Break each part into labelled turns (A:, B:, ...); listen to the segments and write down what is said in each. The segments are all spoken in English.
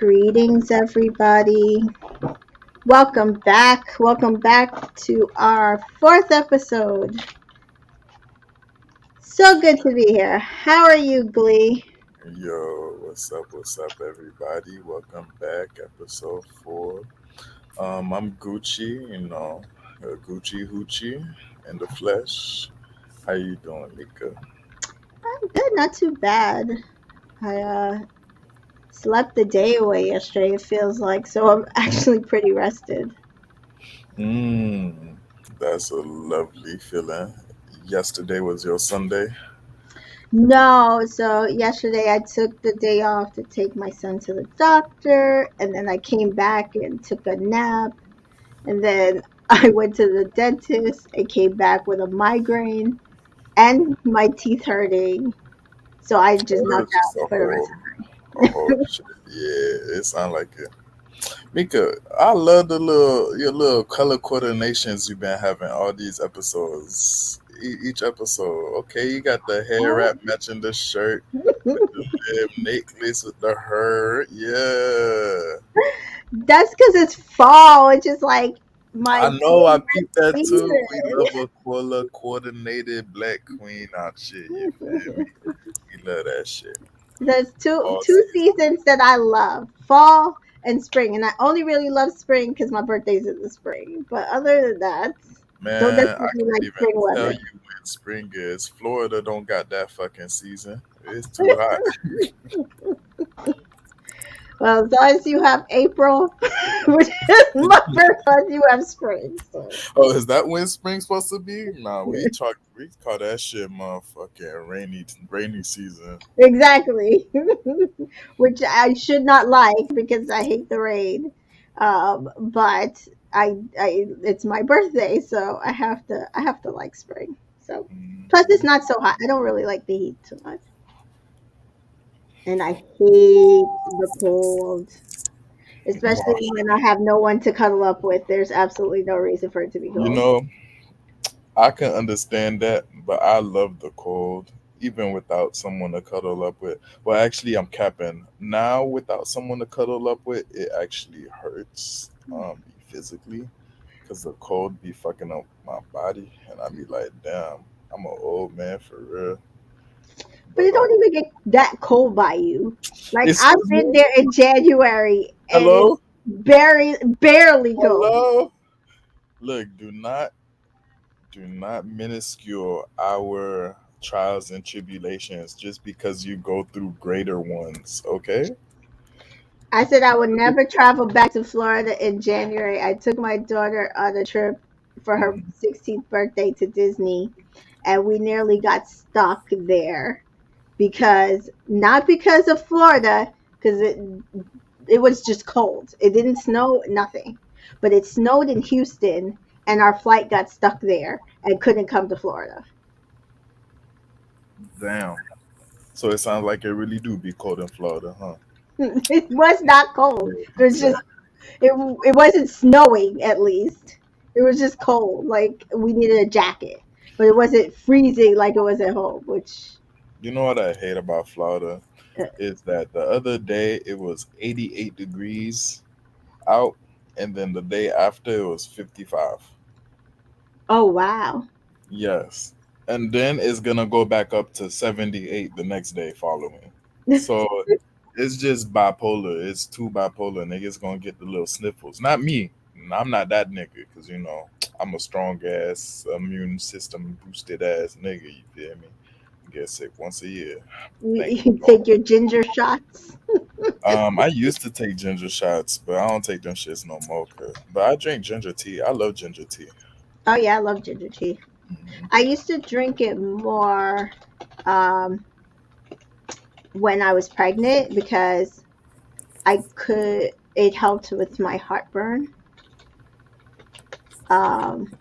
A: Greetings, everybody. Welcome back. Welcome back to our fourth episode. So good to be here. How are you, Glee?
B: Yo, what's up, everybody? Welcome back, episode 4. I'm Gucci, Gucci Hoochie in the flesh. How you doing, Mika?
A: I'm good, not too bad. I slept the day away yesterday, it feels like, so I'm actually pretty rested.
B: Mmm, that's a lovely feeling. Yesterday was your Sunday.
A: No, so yesterday I took the day off to take my son to the doctor, and then I came back and took a nap. And then I went to the dentist and came back with a migraine and my teeth hurting. So I just
B: It
A: knocked
B: was just
A: out for the rest
B: a
A: of the
B: whole shit. Yeah, it sounded like it. Mika, I love your little color coordinations you've been having all these episodes. Each episode, okay, you got the hair wrap matching the shirt with the lip necklace with the hair. Yeah,
A: That's because it's fall. It's just like my
B: I know. I peeped
A: favorite
B: that too.
A: season.
B: We love a color coordinated black queen out shit. You feel me? We love that shit.
A: There's two
B: All
A: two
B: season.
A: seasons that I love: fall and spring. And I only really love spring because my birthday's in the spring. But other than that, don't
B: Man, I
A: necessarily
B: can't
A: like
B: even
A: spring
B: tell
A: weather.
B: you when spring is. Florida don't got that fucking season. It's too hot.
A: Well, as long as you have April, which is my birthday, you have spring. So
B: Oh, is that when spring's supposed to be? Nah, we call that shit motherfucking rainy season.
A: exactly, which I should not like because I hate the rain. But it's my birthday, so I have to like spring. So plus it's
B: Mhm.
A: not so hot. I don't really like the heat too much, and I hate the cold, especially
B: Wow.
A: when I have no one to cuddle up with. There's absolutely no reason for it to be
B: You
A: cold.
B: know, I can understand that, but I love the cold, even without someone to cuddle up with. Well, actually, I'm capping. Now, without someone to cuddle up with, it actually hurts physically because the cold be fucking up my body, and I be like, damn, I'm an old man for real.
A: But
B: But
A: it don't even get that cold by you. Like I've
B: excuse
A: been
B: me,
A: there in January and
B: hello.
A: it's barely cold.
B: Hello. Look, do not minuscule our trials and tribulations just because you go through greater ones, okay?
A: I said I would never travel back to Florida in January. I took my daughter on a trip for her
B: Mhm.
A: 16th birthday to Disney, and we nearly got stuck there because not because of Florida, because it was just cold. It didn't snow, nothing, but it snowed in Houston, and our flight got stuck there and couldn't come to Florida.
B: Damn. So it sounds like it really do be cold in Florida, huh?
A: It was not cold.
B: Yeah,
A: It was just
B: exactly.
A: it wasn't snowing at least. It was just cold. Like we needed a jacket, but it wasn't freezing like it was at home. Which
B: You know what I hate about Florida
A: uh,
B: is that the other day it was 88 degrees out, and then the day after it was 55.
A: oh wow,
B: Yes. And then it's gonna go back up to 78 the next day following. So it's just bipolar. It's too bipolar. Niggas gonna get the little sniffles. Not me. I'm not that nigga, because I'm a strong ass immune system boosted ass nigga, you feel me? Get sick once a year. Thank you,
A: you
B: Lord.
A: take your ginger shots.
B: I used to take ginger shots, but I don't take them shits no more. But I drink ginger tea. I love ginger tea.
A: Oh yeah, I love ginger tea.
B: Mhm.
A: I used to drink it more um, when I was pregnant because I could. It helped with my heartburn. Um,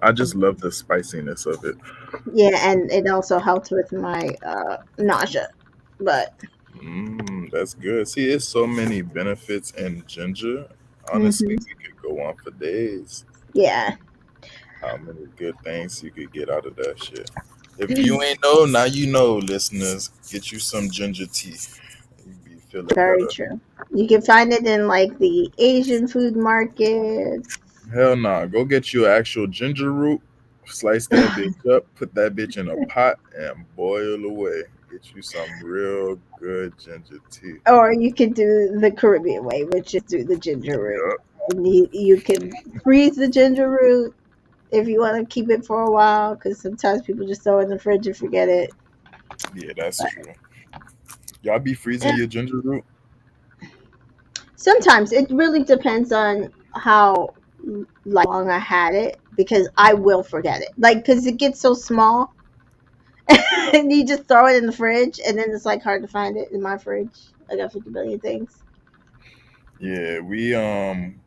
B: I just love the spiciness of it.
A: yeah, and it also helped with my nausea. But
B: That's good. See, it's so many benefits in ginger. Honestly,
A: mhm,
B: we could go on for days.
A: yeah.
B: How many good things you could get out of that shit. If you ain't know, now you know, listeners. Get you some ginger tea. You be feeling
A: Very
B: better.
A: true. You can find it in like the Asian food markets.
B: Hell nah. Go get you an actual ginger root, slice that bitch up, put that bitch in a pot, and boil away. Get you some real good ginger tea.
A: Or you could do the Caribbean way, which is do the ginger root.
B: Yup.
A: And you can freeze the ginger root if you want to keep it for a while, because sometimes people just throw it in the fridge and forget it.
B: Yeah, that's
A: But
B: true. Y'all be freezing
A: eh,
B: your ginger root?
A: sometimes it really depends on how long I had it, because I will forget it. Like, because it gets so small, and you just throw it in the fridge, and then it's like hard to find it in my fridge. I got 50 billion things.
B: Yeah, we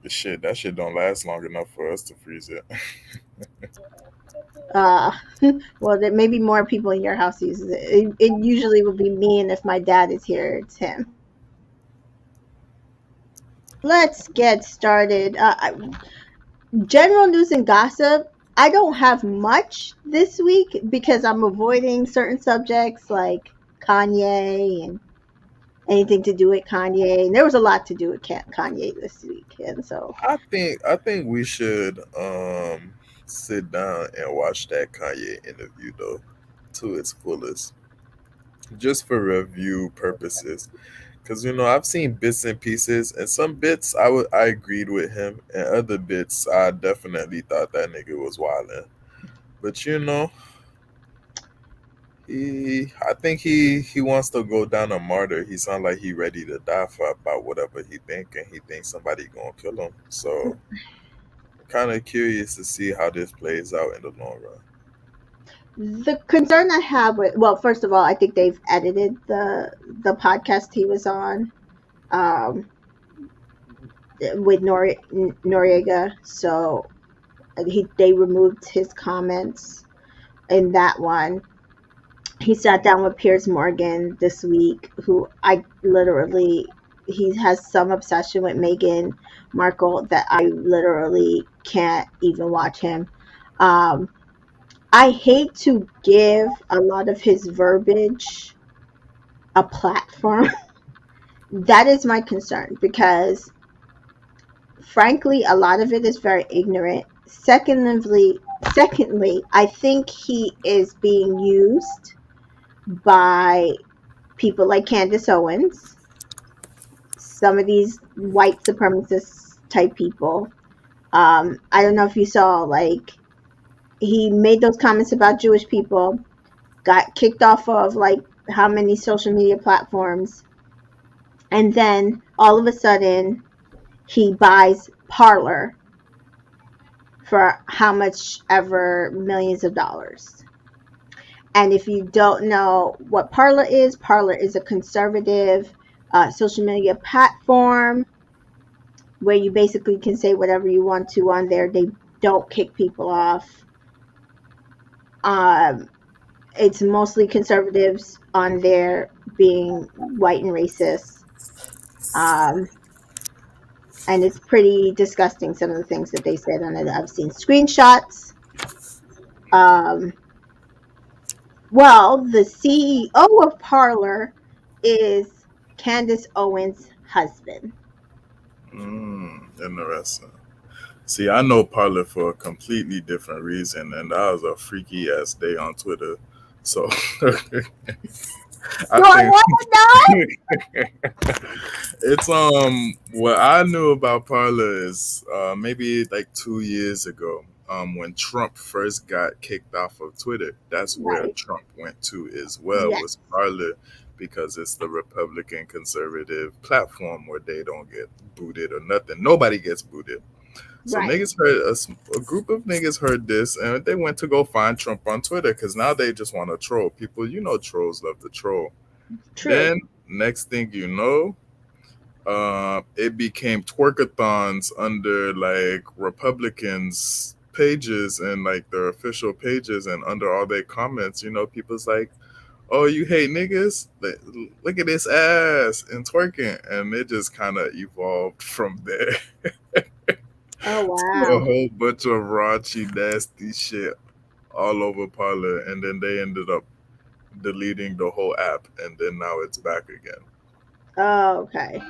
B: shit, that shit don't last long enough for us to freeze it.
A: Uh, well, there maybe more people in your house uses it. It usually will be me, and if my dad is here, it's him. Let's get started. General news and gossip. I don't have much this week because I'm avoiding certain subjects like Kanye and anything to do with Kanye. And there was a lot to do with Kanye this week, and so
B: I think we should sit down and watch that Kanye interview though to its fullest, just for review purposes. Cause I've seen bits and pieces, and some bits I agreed with him, and other bits I definitely thought that nigga was wildin'. But I think he wants to go down a martyr. He sounds like he ready to die for about whatever he think, and he thinks somebody gonna kill him. So kind of curious to see how this plays out in the long run.
A: the concern I have with, well, first of all, I think they've edited the podcast he was on. Um, with Noriega, so they removed his comments in that one. He sat down with Piers Morgan this week, who I literally, he has some obsession with Meghan Markle that I literally can't even watch him. Um, I hate to give a lot of his verbiage a platform. That is my concern, because frankly, a lot of it is very ignorant. Secondly, I think he is being used by people like Candace Owens, some of these white supremacist type people. I don't know if you saw, like, he made those comments about Jewish people, got kicked off of like how many social media platforms, and then all of a sudden he buys Parlor for how much ever millions of dollars. And if you don't know what Parlor is a conservative social media platform where you basically can say whatever you want to on there. They don't kick people off. Um, it's mostly conservatives on there being white and racist. Um, and it's pretty disgusting, some of the things that they said on it. I've seen screenshots. Um, Well, the CEO of Parler is Candace Owens' husband.
B: Interesting. See, I know Parler for a completely different reason, and that was a freaky ass day on Twitter. So I
A: Do I
B: think
A: want to know?
B: it's what I knew about Parler is maybe like 2 years ago, when Trump first got kicked off of Twitter. That's where
A: Right.
B: Trump went to as well,
A: Yes.
B: was Parler, because it's the Republican conservative platform where they don't get booted or nothing. Nobody gets booted. So
A: Right.
B: niggas heard a group of niggas heard this, and they went to go find Trump on Twitter because now they just want to troll people. Trolls love to troll.
A: True.
B: Then next thing you know, it became twerkathons under like Republicans pages and like their official pages, and under all their comments, people's like, "Oh, you hate niggas? Look at this ass and twerking," and it just kind of evolved from there
A: Oh,
B: to a
A: wow.
B: whole bunch of raunchy, nasty shit all over Parler, and then they ended up deleting the whole app, and then now it's back again.
A: Oh, okay.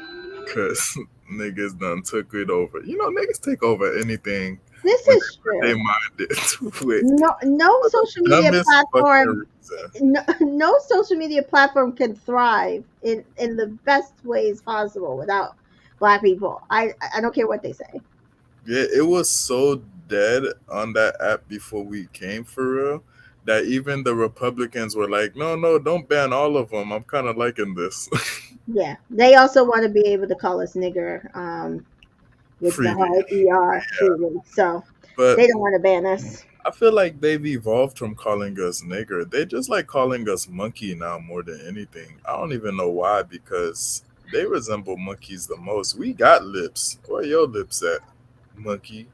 B: Cause niggas done took it over. You know, niggas take over anything
A: This
B: when
A: is
B: they put their
A: true.
B: mind into it
A: No
B: for the
A: social media
B: dumbest
A: platform,
B: fucking reason.
A: no social media platform can thrive in the best ways possible without black people. I don't care what they say.
B: Yeah, it was so dead on that app before we came for real that even the Republicans were like, no, no, don't ban all of them. I'm kind of liking this
A: Yeah, they also want to be able to call us nigger, with the
B: freely.
A: whole ER freely. So
B: But
A: they don't want to ban us.
B: I feel like they've evolved from calling us nigger. They just like calling us monkey now more than anything. I don't even know why because they resemble monkeys the most. We got lips. Where your lips at, monkey?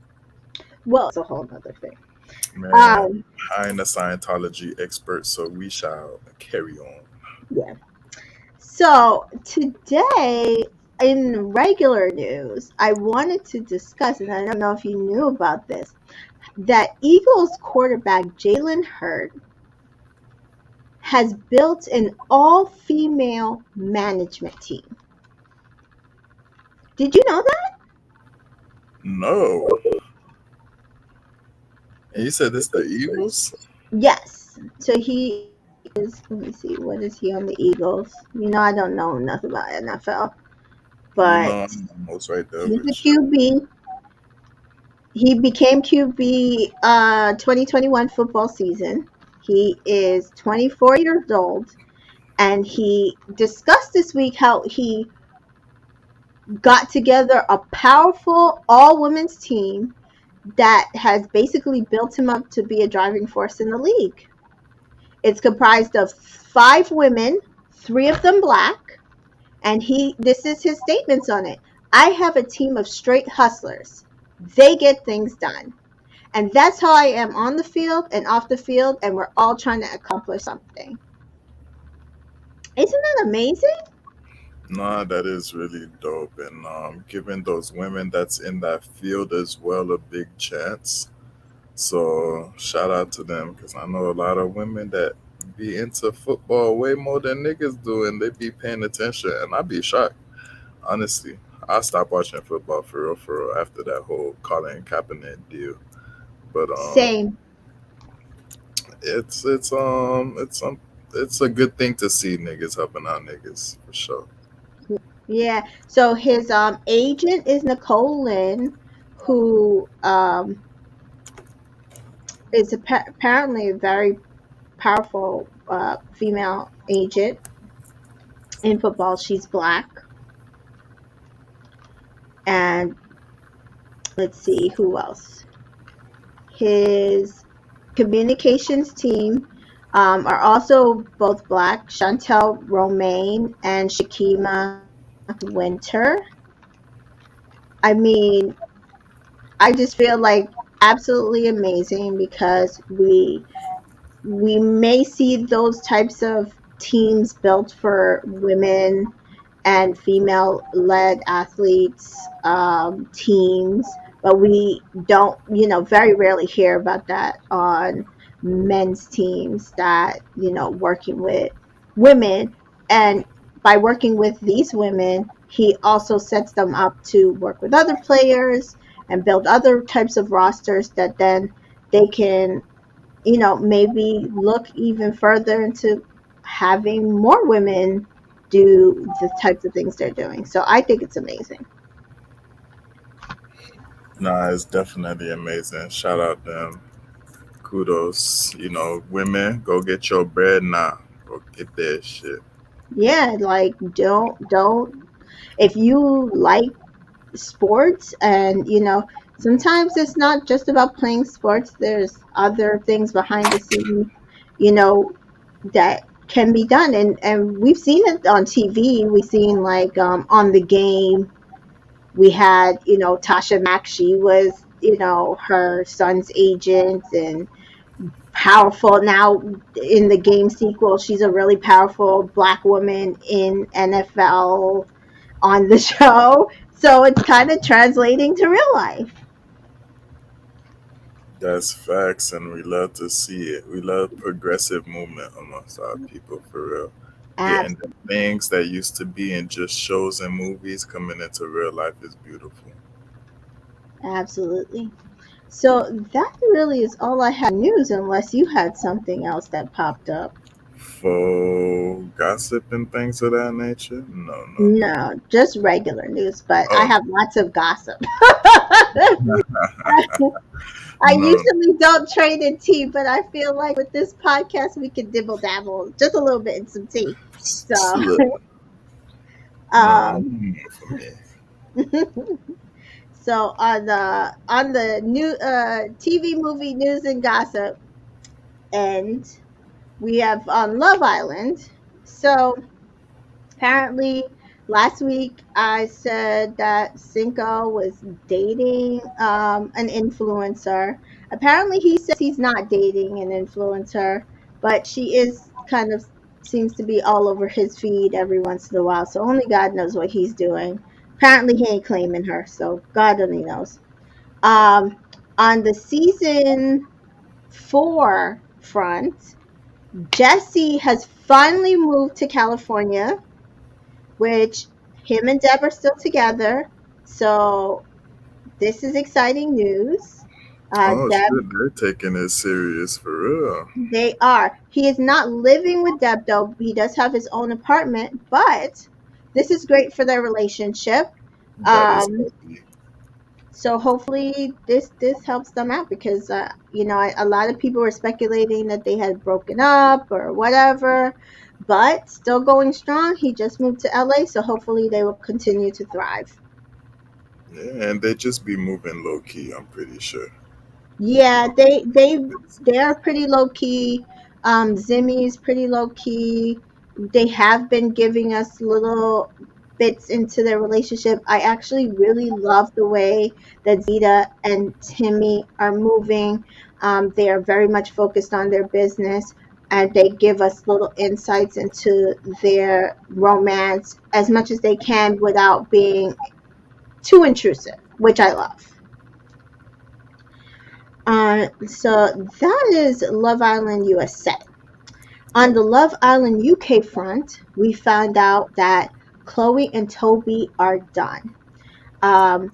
A: Well, that's a whole other thing.
B: Man,
A: Um,
B: I ain't a Scientology expert, so we shall carry on.
A: yeah. So today, in regular news, I wanted to discuss, and I don't know if you knew about this, that Eagles quarterback Jalen Hurd has built an all-female management team. Did you know that?
B: No. And you said this the Eagles?
A: Yes. So he is. Let me see. What is he on the Eagles? You know, I don't know nothing about NFL,
B: You
A: but
B: know I'm almost right there
A: he's a
B: with you.
A: QB. He became QB 2021 football season. He is 24 years old, and he discussed this week how he got together a powerful all women's team that has basically built him up to be a driving force in the league. It's comprised of 5 women, 3 of them black, and this is his statements on it. I have a team of straight hustlers. They get things done. And that's how I am on the field and off the field, and we're all trying to accomplish something. Isn't that amazing?
B: Nah, that is really dope. And giving those women that's in that field as well a big chance. So shout out to them because I know a lot of women that be into football way more than niggas do and they be paying attention and I be shocked. Honestly. I stopped watching football for real after that whole Colin Kaepernick deal. But
A: Same.
B: it's it's a good thing to see niggas helping out niggas for sure.
A: Yeah. So his agent is Nicole Lynn, who is apparently a very powerful female agent in football. She's black. And let's see who else. His communications team are also both black, Chantel Romaine and Shakima Winter. I mean, I just feel like absolutely amazing because we may see those types of teams built for women and female led athletes, teams, but we don't, very rarely hear about that on men's teams that, working with women. And by working with these women, he also sets them up to work with other players and build other types of rosters that then they can, maybe look even further into having more women do the types of things they're doing. So I think it's amazing.
B: Nah, it's definitely amazing. Shout out them. Kudos. You know, women, go get your bread now. Go get that shit.
A: Yeah, like don't if you like sports, and sometimes it's not just about playing sports, there's other things behind the scenes, you know that can be done, and we've seen it on TV. We've seen, like, on the game. We had, Tasha Mack. She was, her son's agent, and powerful. Now in the game sequel, she's a really powerful black woman in NFL on the show. So it's kind of translating to real life.
B: That's facts, and we love to see it. We love progressive movement amongst our people for real. Getting the
A: Absolutely.
B: things that used to be in just shows and movies coming into real life is beautiful.
A: Absolutely. So that really is all I had news, unless you had something else that popped up.
B: For gossip and things of that nature? No, no, no.
A: No, just regular news, but I
B: Oh,
A: have lots of gossip. I
B: no,
A: usually don't trade in tea, but I feel like with this podcast, we can dibble dabble just a little bit in some tea.
B: just a
A: So,
B: little. No, no
A: um,
B: more for me.
A: so on the new TV movie news and gossip, and we have on Love Island. So apparently last week I said that Cinco was dating an influencer. Apparently he says he's not dating an influencer, but she is kind of seems to be all over his feed every once in a while. So only God knows what he's doing. Apparently he ain't claiming her, so God only knows. Um, on the season 4 front, Jesse has finally moved to California, which him and Deb are still together. So this is exciting news.
B: Oh
A: Deb,
B: shit, they're taking it serious for real.
A: they are. He is not living with Deb though. He does have his own apartment, but this is great for their relationship.
B: That is
A: Um,
B: healthy.
A: so hopefully this helps them out because a lot of people were speculating that they had broken up or whatever, but still going strong. He just moved to LA, so hopefully they will continue to thrive.
B: Yeah, and they just be moving low key, I'm pretty sure.
A: Yeah,
B: No,
A: they are pretty low key. Zimmy's pretty low key. They have been giving us little bits into their relationship. I actually really love the way that Zeta and Timmy are moving. They are very much focused on their business, and they give us little insights into their romance as much as they can without being too intrusive, which I love. So that is Love Island USA. On the Love Island UK front, we found out that Chloe and Toby are done. Um,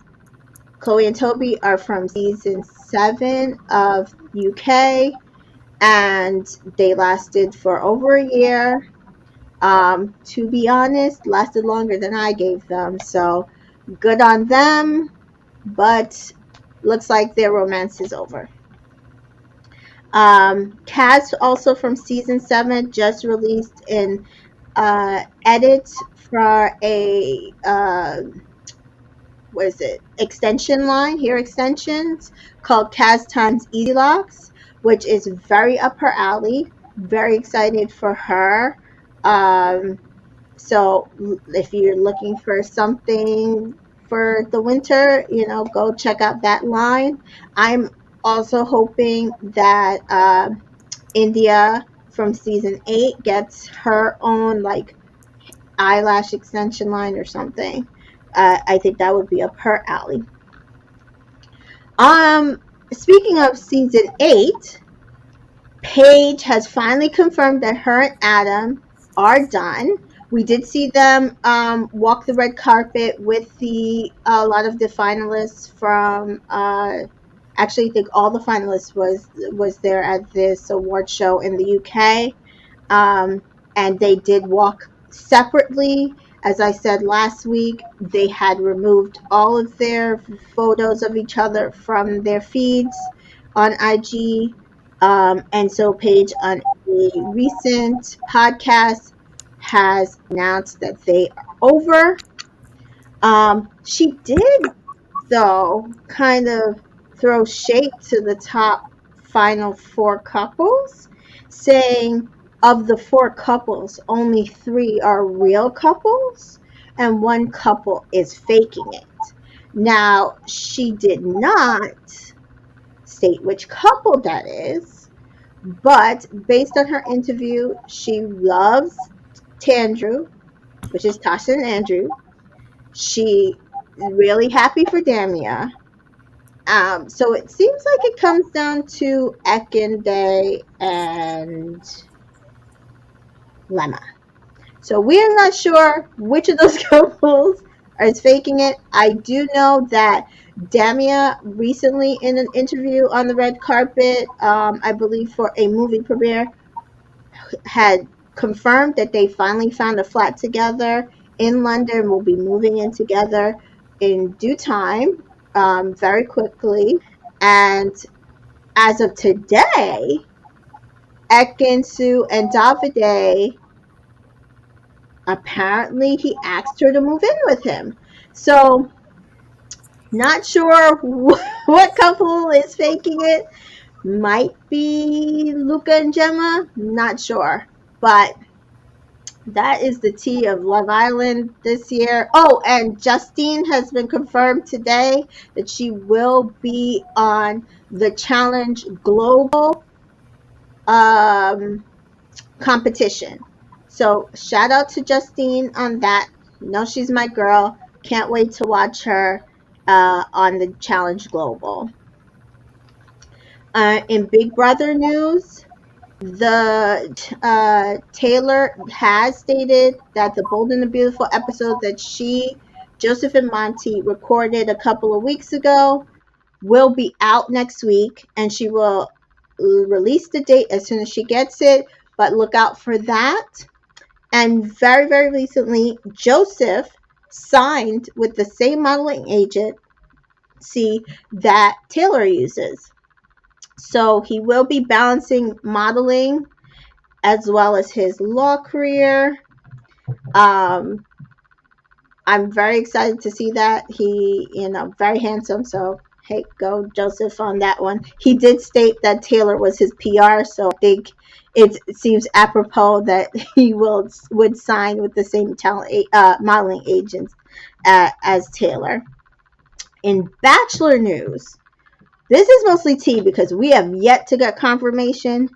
A: Chloe and Toby are from season 7 of UK, and they lasted for over a year. To be honest, lasted longer than I gave them. So good on them, but looks like their romance is over. Kaz, also from season 7, just released an edit for a what is it, extension line, hair extensions, called Kaz Times Easy Locks, which is very up her alley. Very excited for her. Um, so if you're looking for something for the winter, go check out that line. I'm also hoping that India from season 8 gets her own like eyelash extension line or something. I think that would be up her alley. Um, Speaking of season 8, Paige has finally confirmed that her and Adam are done. We did see them walk the red carpet with the a lot of the finalists from. Actually, I think all the finalists was there at this award show in the UK, um, and they did walk separately. As I said last week, they had removed all of their photos of each other from their feeds on IG. And so Paige, on a recent podcast, has announced that they are over. She did, though, kind of throw shade to the top final 4 couples, saying of the 4 couples, only 3 are real couples and 1 couple is faking it. Now, she did not state which couple that is, but based on her interview, she loves Tandrew, which is Tasha and Andrew. She is really happy for Damia. So it seems like it comes down to Ekinde and Lemma. So we are not sure which of those couples is faking it. I do know that Damia recently, in an interview on the red carpet, I believe for a movie premiere, had confirmed that they finally found a flat together in London. Will be moving in together in due time, very quickly. And as of today, Ekin-Su and Davide, apparently he asked her to move in with him. So not sure what couple is faking it. Might be Luca and Gemma. Not sure. But that is the tea of Love Island this year. Oh, and Justine has been confirmed today that she will be on the Challenge Global um, competition. So shout out to Justine on that. You know she's my girl. Can't wait to watch her on the Challenge Global. In Big Brother news, the Taylor has stated that the Bold and the Beautiful episode that Joseph and Monty recorded a couple of weeks ago will be out next week, and she will release the date as soon as she gets it. But look out for that. And very, very recently, Joseph signed with the same modeling agency that Taylor uses. So he will be balancing modeling as well as his law career. Um, I'm very excited to see that. He, very handsome. So, hey, go Joseph on that one. He did state that Taylor was his PR. So I think it seems apropos that he would sign with the same modeling agents as Taylor. In Bachelor news, this is mostly tea because we have yet to get confirmation,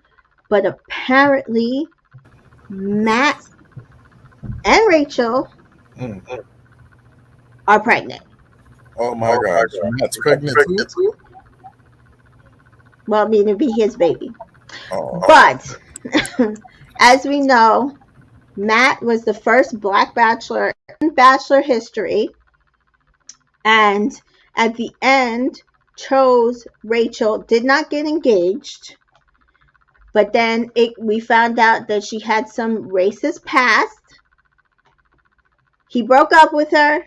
A: but apparently Matt and Rachel
B: Mm.
A: are pregnant.
B: Oh my gosh, Matt's pregnant too.
A: Well, I mean, it'd be his baby.
B: Oh,
A: But as we know, Matt was the first Black Bachelor in Bachelor history, and at the end chose Rachel. Did not get engaged, but then we found out that she had some racist past. He broke up with her,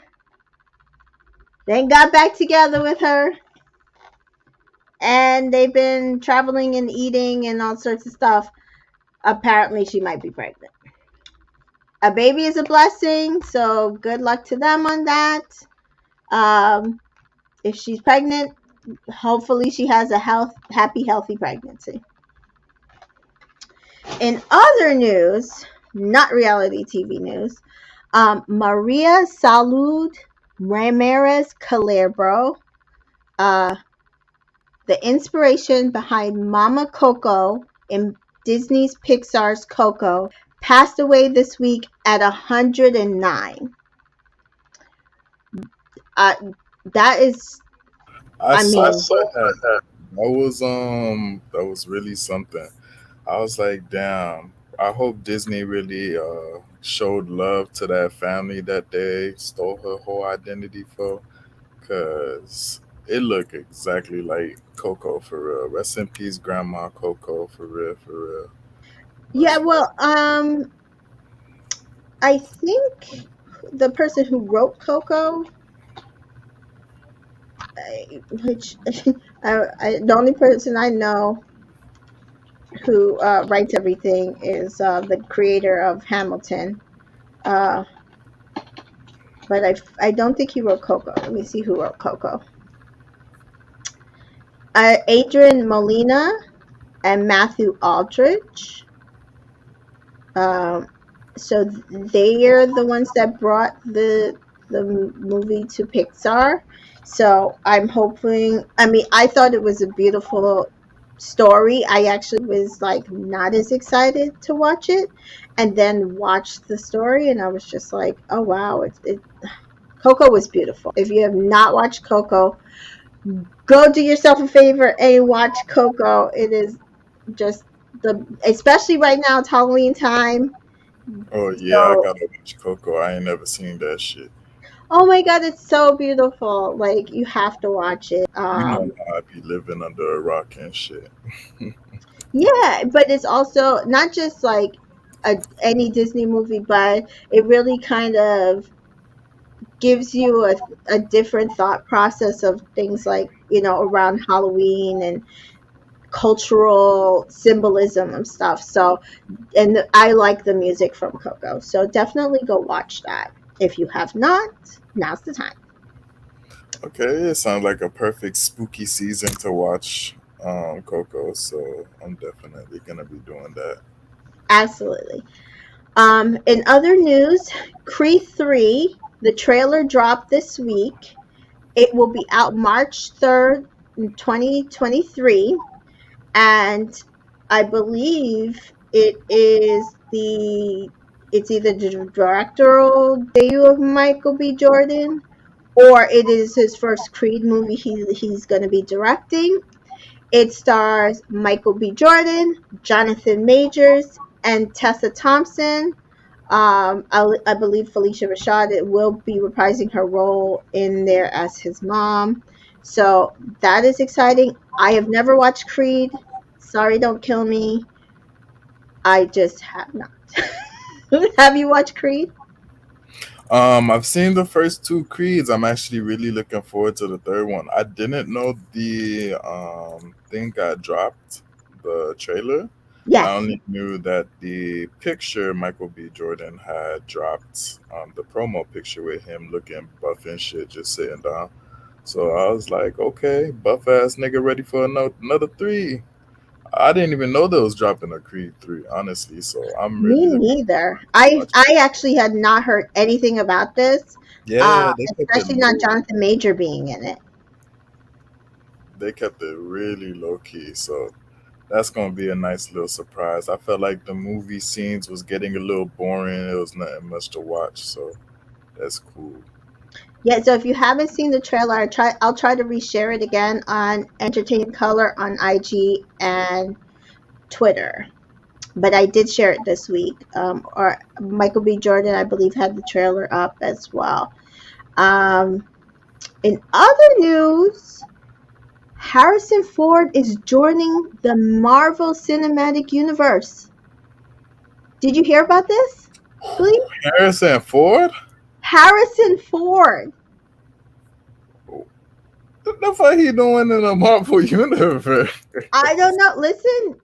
A: then got back together with her, and they've been traveling and eating and all sorts of stuff. Apparently, she might be pregnant. A baby is a blessing, so good luck to them on that. If she's pregnant, hopefully she has a happy, healthy pregnancy. In other news, not reality TV news, Maria Salud Ramirez Calabro, the inspiration behind Mama Coco in Disney's Pixar's Coco, passed away this week at 109. That is,
B: I
A: I
B: saw
A: mean,
B: that. That was really something. I was like, damn. I hope Disney really showed love to that family that they stole her whole identity for, cause it looked exactly like Coco for real. Rest in peace, Grandma Coco for real, for real.
A: yeah, well, I think the person who wrote Coco, which the only person I know who writes everything is the creator of Hamilton. Uh, but I don't think he wrote Coco. Let me see who wrote Coco. Adrian Molina and Matthew Aldrich. Um, so they are the ones that brought the movie to Pixar. So I'm hoping. I mean, I thought it was a beautiful story. I actually was like not as excited to watch it, and then watched the story, and I was just like, oh wow, Coco was beautiful. If you have not watched Coco, go do yourself a favor and watch Coco. It is just especially right now, it's Halloween time.
B: Oh yeah, I
A: So,
B: gotta watch Coco. I ain't never seen that shit.
A: oh my God, it's so beautiful. Like, you have to watch it.
B: You know how I be living under a rock and shit.
A: Yeah, but it's also not just like any Disney movie, but it really kind of gives you a different thought process of things like, around Halloween and cultural symbolism and stuff. So, and I like the music from Coco. So definitely go watch that. If you have not, now's the time.
B: Okay, it sounds like a perfect spooky season to watch Coco, so I'm definitely gonna be doing that.
A: Absolutely. In other news, Creed 3, the trailer dropped this week. It will be out March 3rd, 2023. And I believe it's either the directorial debut of Michael B. Jordan, or it is his first Creed movie he's going to be directing. It stars Michael B. Jordan, Jonathan Majors, and Tessa Thompson. I believe Felicia Rashad will be reprising her role in there as his mom. So that is exciting. I have never watched Creed. Sorry, don't kill me. I just have not. Have you watched Creed?
B: I've seen the first two Creeds. I'm actually really looking forward to the third one. I didn't know the thing got dropped, the trailer. I
A: Yes.
B: only knew that the picture Michael B. Jordan had dropped, the promo picture with him looking buff and shit, just sitting down. So I was like, okay, buff ass nigga ready for another three. I didn't even know there was dropping a Creed 3, honestly. So I'm really
A: Me
B: looking
A: neither.
B: forward to
A: I
B: watching.
A: I actually had not heard anything about this,
B: Yeah, they kept it
A: especially not
B: low.
A: Jonathan Major being in it.
B: They kept it really low key. So that's gonna be a nice little surprise. I felt like the movie scenes was getting a little boring. It was nothing much to watch. So that's cool.
A: Yeah, so if you haven't seen the trailer, I'll try to reshare it again on Entertainment Color on IG and Twitter. But I did share it this week. Or Michael B. Jordan, I believe, had the trailer up as well. Um, in other news, Harrison Ford is joining the Marvel Cinematic Universe. Did you hear about this, Glee?
B: Harrison Ford?
A: Harrison Ford.
B: What the fuck he doing in the Marvel universe?
A: I don't know. Listen,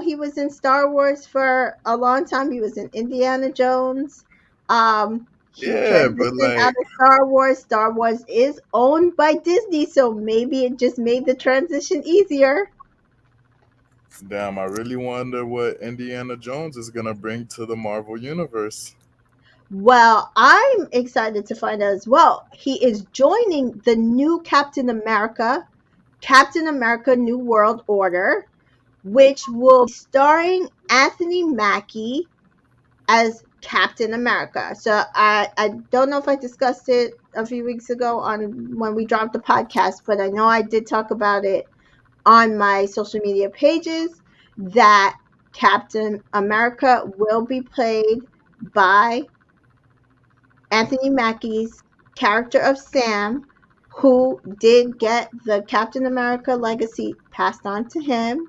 A: he was in Star Wars for a long time. He was in Indiana Jones. He
B: Yeah, but
A: transitioned out
B: like,
A: of Star Wars. Star Wars is owned by Disney, so maybe it just made the transition easier.
B: damn, I really wonder what Indiana Jones is gonna bring to the Marvel universe.
A: Well, I'm excited to find out as well. He is joining the new Captain America New World Order, which will be starring Anthony Mackie as Captain America. So I don't know if I discussed it a few weeks ago on when we dropped the podcast, but I know I did talk about it on my social media pages that Captain America will be played by Anthony Mackie's character of Sam, who did get the Captain America legacy passed on to him.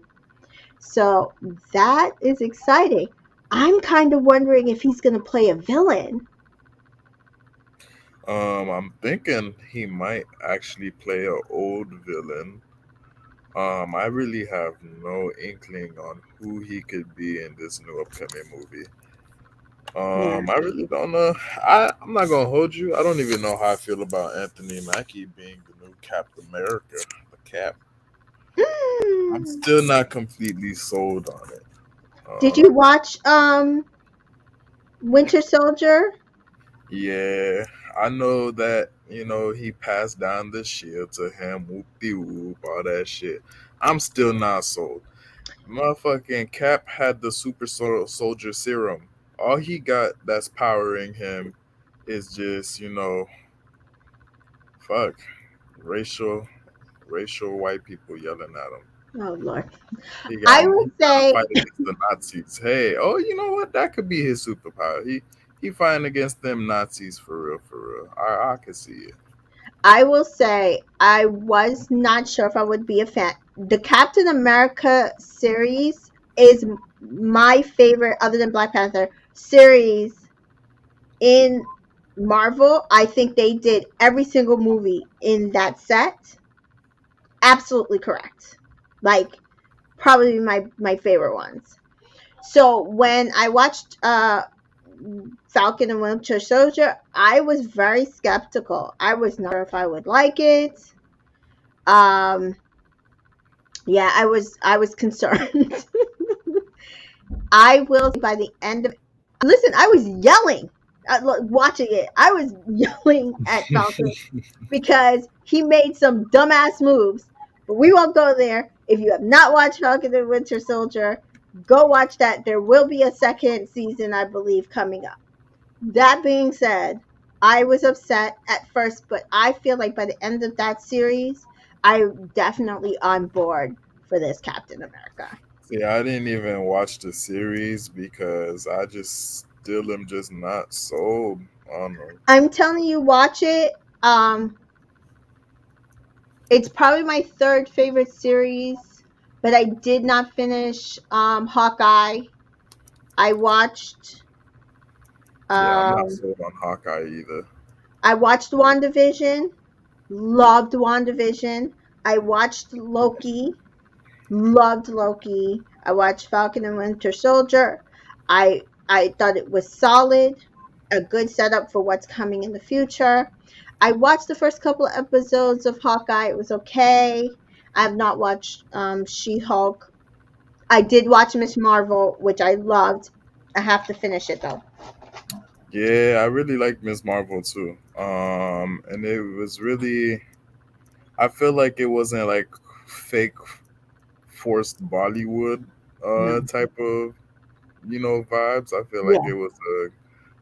A: So that is exciting. I'm kind of wondering if he's going to play a villain.
B: I'm thinking he might actually play an old villain. I really have no inkling on who he could be in this new upcoming movie.
A: Yeah.
B: I really don't know. I'm not gonna hold you. I don't even know how I feel about Anthony Mackie being the new Captain America. The Cap. I'm
A: Hmm.
B: still not completely sold on it.
A: Did you
B: Um,
A: watch Winter Soldier?
B: yeah, I know that he passed down the shield to him. Whoop de whoop, all that shit. I'm still not sold. Motherfucking Cap had the soldier serum. All he got that's powering him is just fuck racial racial white people yelling at him.
A: Oh Lord. I
B: He
A: would
B: gotta
A: say
B: fight against the Nazis. Hey, oh, you know what? That could be his superpower. He fighting against them Nazis for real, for real. I can see it.
A: I was not sure if I would be a fan. The Captain America series is my favorite, other than Black Panther, series in Marvel. I think they did every single movie in that set absolutely correct. Like probably my favorite ones. So when I watched Falcon and Winter Soldier, I was very skeptical. I was not sure if I would like it. Um, yeah, I was concerned. I will say by the end of listen, I was yelling watching it. I was yelling at Falcon because he made some dumbass moves. But we won't go there. If you have not watched Falcon and Winter Soldier, go watch that. There will be a second season, I believe, coming up. That being said, I was upset at first, but I feel like by the end of that series, I'm definitely on board for this Captain America.
B: See, I didn't even watch the series because I just still am just not sold. I don't know.
A: I'm telling you, watch it. It's probably my third favorite series, but I did not finish Hawkeye. I watched
B: Yeah, I'm not
A: um
B: sold on Hawkeye either.
A: I watched WandaVision, loved WandaVision. I watched Loki, loved Loki. I watched Falcon and Winter Soldier. I thought it was solid, a good setup for what's coming in the future. I watched the first couple of episodes of Hawkeye. It was okay. I have not watched She-Hulk. I did watch Miss Marvel, which I loved. I have to finish it though.
B: Yeah, I really like Miss Marvel too. And it was really, I feel like it wasn't like fake forced Bollywood
A: No.
B: type of vibes. I feel like
A: Yeah.
B: it was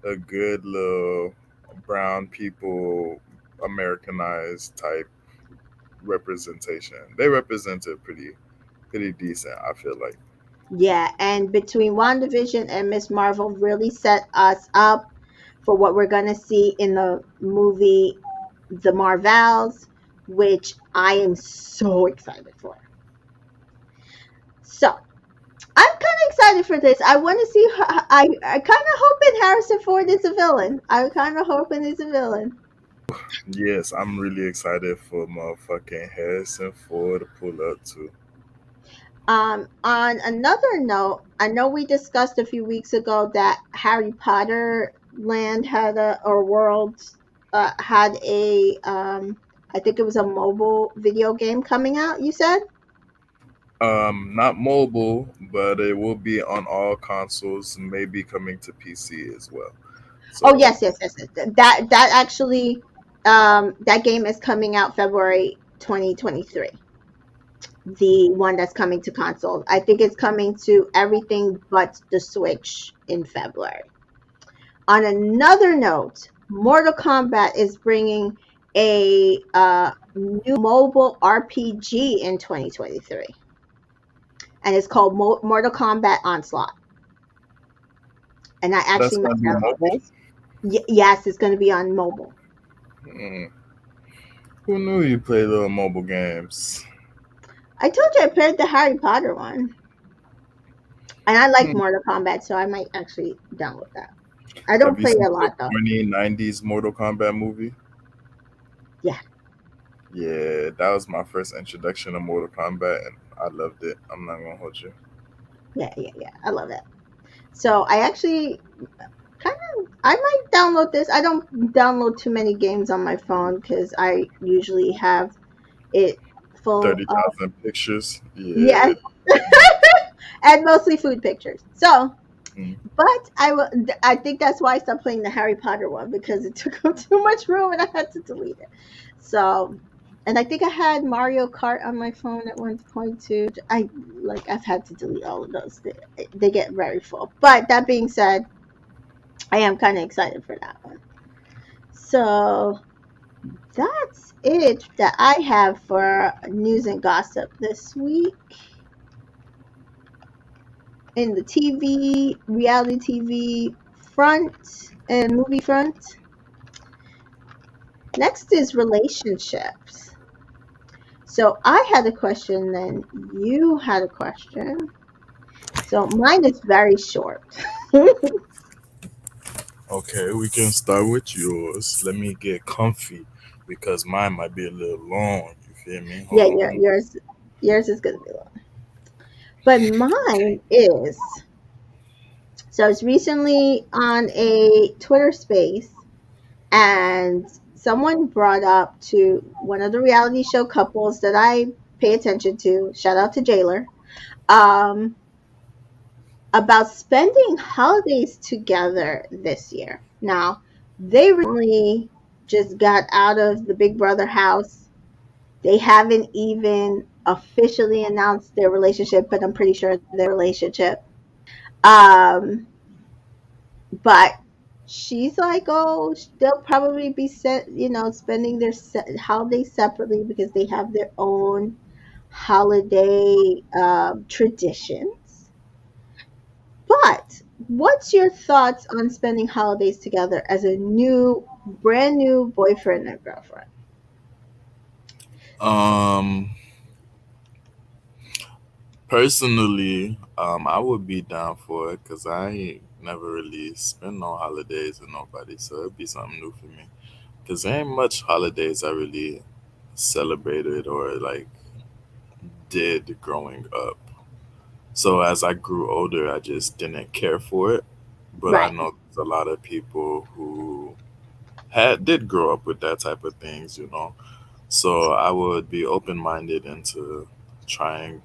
B: a good little brown people Americanized type representation. They represented pretty decent, I feel like.
A: Yeah, and between WandaVision and Miss Marvel really set us up for what we're going to see in the movie The Marvels, which I am so excited for. So, I'm kind of excited for this. I want to see. I kind of hoping Harrison Ford is a villain. I'm kind of hoping he's a villain.
B: Yes, I'm really excited for motherfucking Harrison Ford to pull up too.
A: On another note, I know we discussed a few weeks ago that Harry Potter Land had a or World had a I think it was a mobile video game coming out. You said?
B: Not mobile, but it will be on all consoles, maybe coming to PC as well.
A: Oh
B: So
A: yes, yes, yes, yes. That actually that game is coming out February 2023. The one that's coming to consoles. I think it's coming to everything but the Switch in February. On another note, Mortal Kombat is bringing a new mobile RPG in 2023, and it's called Mortal Kombat Onslaught. And I
B: that's
A: actually
B: gonna
A: might
B: be
A: download
B: mobile.
A: this. Yes, it's going to be on mobile.
B: Hmm. Who knew you play little mobile games?
A: I told you I played the Harry Potter one, and I like
B: Hmm.
A: Mortal Kombat, so I might actually download that. I
B: Have
A: don't
B: you
A: play
B: seen
A: a
B: the
A: lot though.
B: 2090s Mortal Kombat movie?
A: Yeah,
B: Yeah, that was my first introduction to Mortal Kombat, and I loved it. I'm not gonna hold you.
A: yeah, yeah, yeah. I love that. So I actually I might download this. I don't download too many games on my phone because I usually have it full
B: Thirty
A: of
B: thousand pictures.
A: yes,
B: Yeah.
A: and mostly food pictures. So,
B: Mm.
A: but I will. I think that's why I stopped playing the Harry Potter one because it took up too much room and I had to delete it. So, and I think I had Mario Kart on my phone at one point too. I've had to delete all of those. They get very full. But that being said, I am kind of excited for that one. So That's it that I have for news and gossip this week in the TV, reality TV front and movie front. Next is relationships. So I had a question, then you had a question. So mine is very short.
B: Okay, we can start with yours. Let me get comfy because mine might be a little long. You feel me?
A: Yeah,
B: Hold on.
A: yours is gonna be long. But mine is, so it's recently on a Twitter space, and someone brought up to one of the reality show couples that I pay attention to. Shout out to Jalen. Um, about spending holidays together this year. Now, they recently just got out of the Big Brother house. They haven't even officially announced their relationship, but I'm pretty sure their relationship. Um, but she's like, oh, they'll probably be spending their holidays separately because they have their own holiday traditions. But what's your thoughts on spending holidays together as a brand new boyfriend and girlfriend?
B: Um, Personally, I would be down for it because I ain't never really spent no holidays with nobody, so it'd be something new for me. Because there ain't much holidays I really celebrated or like did growing up. So as I grew older, I just didn't care for it. But I
A: Right,
B: know there's a lot of people who had did grow up with that type of things. So I would be open minded into trying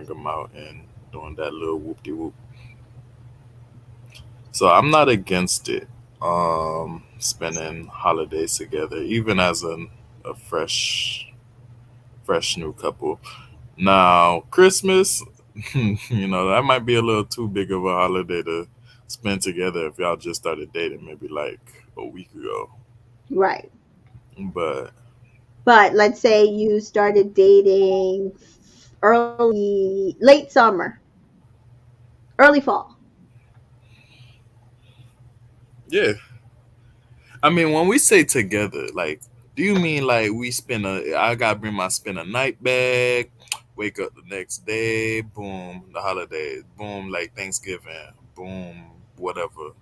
B: them out and doing that little whoop de whoop. So I'm not against it. Spending holidays together, even as a fresh new couple. Now Christmas, that might be a little too big of a holiday to spend together if y'all just started dating maybe like a week ago.
A: right.
B: But
A: But let's say you started dating late summer, early fall.
B: yeah, I mean, when we say together, like, do you mean like I gotta bring my spend a night bag, wake up the next day, boom, the holidays, boom, like Thanksgiving, boom, whatever.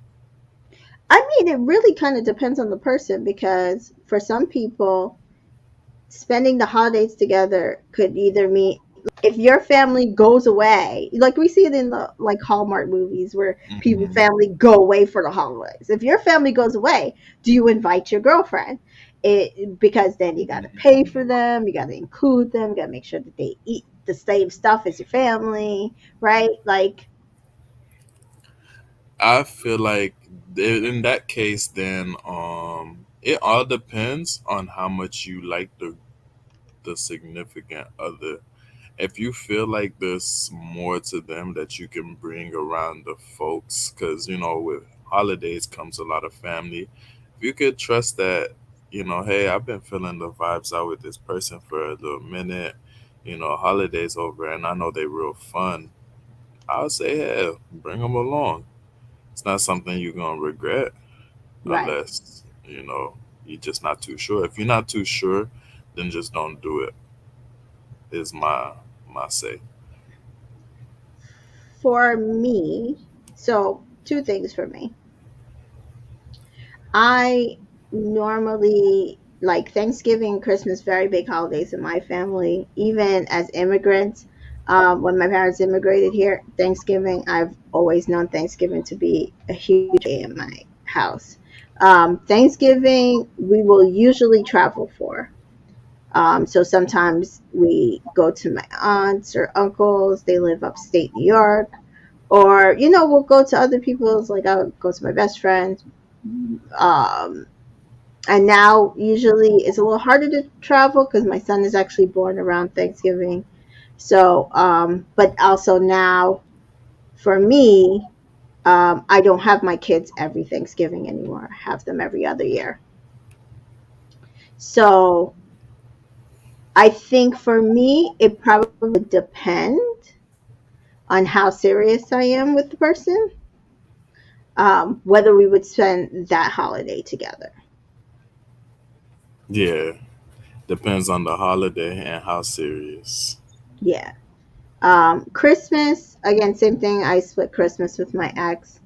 A: I mean, it really kind of depends on the person because for some people, spending the holidays together could either mean if your family goes away, like we see it in the like Hallmark movies where people
B: Hmm.
A: family go away for the holidays. If your family goes away, do you invite your girlfriend? Because then you got to pay for them, you got to include them, you got to make sure that they eat the same stuff as your family, right? Like,
B: I feel like in that case, then it all depends on how much you like the significant other. If you feel like there's more to them that you can bring around the folks, because with holidays comes a lot of family. If you could trust that, hey, I've been feeling the vibes out with this person for a little minute, holidays over, and I know they real fun. I would say, yeah, bring them along. It's not something you're gonna regret
A: right.
B: unless you're just not too sure. If you're not too sure, then just don't do it. Is my say.
A: For me, so two things for me. I normally like Thanksgiving, Christmas, very big holidays in my family. Even as immigrants, when my parents immigrated here, Thanksgiving, I've always known Thanksgiving to be a huge day in my house. Thanksgiving, we will usually travel for. So sometimes we go to my aunts or uncles. They live upstate New York. Or, we'll go to other people's, like I'll go to my best friends. Um, and now usually it's a little harder to travel because my son is actually born around Thanksgiving. So, but also now for me, I don't have my kids every Thanksgiving anymore. I have them every other year. So I think for me, it probably would depend on how serious I am with the person, whether we would spend that holiday together.
B: Yeah, depends on the holiday and how serious.
A: Yeah. Christmas, again, same thing. I split Christmas with my ex.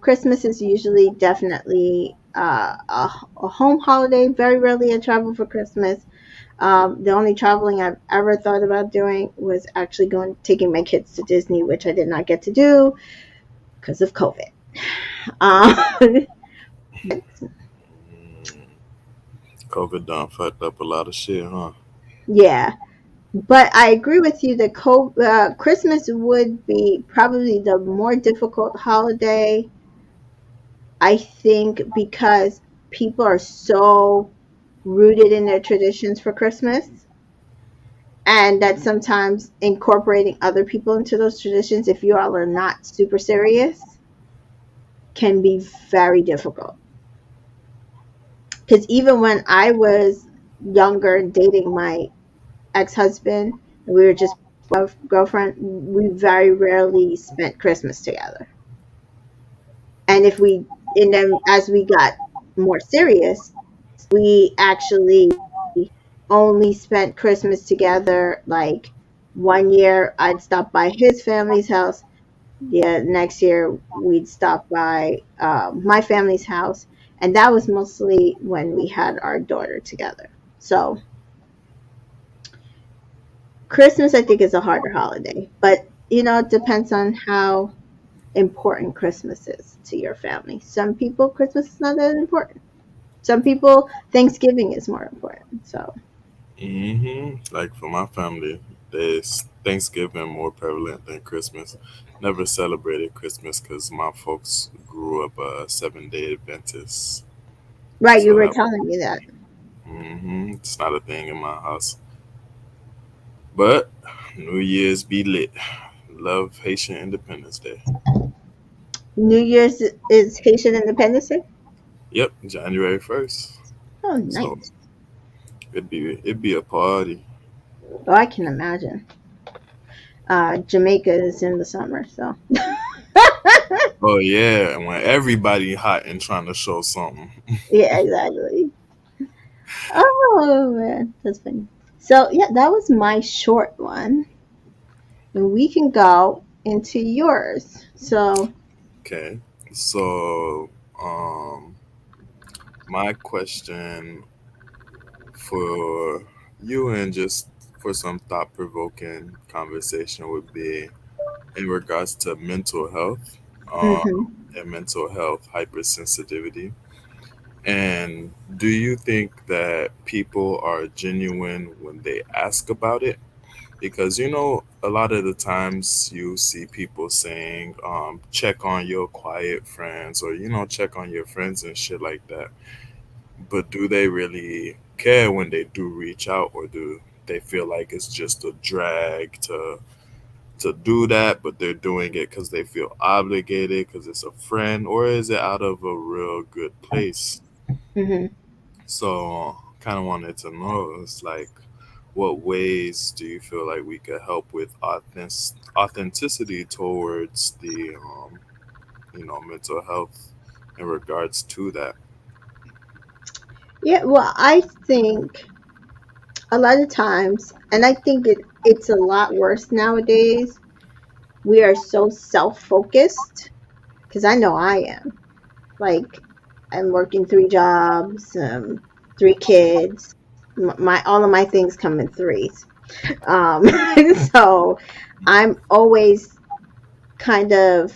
A: Christmas is usually definitely a home holiday. Very rarely I travel for Christmas. The only traveling I've ever thought about doing was actually going taking my kids to Disney, which I did not get to do because of COVID. Um, but
B: Mm, COVID done fucked up a lot of shit, huh?
A: yeah, but I agree with you that Christmas would be probably the more difficult holiday. I think because people are so rooted in their traditions for Christmas, and that sometimes incorporating other people into those traditions, if you all are not super serious, can be very difficult. Because even when I was younger and dating my ex-husband and we were just girlfriend, we very rarely spent Christmas together. And if we and then as we got more serious, we actually only spent Christmas together. Like one year I'd stop by his family's house. Yeah, next year we'd stop by my family's house, and that was mostly when we had our daughter together. So Christmas, I think, is a harder holiday, but it depends on how important Christmas is to your family. Some people, Christmas is not that important. Some people, Thanksgiving is more important. So,
B: Like for my family, there's Thanksgiving more prevalent than Christmas. Never celebrated Christmas because my folks grew up a 7 day Adventist.
A: right, you
B: So
A: were
B: that
A: telling me that.
B: it's not a thing in my house. But New Year's be lit. Love Haitian Independence Day.
A: New Year's is Haitian Independence Day.
B: Yep, January 1st.
A: Oh,
B: So
A: nice.
B: it'd be a party.
A: Oh, I can imagine. Jamaica is in the summer, so
B: Oh yeah, when everybody hot and trying to show something.
A: yeah, exactly. Oh man, that's funny. So yeah, that was my short one, and we can go into yours. So,
B: Okay. So my question for you and just for some thought provoking conversation would be in regards to mental health
A: hmm
B: and mental health hypersensitivity. And do you think that people are genuine when they ask about it? Because a lot of the times you see people saying, check on your quiet friends, or check on your friends and shit like that. But do they really care when they do reach out, or do they feel like it's just a drag to do that, but they're doing it because they feel obligated because it's a friend, or is it out of a real good place?
A: hmm
B: So kind of wanted to know, it's like, what ways do you feel like we could help with authenticity towards the mental health in regards to that?
A: yeah. Well, I think a lot of times, and I think it's a lot worse nowadays. We are so self-focused because I know I am. Like, I'm working 3 jobs, 3 kids. My all of my things come in threes. Um, so I'm always kind of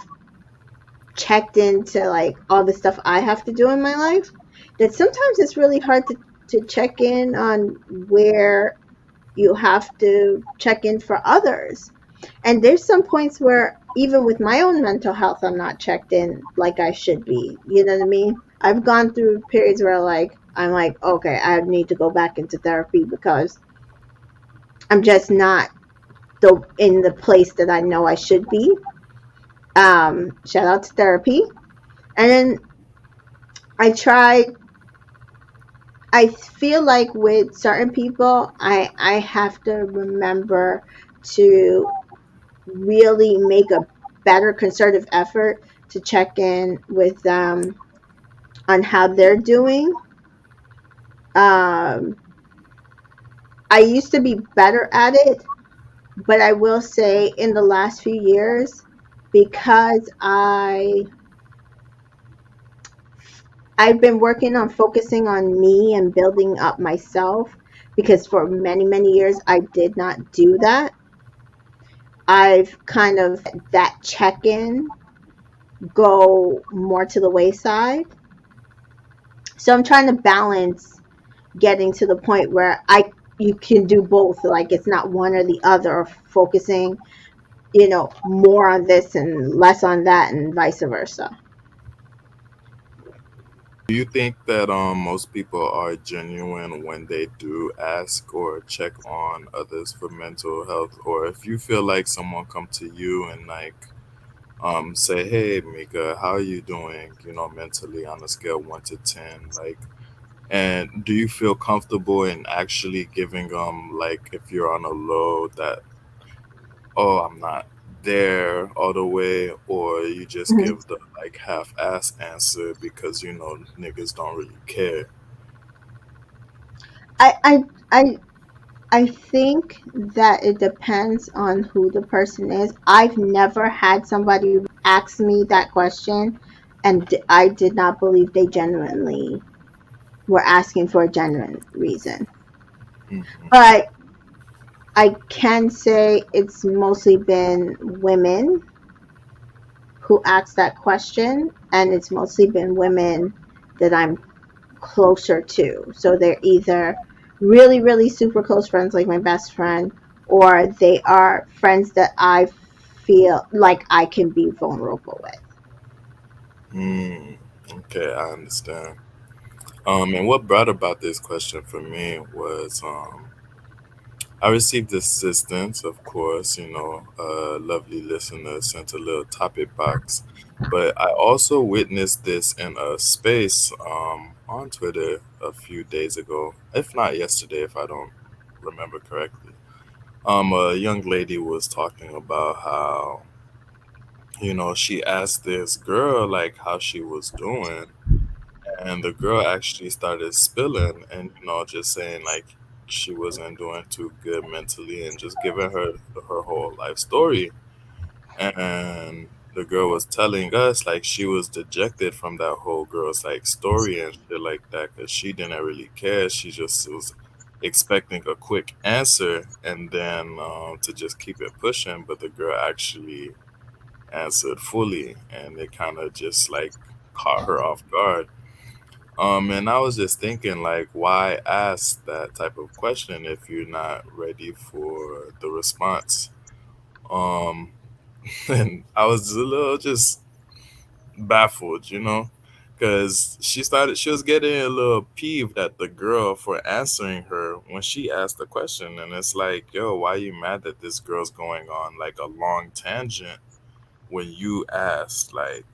A: checked into like all the stuff I have to do in my life. That sometimes it's really hard to check in on where you have to check in for others. And there's some points where even with my own mental health, I'm not checked in like I should be. You know what I mean? I've gone through periods where I'm like, okay, I need to go back into therapy because I'm just not in the place that I know I should be. Shout out to therapy. And then I tried I feel like with certain people, I have to remember to really make a better concerted effort to check in with them on how they're doing. Um, I used to be better at it, but I will say in the last few years, because I've been working on focusing on me and building up myself, because for many, many years I did not do that. I've kind of that check in go more to the wayside. So I'm trying to balance getting to the point where I you can do both. Like it's not one or the other, or focusing, more on this and less on that, and vice versa.
B: Do you think that most people are genuine when they do ask or check on others for mental health, or if you feel like someone come to you and like say, "Hey, Mika, how are you doing? You know, mentally on a scale 1 to 10, like." And do you feel comfortable in actually giving like if you're on a low that, oh, I'm not there all the way, or you just
A: Mhm.
B: give the like half-ass answer because you know niggas don't really care.
A: I, I, I, I think that it depends on who the person is. I've never had somebody ask me that question, and I did not believe they genuinely were asking for a genuine reason.
B: Hmm.
A: But I can say it's mostly been women who ask that question, and it's mostly been women that I'm closer to. So they're either really, really super close friends, like my best friend, or they are friends that I feel like I can be vulnerable with.
B: Mm, okay, I understand. And what brought about this question for me was I received assistance, of course, you know, lovely listener sent a little topic box. But I also witnessed this in a space on Twitter a few days ago, if not yesterday, if I don't remember correctly. A young lady was talking about how, you know, she asked this girl, like, how she was doing, and the girl actually started spilling and you know just saying like she wasn't doing too good mentally and just giving her whole life story. And the girl was telling us like she was dejected from that whole girl's like story and shit like that because she didn't really care. She just was expecting a quick answer and then to just keep it pushing, but the girl actually answered fully and it kind of just like caught her off guard. And I was just thinking, like, why ask that type of question if you're not ready for the response? Um, and I was a little just baffled, you know, because she was getting a little peeved at the girl for answering her when she asked the question. And it's like, yo, why are you mad that this girl's going on like a long tangent when you asked like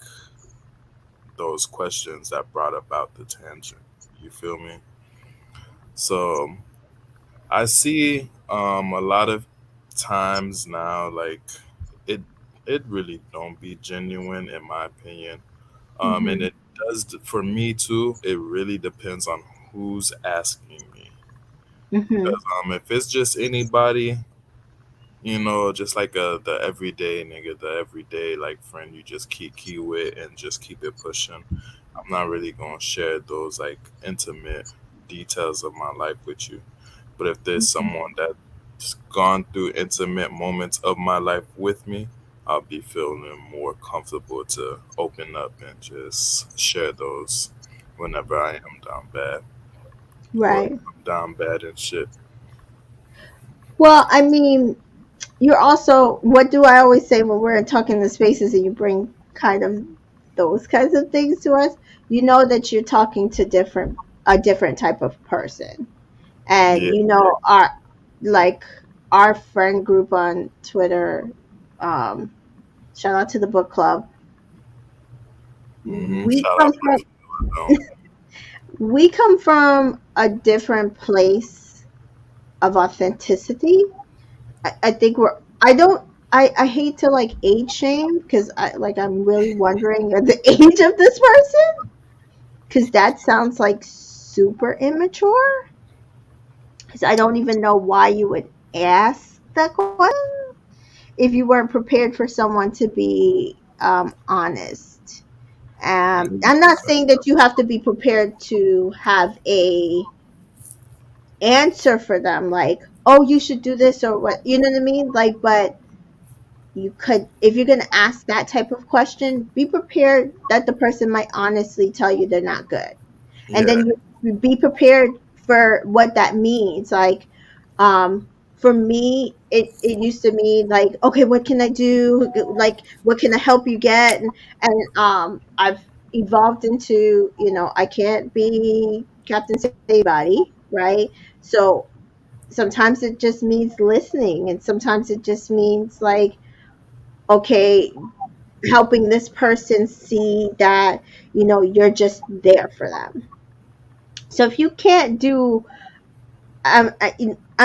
B: those questions that brought about the tangent? You feel me? So I see a lot of times now like it it really don't be genuine in my opinion. And
A: Hmm.
B: it does for me too. It really depends on who's asking me.
A: Hmm.
B: 'Cause, if it's just anybody, you know, just like the everyday nigga, the everyday like friend you just keep key with and just keep it pushing. I'm not really gonna share those like intimate details of my life with you. But if there's someone that's gone through intimate moments of my life with me, I'll be feeling more comfortable to open up and just share those whenever I am down bad or
A: Right.
B: I'm down bad and shit.
A: Well, I mean, you're also, what do I always say when we're talking in the spaces and you bring kind of those kinds of things to us? You know that you're talking to a different type of person. And
B: Yeah.
A: like our friend group on Twitter, um, shout out to the book club.
B: Hmm.
A: We
B: Shout
A: come
B: out
A: from
B: to them.
A: we come from a different place of authenticity. I think we're I don't I hate to like age shame because I'm really wondering at the age of this person because that sounds like super immature because I don't even know why you would ask that question if you weren't prepared for someone to be honest. I'm not saying that you have to be prepared to have a answer for them like, oh, you should do this or what, you know what I mean? Like, but you could, if you're going to ask that type of question, be prepared that the person might honestly tell you they're not good. And
B: Yeah,
A: then you be prepared for what that means. Like, for me, it used to mean like, okay, what can I do? Like, what can I help you get? And I've evolved into, I can't be Captain Save Everybody, right? So sometimes it just means listening, and sometimes it just means like, okay, helping this person see that, you're just there for them. So if you can't do, I'm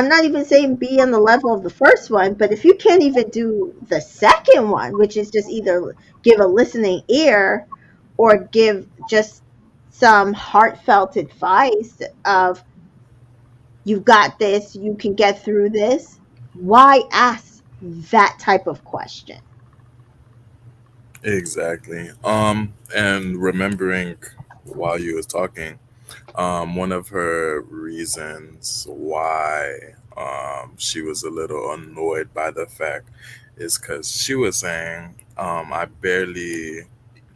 A: not even saying be on the level of the first one, but if you can't even do the second one, which is just either give a listening ear or give just some heartfelt advice of, you've got this, you can get through this, why ask that type of question?
B: exactly. And remembering while you was talking, one of her reasons why she was a little annoyed by the fact is because she was saying, I barely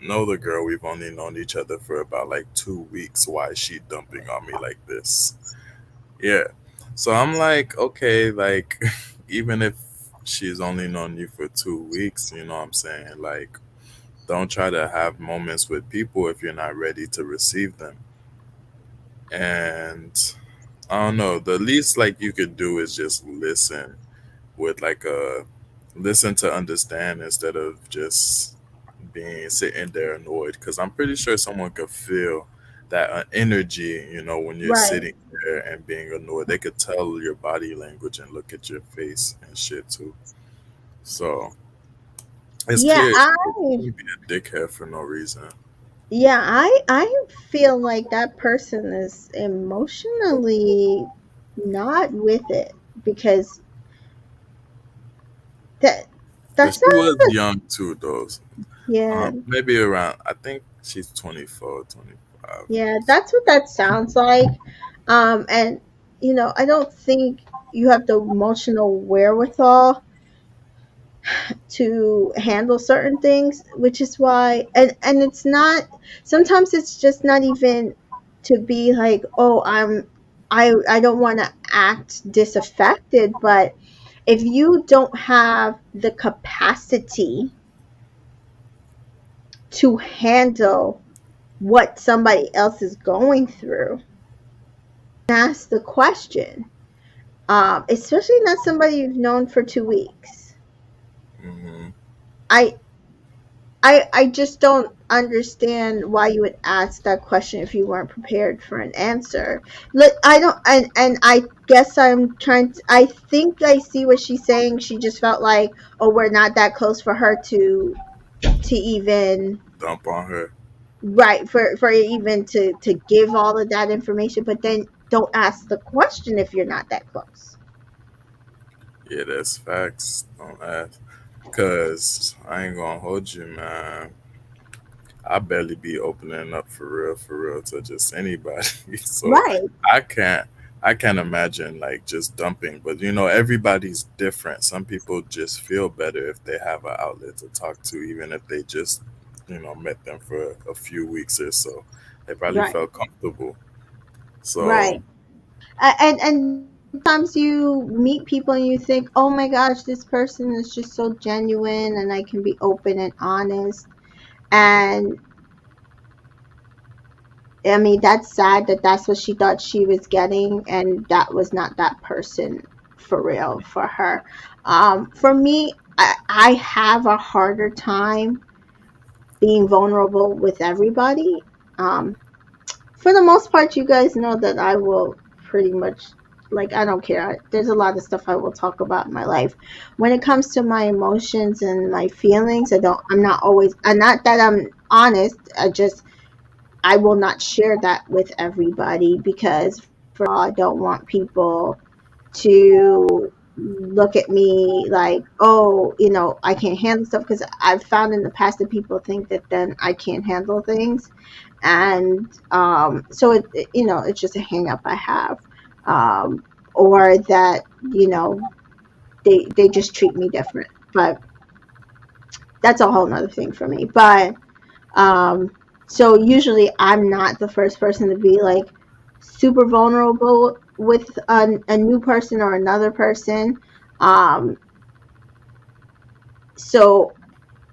B: know the girl. We've only known each other for about like 2 weeks. Why is she dumping on me like this? Yeah. So I'm like, okay, like, even if she's only known you for 2 weeks, you know what I'm saying? Like, don't try to have moments with people if you're not ready to receive them. And I don't know. The least like you could do is just listen with like a listen to understand instead of just being sitting there annoyed. Because I'm pretty sure someone could feel that energy. When you're
A: Right.
B: sitting there and being annoyed, they could tell your body language and look at your face and shit too. So it's
A: Yeah,
B: clear
A: I
B: you can't be a dickhead for no reason.
A: Yeah, I feel like that person is emotionally not with it because that
B: But
A: that's
B: she was
A: not
B: young too, though.
A: yeah,
B: Maybe around. I think she's 24, 25.
A: yeah, that's what that sounds like. And I don't think you have the emotional wherewithal to handle certain things, which is why, and it's not, sometimes it's just not even to be like, oh, I don't want to act disaffected, but if you don't have the capacity to handle what somebody else is going through, ask the question. Especially not somebody you've known for 2 weeks.
B: Hmm.
A: I just don't understand why you would ask that question if you weren't prepared for an answer. I don't, and I guess I think I see what she's saying. She just felt like, oh, we're not that close for her to even,
B: Dump on her.
A: right, for even to give all of that information, but then don't ask the question if you're not that close.
B: Yeah, that's facts. Don't ask. Cause I ain't gonna hold you, man. I barely be opening up for real to just anybody. So
A: Right,
B: I can't I can't imagine like just dumping. But everybody's different. Some people just feel better if they have an outlet to talk to, even if they just met them for a few weeks or so. They probably
A: right,
B: felt comfortable. So
A: right. And sometimes you meet people and you think, oh my gosh, this person is just so genuine and I can be open and honest. And I mean, that's sad that that's what she thought she was getting, and that was not that person for real for her. For me, I have a harder time being vulnerable with everybody. Um, for the most part, you guys know that I will pretty much, like, I don't care. There's a lot of stuff I will talk about in my life. When it comes to my emotions and my feelings, I'm not always, and not that I'm honest, I will not share that with everybody because, first of all, I don't want people to look at me like, oh, I can't handle stuff, because I've found in the past that people think that then I can't handle things. And so it's just a hang up I have. Or that, they just treat me different. But that's a whole nother thing for me. But um, so usually I'm not the first person to be like super vulnerable with a new person or another person. Um, so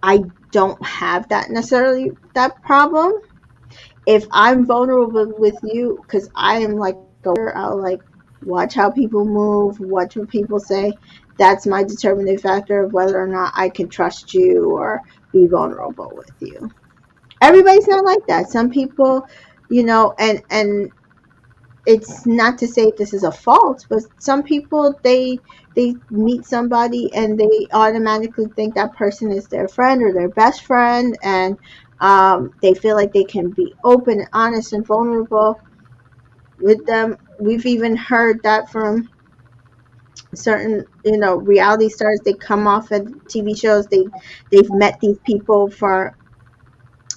A: I don't have that necessarily that problem. If I'm vulnerable with you, because I am like a watcher, I'll like watch how people move, watch what people say. That's my determining factor of whether or not I can trust you or be vulnerable with you. Everybody's not like that. Some people, and it's not to say this is a fault, but some people, they meet somebody and they automatically think that person is their friend or their best friend, and they feel like they can be open and honest and vulnerable with them. We've even heard that from certain, reality stars. They come off of TV shows. They've met these people for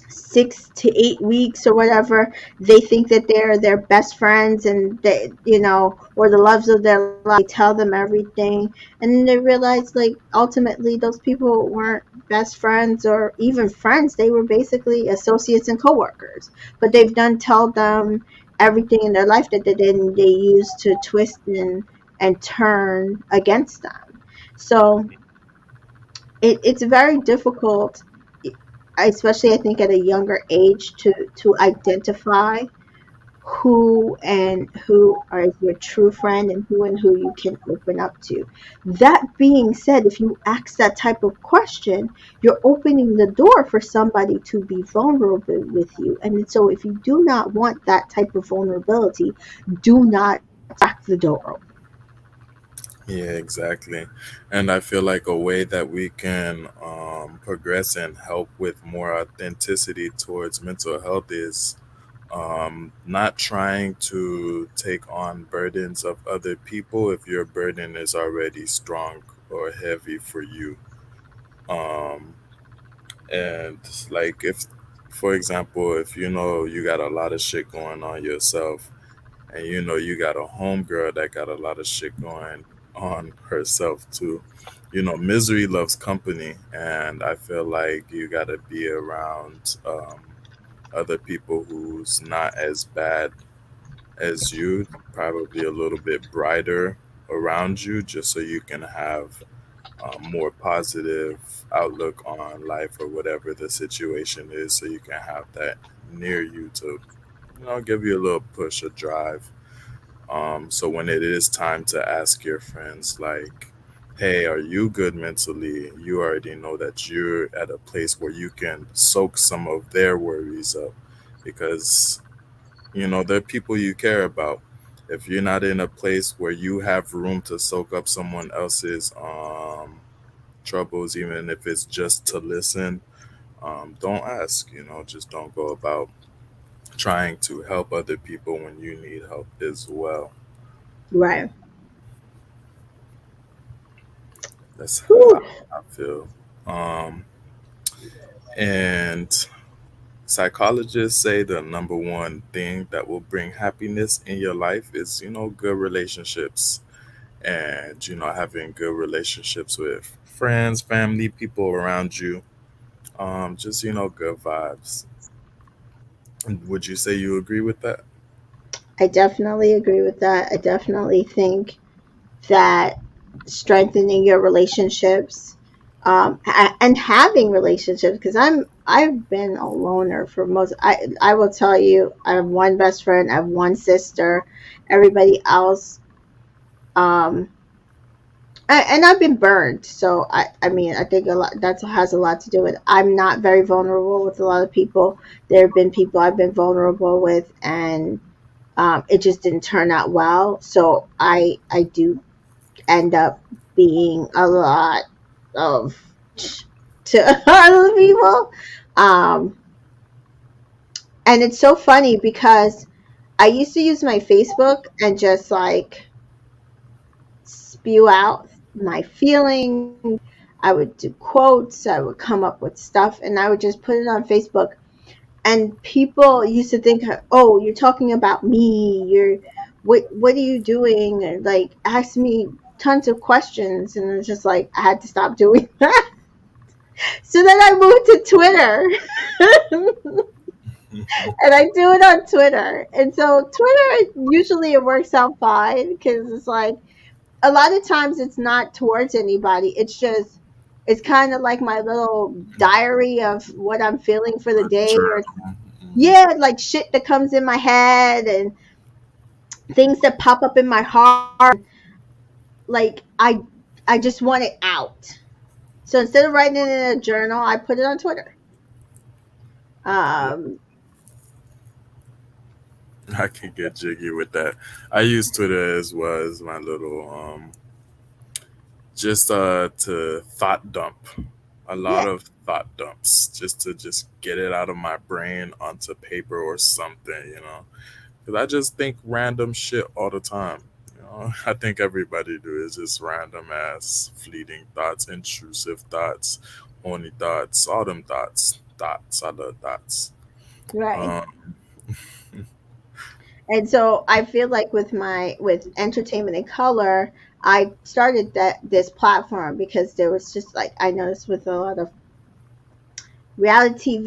A: 6 to 8 weeks or whatever. They think that they're their best friends, and or the loves of their life. They tell them everything, and then they realize, like, ultimately those people weren't best friends or even friends. They were basically associates and coworkers. But they've done tell them everything in their life that they use to twist and turn against them. So it's very difficult, especially I think at a younger age, to identify who are your true friend, and who you can open up to. That being said, if you ask that type of question, you're opening the door for somebody to be vulnerable with you. And so if you do not want that type of vulnerability, do not crack the door open.
B: Yeah, exactly. And I feel like a way that we can progress and help with more authenticity towards mental health is not trying to take on burdens of other people if your burden is already strong or heavy for you. Um, and like, if, for example, if you know you got a lot of shit going on yourself, and you know you got a homegirl that got a lot of shit going on herself too. You know, misery loves company, and I feel like you gotta be around other people who's not as bad as you, probably a little bit brighter around you, just so you can have more positive outlook on life or whatever the situation is, so you can have that near you to, give you a little push or drive. So when it is time to ask your friends, like, hey, are you good mentally? You already know that you're at a place where you can soak some of their worries up, because, they're people you care about. If you're not in a place where you have room to soak up someone else's troubles, even if it's just to listen, don't ask, just don't go about trying to help other people when you need help as well.
A: Right.
B: That's
A: Whew.
B: how I feel. Um, and psychologists say the number one thing that will bring happiness in your life is, good relationships, and, having good relationships with friends, family, people around you. Just, good vibes. Would you say you agree with that?
A: I definitely agree with that. I definitely think that strengthening your relationships, and having relationships, because I've been a loner for most. I will tell you, I have one best friend, I have one sister. Everybody else, um And I've been burned, so I mean, I think a lot that has a lot to do with. I'm not very vulnerable with a lot of people. There have been people I've been vulnerable with, and it just didn't turn out well. So I do end up being a lot of to other people, um, and it's so funny because I used to use my Facebook and just like spew out my feelings. I would do quotes, I would come up with stuff, and I would just put it on Facebook. And people used to think, "Oh, you're talking about me. You're what are you doing?" And like ask me tons of questions, and it's just like I had to stop doing that. So then I moved to Twitter, and I do it on Twitter. And so Twitter usually it works out fine because it's like a lot of times it's not towards anybody. It's just it's kind of like my little diary of what I'm feeling for the day, or
B: Journal. Mhm.
A: yeah, like shit that comes in my head and things that pop up in my heart. Like I just want it out. So instead of writing it in a journal, I put it on Twitter.
B: Yeah,
A: Um,
B: I can get jiggy with that. I use Twitter as well as my little just to thought dump a lot
A: yeah,
B: of thought dumps just to just get it out of my brain onto paper or something, because I just think random shit all the time. I think everybody do is just random ass fleeting thoughts, intrusive thoughts, horny thoughts, all them thoughts. I love thoughts.
A: right.
B: um
A: And so I feel like with entertainment in color, I started that this platform because there was just like I noticed with a lot of reality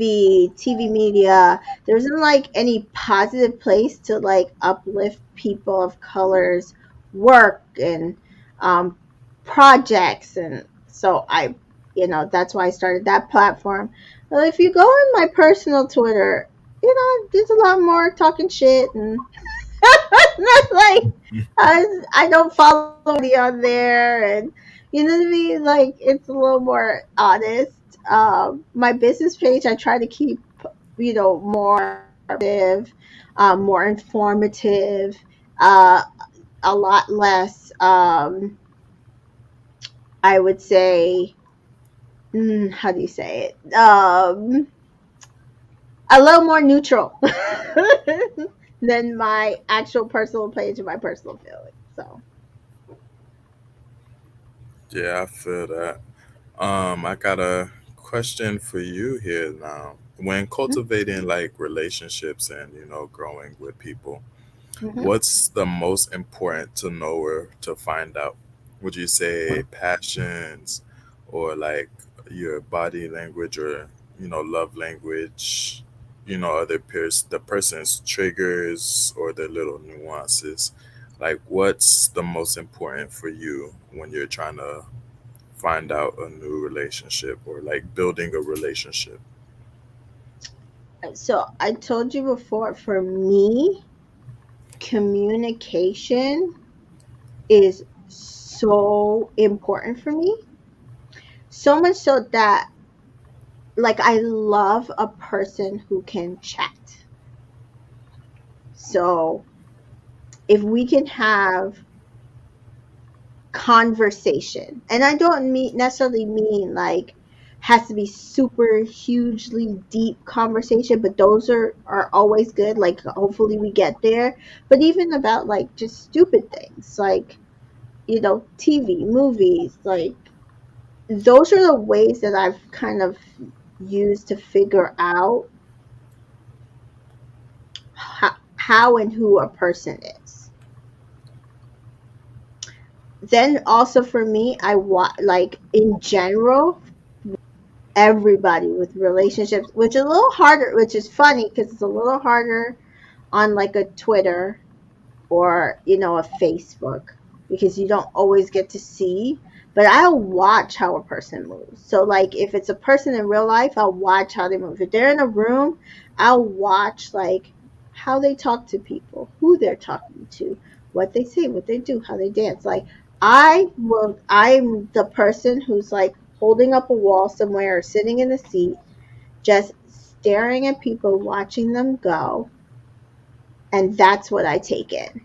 A: TV media, there isn't like any positive place to like uplift people of color's work and um, projects. And so that's why I started that platform. Well, if you go on my personal Twitter, there's a lot more talking shit and not like I don't follow anybody on there, and you know what I mean. Like it's a little more honest. My business page, I try to keep more active, more informative, uh, a lot less. I would say, how do you say it? A little more neutral than my actual personal page and my personal feelings. So.
B: yeah, I feel that. I got a question for you here now. When cultivating like relationships and growing with people,
A: Mhm.
B: what's the most important to know or to find out? Would you say passions or like your body language or love language, the person's triggers or their little nuances? Like what's the most important for you when you're trying to find out a new relationship or like building a relationship?
A: So I told you before, for me, communication is so important for me. So much so that like I love a person who can chat. So if we can have conversation, and I don't necessarily mean like has to be super hugely deep conversation, but those are always good. Like hopefully we get there. But even about like just stupid things like TV, movies, like those are the ways that I've kind of used to figure out how and who a person is. Then also for me, like in general, everybody with relationships, which is a little harder, which is funny because it's a little harder on like a Twitter or a Facebook because you don't always get to see. But I'll watch how a person moves. So like if it's a person in real life, I'll watch how they move. If they're in a room, I'll watch like how they talk to people, who they're talking to, what they say, what they do, how they dance. Like I'm the person who's like holding up a wall somewhere or sitting in a seat, just staring at people, watching them go, and that's what I take in.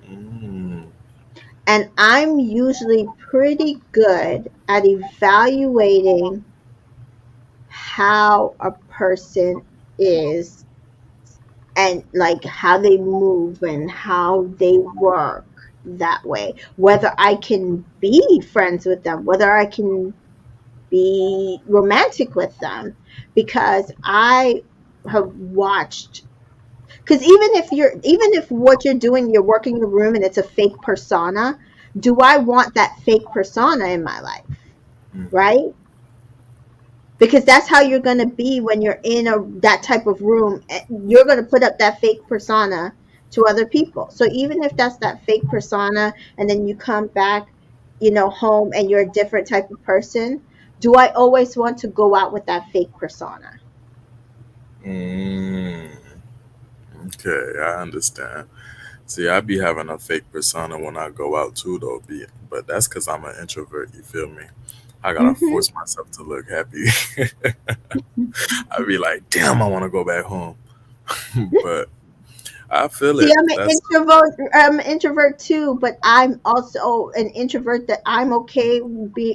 B: Mm.
A: And I'm usually pretty good at evaluating how a person is and like how they move and how they work that way. Whether I can be friends with them, whether I can be romantic with them, because I have watched. Because even if what you're doing, you're working the room and it's a fake persona, do I want that fake persona in my life?
B: Mhm.
A: Right? Because that's how you're going to be when you're in that type of room. You're going to put up that fake persona to other people. So even if that's that fake persona and then you come back, home and you're a different type of person, do I always want to go out with that fake persona?
B: Mm. Okay, I understand. See, I be having a fake persona when I go out too, though. But that's because I'm an introvert. You feel me? I gotta
A: Hmm.
B: force myself to look happy. I be like, damn, I want to go back home. But I feel
A: See,
B: it. That's
A: I'm an introvert too, but I'm also an introvert that I'm okay.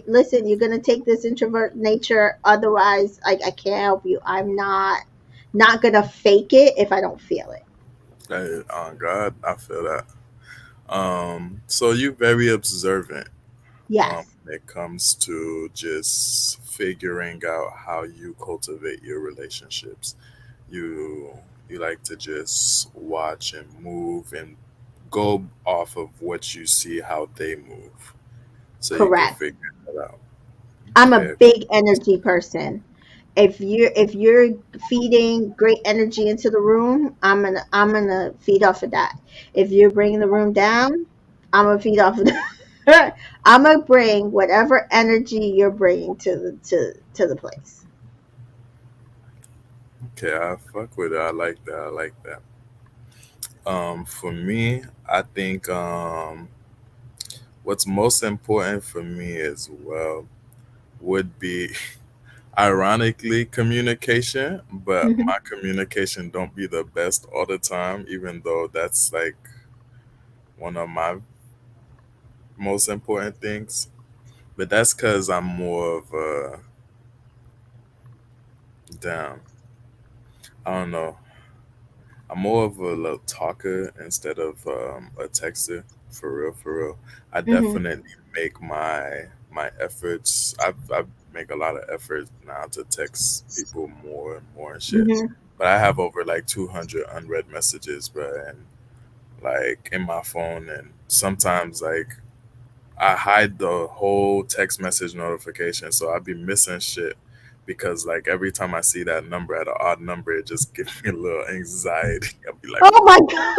A: Listen, you're gonna take this introvert nature, otherwise, I can't help you. I'm not gonna fake it if I don't feel it.
B: on God. I feel that. So you're very observant
A: Yes,
B: when it comes to just figuring out how you cultivate your relationships. You you like to just watch and move and go off of what you see how they move, so you could
A: correct.
B: figure that out.
A: I'm a
B: Okay.
A: big energy person. If you're feeding great energy into the room, I'm gonna feed off of that. If you're bringing the room down, I'm gonna feed off of that. I'm gonna bring whatever energy you're bringing to the place.
B: Okay, I fuck with it. I like that. I like that. For me, I think what's most important for me as well would be ironically communication, but
A: Hmm.
B: my communication don't be the best all the time, even though that's like one of my most important things. But that's because I'm more of a damn. I don't know. I'm more of a little talker instead of a texter. For real, for real. I
A: Hmm.
B: definitely make my efforts. I make a lot of effort now to text people more and more and shit.
A: Hmm.
B: But I have over like 200 unread messages, bro, and like in my phone, and sometimes like I hide the whole text message notification, so I'd be missing shit because like every time I see that number at an odd number, it just gives me a little anxiety. I'll be like,
A: Oh my
B: fuck,
A: god!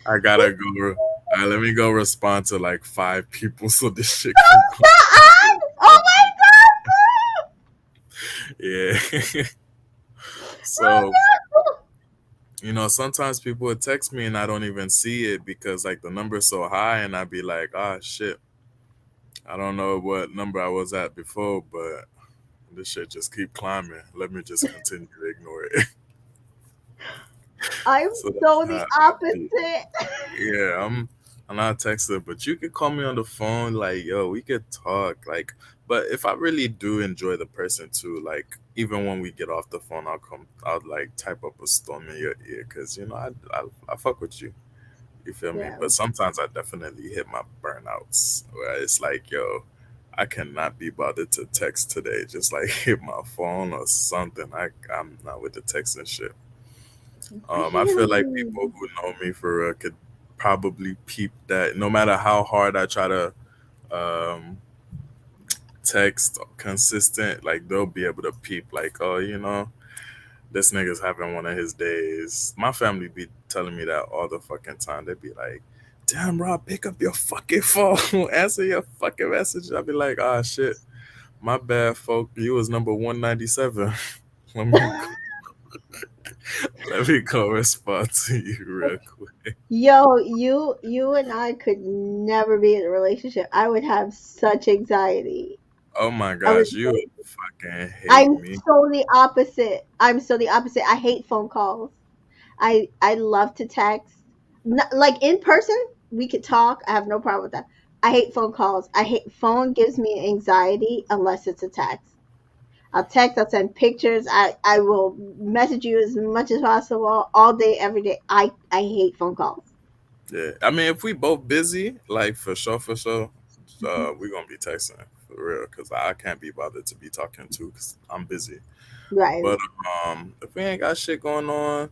B: I gotta go. All right, let me go respond to like five people so this shit can go.
A: Oh my
B: Yeah.
A: god!
B: So, sometimes people would text me and I don't even see it because like the number's so high and I'd be like, ah, shit. I don't know what number I was at before, but this shit just keep climbing. Let me just continue to ignore it.
A: I'm
B: So that's
A: so
B: how
A: the
B: I be.
A: opposite.
B: Yeah, I'm not a texter, but you could call me on the phone, like, yo, we could talk. Like, but if I really do enjoy the person too, like, even when we get off the phone, I'll like type up a storm in your ear, cause I fuck with you. You feel me?
A: Yeah.
B: But sometimes I definitely hit my burnouts where it's like, yo, I cannot be bothered to text today. Just like hit my phone or something. I'm not with the text and shit. I feel like people
A: Really?
B: who know me for real could probably peep that. No matter how hard I try to um, text consistent, like they'll be able to peep. Like, oh, this nigga's having one of his days. My family be telling me that all the fucking time. They be like, "Damn, Rob, pick up your fucking phone, answer your fucking message." I be like, "Ah, shit, my bad, folk. You was number 197. let me Let me go respond to you real quick.
A: Yo, you and I could never be in a relationship. I would have such anxiety.
B: Oh my
A: I would
B: gosh, you would fucking hate
A: I'm
B: me.
A: so the opposite. I'm so the opposite. I hate phone calls. I love to text. Like in person, we could talk. I have no problem with that. I hate phone calls. I hate phone gives me anxiety unless it's a text. I'll text, I'll send pictures. I will message you as much as possible all day every day. I hate phone calls.
B: Yeah, I mean, if we both busy, like for sure,
A: Mhm.
B: we gonna be texting for real. Cause I can't be bothered to be talking too, cause I'm busy.
A: Right.
B: But if we ain't got shit going on,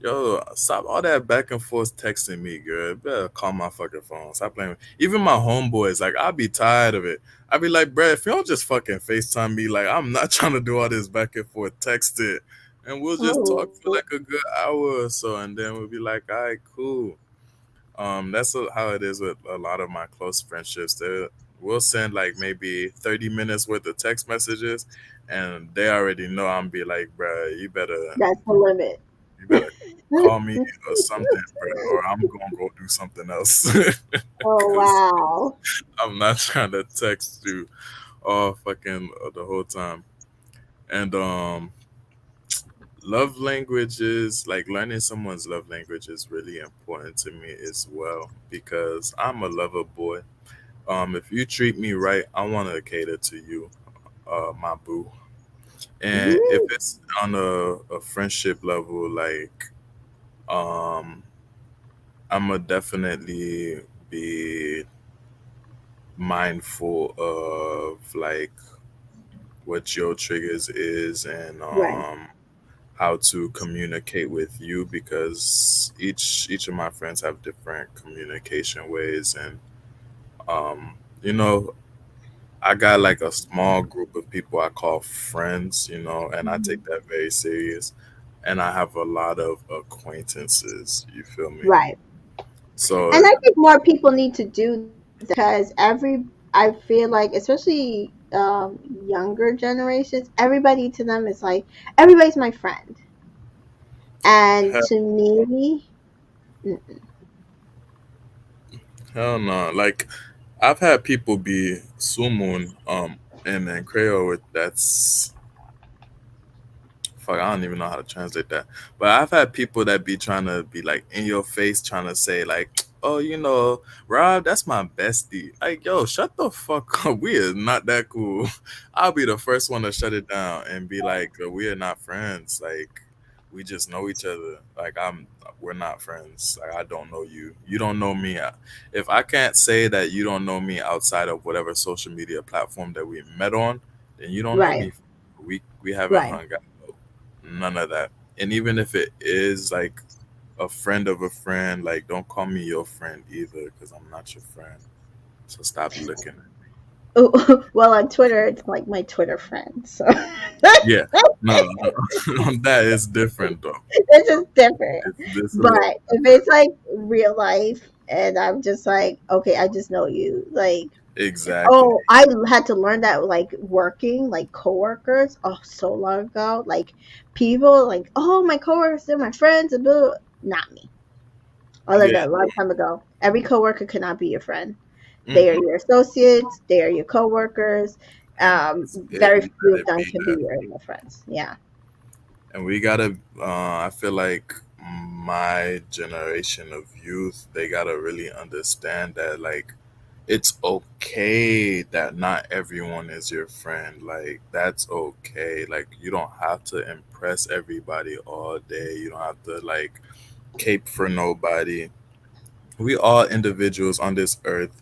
B: yo, stop all that back and forth texting me, girl. You better call my fucking phone. Stop playing. Even my homeboys, like, I'll be tired of it. I'll be like, bruh, if you don't just fucking FaceTime me, like, I'm not trying to do all this back and forth texting. And we'll just talk for
A: Oh,
B: like a good hour or so, and then we'll be like, all right, cool. That's how it is with a lot of my close friendships. They will send like maybe 30 minutes worth of text messages, and they already know I'm be like, bruh,
A: that's the limit.
B: you better call me or something, bruh, or I'm gonna go do something else.
A: Oh
B: Because
A: wow.
B: I'm not trying to text you all fucking the whole time. And love languages, like learning someone's love language is really important to me as well because I'm a lover boy. If you treat me right, I want to cater to you, my boo. And if
A: Mhm.
B: it's on a friendship level, like, um, I'm gonna definitely be mindful of like what your triggers is and
A: Right.
B: how to communicate with you because each of my friends have different communication ways and you know I got like a small group of people I call friends, and I
A: Mhm.
B: take that very serious. And I have a lot of acquaintances, you feel me?
A: Right.
B: So,
A: And I think more people need to do that because I feel like, especially younger generations, everybody to them is like, everybody's my friend. And
B: hell,
A: to me, mm,
B: hell no. Like, I've had people be sumun, and then Creole with that's fuck, I don't even know how to translate that. But I've had people that be trying to be like in your face, trying to say like, "Oh, Rob, that's my bestie." Like, yo, shut the fuck up. We are not that cool. I'll be the first one to shut it down and be like, "We are not friends. Like, we just know each other. Like, we're not friends. Like, I don't know you. You don't know me. If I can't say that you don't know me outside of whatever social media platform that we met on, then you don't know
A: right,
B: me. We haven't
A: right.
B: hung out. None of that. And even if it is like a friend of a friend, like don't call me your friend either because I'm not your friend. So stop looking at me.
A: Well, on Twitter, it's like my Twitter friend. So
B: Yeah. No, that is different though.
A: it's just different.
B: This is
A: But if it's like real life and I'm just like, okay, I just know you. Like,
B: exactly.
A: oh, I had to learn that like working, like coworkers, oh, so long ago. Like people like, oh, my coworkers, they're my friends, and blah, blah, blah. Not me. I learned
B: Yeah.
A: that a long time ago. Every coworker cannot be your friend. They are
B: Mm-mm.
A: your associates, they are your coworkers.
B: And that's it.
A: Very
B: You
A: few
B: let
A: of
B: it
A: them
B: be
A: can be
B: that.
A: your real friends. Yeah.
B: And we gotta. I feel like my generation of youth, they gotta really understand that like it's okay that not everyone is your friend. Like that's okay. Like you don't have to impress everybody all day. You don't have to like cape for nobody. We all individuals on this earth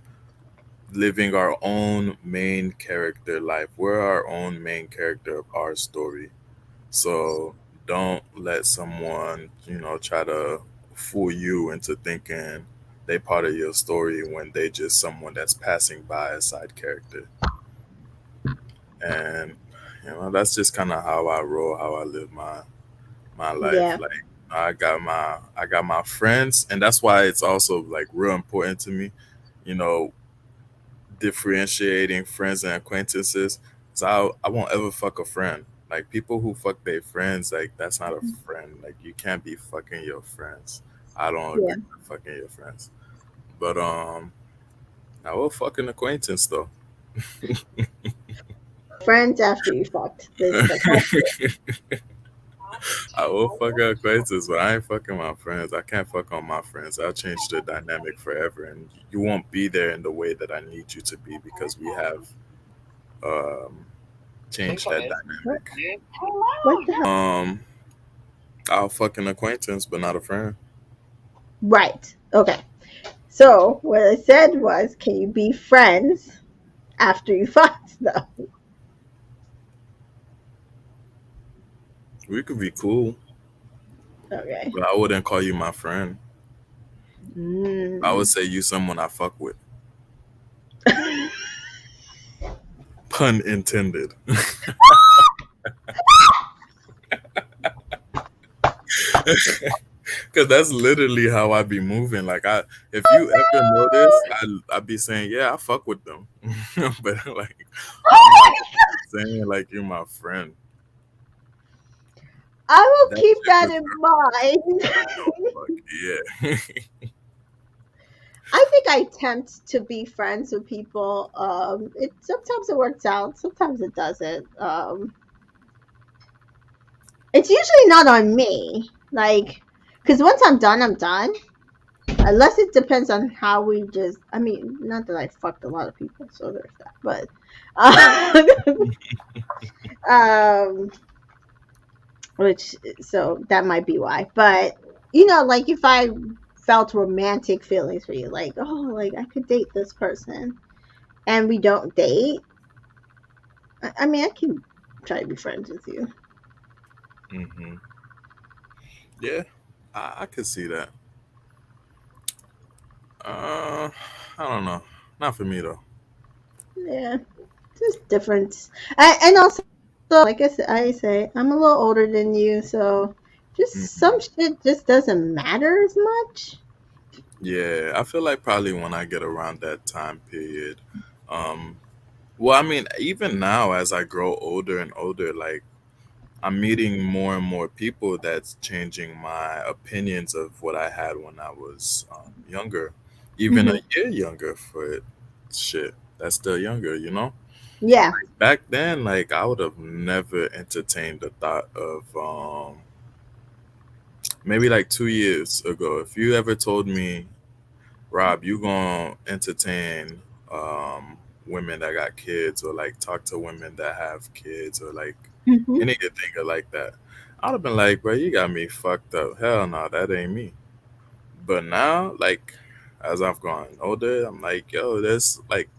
B: living our own main character life. We're our own main character of our story. So don't let someone, try to fool you into thinking they part of your story when they just someone that's passing by a side character. And that's just kind of how I roll, how I live my life.
A: Yeah.
B: Like I got my friends, and that's why it's also like real important to me, you know, differentiating friends and acquaintances. So I won't ever fuck a friend. Like people who fuck their friends, like that's not a friend. Like you can't be fucking your friends. I don't
A: Yeah.
B: agree with fucking your friends. But I will fuck an acquaintance though.
A: Friends after you fucked. This the question.
B: I will fuck an acquaintance, but I ain't fucking my friends. I can't fuck on my friends. I'll change the dynamic forever, and you won't be there in the way that I need you to be because we have um changed that
A: What,
B: dynamic.
A: what the hell?
B: I'll fuck an acquaintance, but not a friend.
A: Right. Okay. So what I said was, can you be friends after you fucked though?
B: We could be cool,
A: Okay.
B: but I wouldn't call you my friend. I would
A: Mm.
B: say you someone I fuck with. Pun intended. Cause that's literally how I be moving. Like if you ever notice, I be saying, yeah, I fuck with them, but like, I'm not saying like you're my friend.
A: I will
B: That
A: keep
B: shit
A: that
B: just
A: in mind.
B: oh fuck yeah.
A: I think I attempt to be friends with people. It sometimes it works out, sometimes it doesn't. It's usually not on me, like, because once I'm done, I'm done. Unless it depends on how we just. I mean, not that I fucked a lot of people, so there's that. But, um, which so that might be why. But like if I felt romantic feelings for you, like like I could date this person, and we don't date. I mean, I can try to be friends with you.
B: hmm Yeah, I could see that. Uh, I don't know. Not for me though.
A: Yeah, just difference. And also, like I say, I'm a little older than you, so just
B: hmm
A: some shit just doesn't matter as much.
B: Yeah, I feel like probably when I get around that time period, um, well, I mean, even now as I grow older and older, like I'm meeting more and more people that's changing my opinions of what I had when I was younger, even a
A: Hmm.
B: year younger for it. Shit. That's still younger, you know?
A: Yeah.
B: Back then, like I would have never entertained the thought of maybe like 2 years ago. If you ever told me, Rob, you gonna entertain women that got kids or like talk to women that have kids or like
A: Hmm.
B: anything like that. I'd have been like, bro, you got me fucked up. Hell no, that ain't me. But now, like, as I've gone older, I'm like, yo, there's like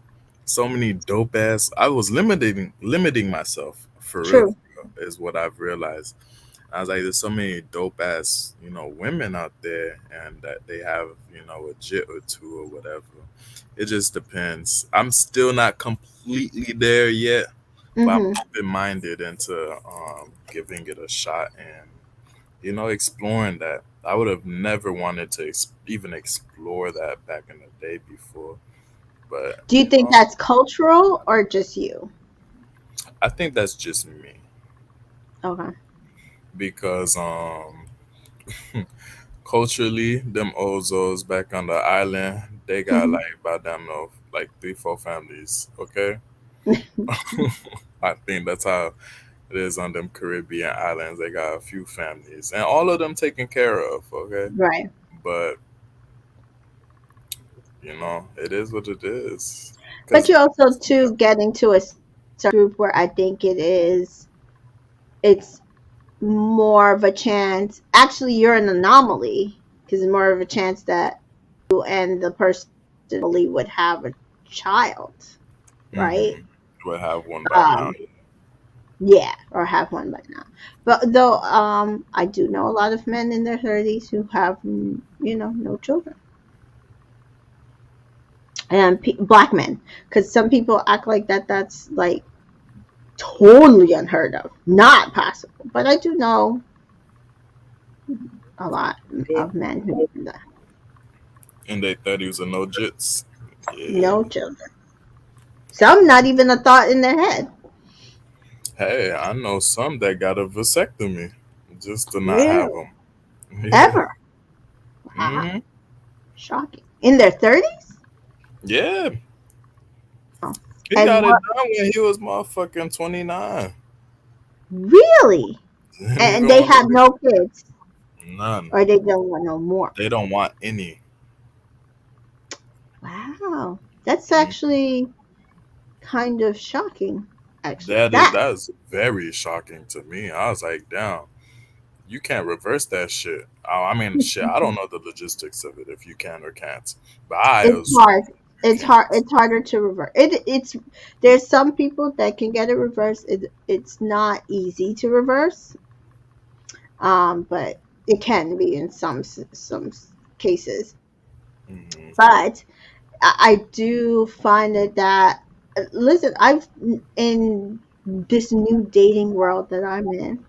B: so many dope ass. I was limiting myself for real,
A: True.
B: for real, is what I've realized. I was like, there's so many dope ass, women out there, and that they have, a jit or two or whatever. It just depends. I'm still not completely there yet, but I'm
A: Hmm.
B: open minded into giving it a shot and exploring that. I would have never wanted to even explore that back in the day before, but
A: Do you think that's cultural or just you?
B: I think that's just me
A: Okay.
B: because culturally, them Ozos back on the island, they got
A: Hmm.
B: like about damn no like 3, 4 families. Okay, I think that's how it is on them Caribbean islands. They got a few families, and all of them taken care of. Okay,
A: Right.
B: but it is what it is.
A: But
B: Because
A: you also too getting to a certain group where I think it's more of a chance. Actually, you're an anomaly because it's more of a chance that you and the person would have a child, right?
B: we'll have one by now.
A: Um, yeah, or have one by now. But though, I do know a lot of men in their 30s who have, no children, and black men, because some people act like that's like totally unheard of, not possible. But I do know a lot
B: Yeah.
A: of men who do that.
B: In their 30s or no jits. Yeah.
A: No children. Some not even a thought in their head.
B: Hey, I know some that got a vasectomy just to not have
A: Really?
B: them. Yeah.
A: Ever? Wow.
B: Hmm.
A: Shocking. In their 30s?
B: Yeah.
A: Oh.
B: He
A: And
B: got it
A: what?
B: done when he was motherfucking 29.
A: Really?
B: And he
A: And they
B: going
A: have
B: like
A: no kids,
B: none.
A: or they don't want no more.
B: They don't want any.
A: Wow. That's
B: Mm.
A: actually kind of shocking. Actually,
B: That is
A: that
B: that's very shocking to me. I was like, damn, you can't reverse that shit. I mean, shit, I don't know the logistics of it if you can or can't, but I
A: it's
B: assume
A: hard.
B: you
A: It's hard.
B: can't.
A: It's harder to reverse. It's there's some people that can get it reversed. It's not easy to reverse. But it can be in some cases.
B: Hmm.
A: But I do find it that listen, I've in this new dating world that I'm in,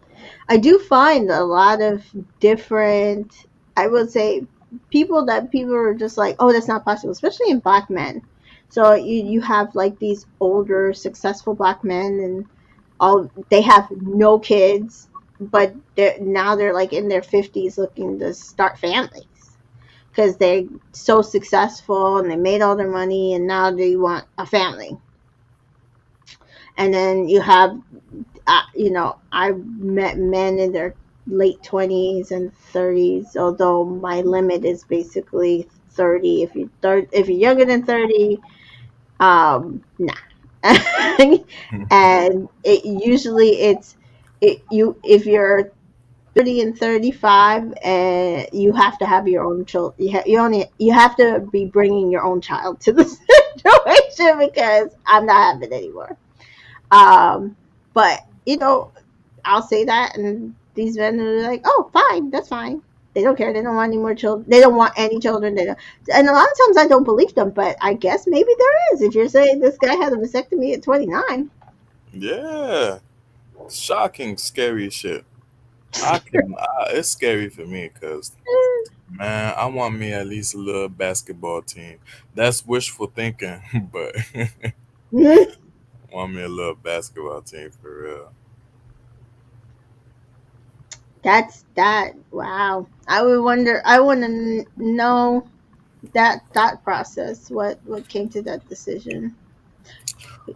A: I do find a lot of different, I would say, people are just like, oh, that's not possible, especially in black men. So you have like these older, successful black men, and all they have no kids, but they're like in their 50s looking to start families because they're so successful and they made all their money and now they want a family. And then you have I've met men in their late 20s and 30s, although my limit is basically 30. If you're younger than 30, nah. And it usually it's it you if you're 30 and 35, and you have to have your own child. You have to be bringing your own child to the situation because I'm not having it anymore. But I'll say that, and these men are like, "Oh, fine, that's fine." They don't care. They don't want any more children. They don't want any children. They don't. And a lot of times I don't believe them, but I guess maybe there is. If you're saying this guy had a vasectomy at 29,
B: Yeah, shocking, scary shit. It's scary for me because man, I want me at least a little basketball team. That's wishful thinking, but want me a little basketball team for real.
A: that's that. Wow. I would wonder. I want to know that thought process. What came to that decision?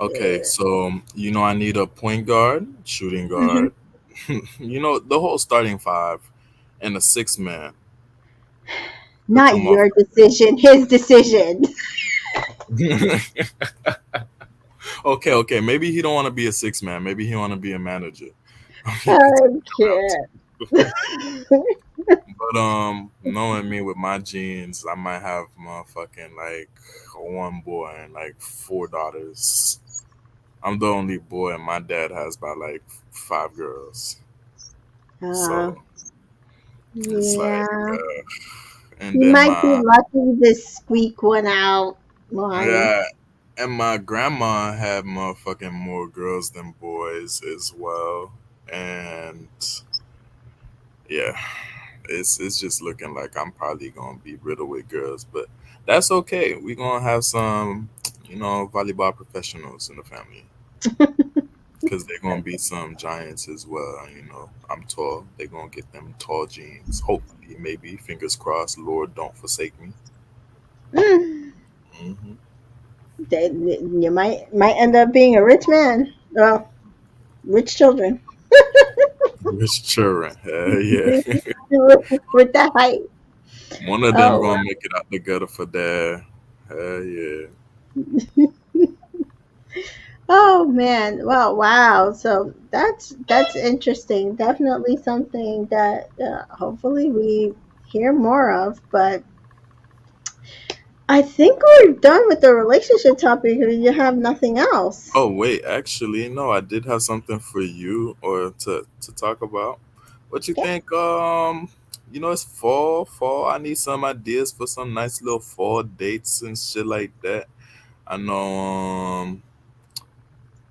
B: Okay, so I need a point guard, shooting
A: Mhm.
B: guard, the whole starting five, and a six man to
A: Not
B: come off.
A: your decision. His decision.
B: Okay, okay. Maybe he don't want to be a six man. Maybe he want to be a manager. He could take
A: I
B: me around
A: can't.
B: too. But knowing me with my genes, I might have motherfucking like one boy and like four daughters. I'm the only boy, and my dad has about like five girls.
A: uh,
B: So it's like,
A: yeah.
B: and
A: You
B: then
A: might be lucky to squeak one out, one.
B: yeah, and my grandma had motherfucking more girls than boys as well, and yeah, it's just looking like I'm probably gonna be riddled with girls, but that's okay. We gonna have some, volleyball professionals in the family because they're gonna be some giants as well. I'm tall. They're gonna get them tall genes. Hopefully, maybe fingers crossed. Lord, don't forsake me.
A: Mm.
B: Hmm.
A: You might end up being a rich man. Well, rich children
B: Rich children. Yeah.
A: with that height.
B: One of them
A: Oh,
B: gonna make it out the gutter for dad. Hell yeah.
A: oh man. Well, wow. So that's interesting. Definitely something that hopefully we hear more of. But I think we're done with the relationship topic. You have nothing else.
B: Oh wait, actually, no, I did have something for you or to talk about. What you
A: Yeah.
B: think? It's fall. I need some ideas for some nice little fall dates and shit like that. I know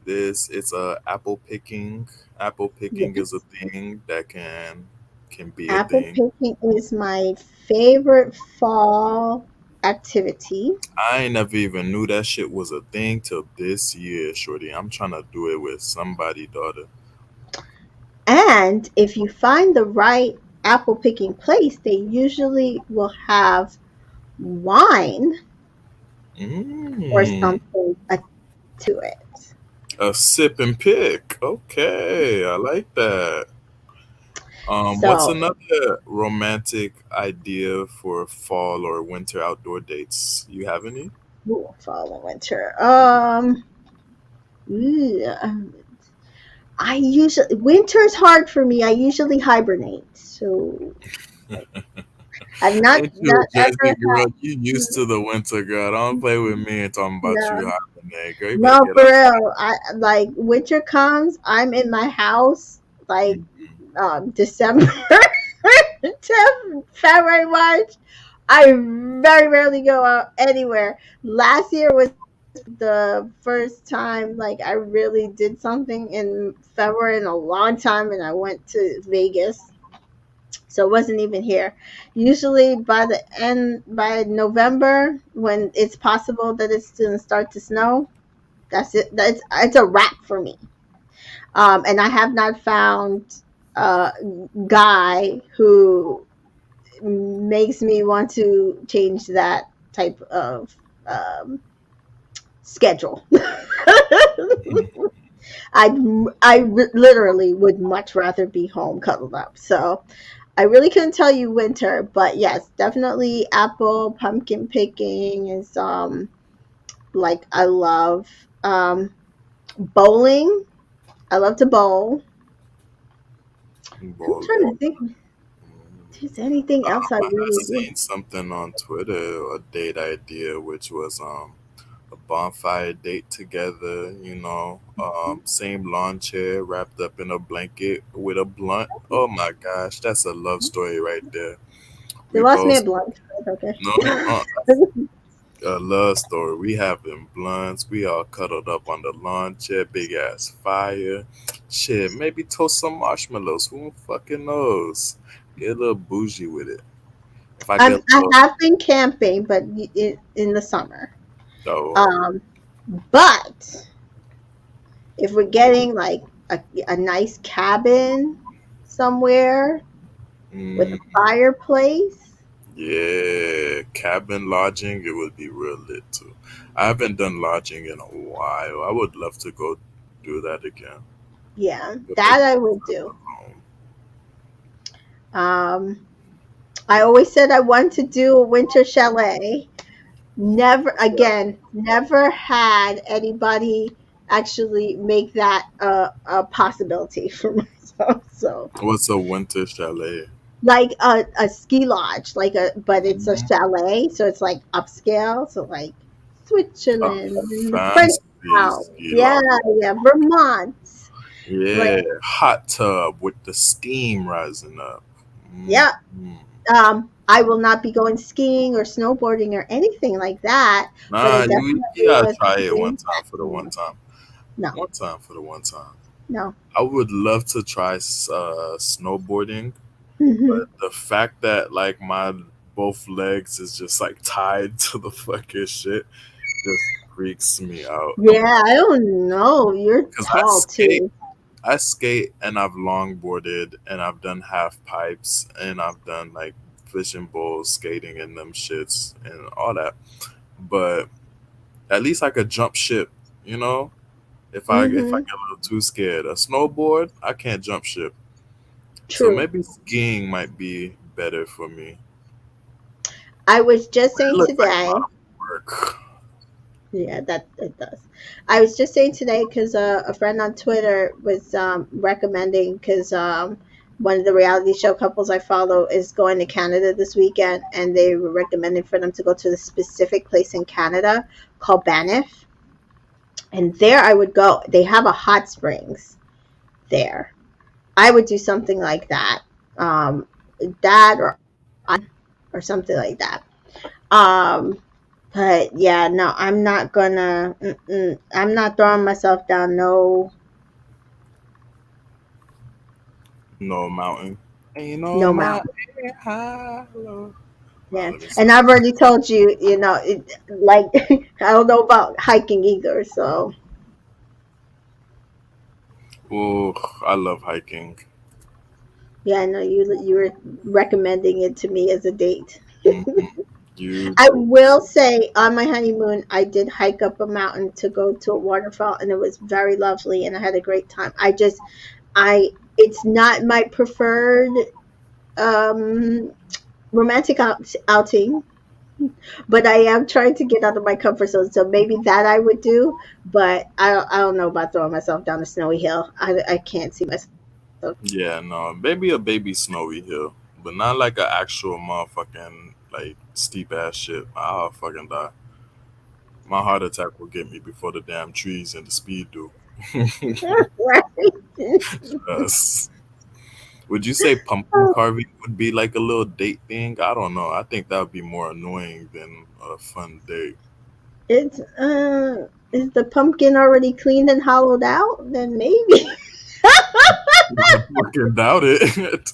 B: this it's a apple picking is a
A: Yes.
B: thing that can be a
A: Apple
B: thing.
A: picking is my favorite fall. activity.
B: I ain't never even knew that shit was a thing till this year, shorty. I'm trying to do it with somebody, daughter.
A: And if you find the right apple picking place, they usually will have wine or
B: Mm,
A: something to it.
B: a sip and pick. Okay, I like that. What's
A: So,
B: another romantic idea for fall or winter outdoor dates? You have any?
A: ooh, fall and winter. Yeah, I usually winter's hard for me. I usually hibernate, so I've
B: Ain't you
A: not
B: a Jersey
A: ever
B: girl? You used
A: had.
B: to the winter, girl. Don't play with me and talking about you
A: No,
B: hibernate, girl. You better
A: no,
B: get
A: for
B: outside.
A: real. I like winter comes. I'm in my house like December to February, March. I very rarely go out anywhere. Last year was the first time like I really did something in February in a long time, and I went to Vegas. So it wasn't even here. Usually by November, when it's possible that it's going to start to snow, that's it. That's it's a wrap for me. And I have not found a guy who makes me want to change that type of schedule. I literally would much rather be home cuddled up. So I really couldn't tell you winter, but yes, definitely apple pumpkin picking is like I love bowling. I love to bowl. I'm trying to
B: Bowling.
A: think if there's anything else I
B: I
A: really do.
B: seen something on Twitter, a date idea, which was a bonfire date together. Same lawn chair wrapped up in a blanket with a blunt. Oh my gosh, that's a love story right there.
A: They
B: We
A: lost me
B: both
A: at lunch. Okay.
B: no, a love story. We having blunts. We all cuddled up on the lawn chair, big ass fire. Shit, maybe toast some marshmallows. Who fucking knows? Get a little bougie with it. If I get a
A: I
B: little,
A: have been camping, but in the summer.
B: oh,
A: Um, but if we're getting like a nice cabin somewhere with
B: mm,
A: a fireplace,
B: yeah, cabin lodging, it would be real lit too. I haven't done lodging in a while. I would love to go do that again.
A: yeah,
B: But make
A: that I would do. Um, I always said I wanted to do a winter chalet. Never had anybody actually make that a possibility for myself. So,
B: what's a winter chalet?
A: like a ski lodge, but it's a
B: Mm,
A: chalet, so it's like upscale, so like
B: a
A: Switzerland and the French
B: fancy
A: Alps.
B: ski
A: Yeah,
B: lodge.
A: yeah, Vermont. Like,
B: Yeah, hot tub with the steam rising up.
A: yeah.
B: Mm.
A: I will not be going skiing or snowboarding or anything like that, but
B: Nah,
A: it
B: you
A: definitely
B: gotta
A: was
B: try it one
A: something
B: time for the
A: that,
B: one time.
A: no,
B: One time for the one time.
A: no.
B: I would love to try snowboarding,
A: Hmm.
B: but the fact that like my both legs is just like tied to the fucking shit just freaks me out.
A: Yeah, I don't know. You're
B: Because
A: tall too.
B: I skate and I've longboarded and I've done half pipes and I've done like fishing bowls, skating and them shits and all that. But at least I could jump ship, you know? If I
A: Hmm.
B: get a little too scared. A snowboard, I can't jump ship. So
A: True.
B: maybe skiing might be better for me.
A: I was just
B: But it
A: saying
B: looks like a
A: today.
B: lot of work.
A: Yeah, that it does. I was just saying today because a friend on Twitter was recommending because one of the reality show couples I follow is going to Canada this weekend, and they were recommending for them to go to the specific place in Canada called Banff, and there I would go. They have a hot springs there. I would do something like that, um, that or something like that. Um, But yeah, no, I'm not gonna. I'm not throwing myself down. No,
B: No mountain. Ain't no
A: no mountain.
B: mountain high. Low.
A: Yeah,
B: Let me see.
A: and I've already told you, like I don't know about hiking either. So
B: Oh, I love hiking.
A: yeah, I know you were recommending it to me as a date.
B: Hmm. You
A: I
B: do.
A: will say on my honeymoon, I did hike up a mountain to go to a waterfall, and it was very lovely, and I had a great time. It's not my preferred um, romantic outing, but I am trying to get out of my comfort zone. So maybe that I would do, but I don't know about throwing myself down a snowy hill. I can't see myself.
B: Yeah, no, maybe a baby snowy hill, but not like an actual motherfucking like steep ass shit. I'll fucking die. My heart attack will get me before the damn trees and the speed do.
A: Right?
B: Yes. Would you say pumpkin carving would be like a little date thing? I don't know. I think that would be more annoying than a fun date.
A: Is the pumpkin already cleaned and hollowed out? Then maybe.
B: I fucking doubt it.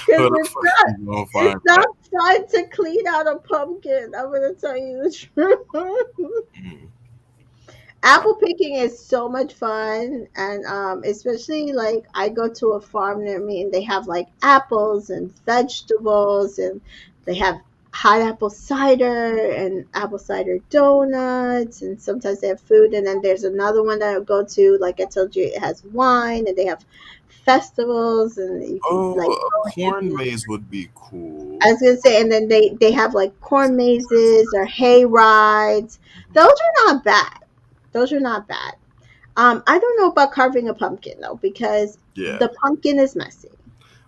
A: Because
B: Where the fuck you gonna
A: it's
B: find
A: not
B: that?
A: fun to clean out a pumpkin. I'm gonna tell you the truth.
B: Mm.
A: Apple picking is so much fun, and especially like I go to a farm near me, and they have like apples and vegetables, and they have hot apple cider and apple cider donuts, and sometimes they have food. And then there's another one that I go to, like I told you, it has wine, and they have festivals, and you can like
B: Oh, a
A: go
B: corn
A: ham.
B: maze would be cool.
A: I was gonna say, and then they have like corn mazes or hay rides. Those are not bad. Those are not bad. I don't know about carving a pumpkin though, because
B: Yeah,
A: the pumpkin is messy.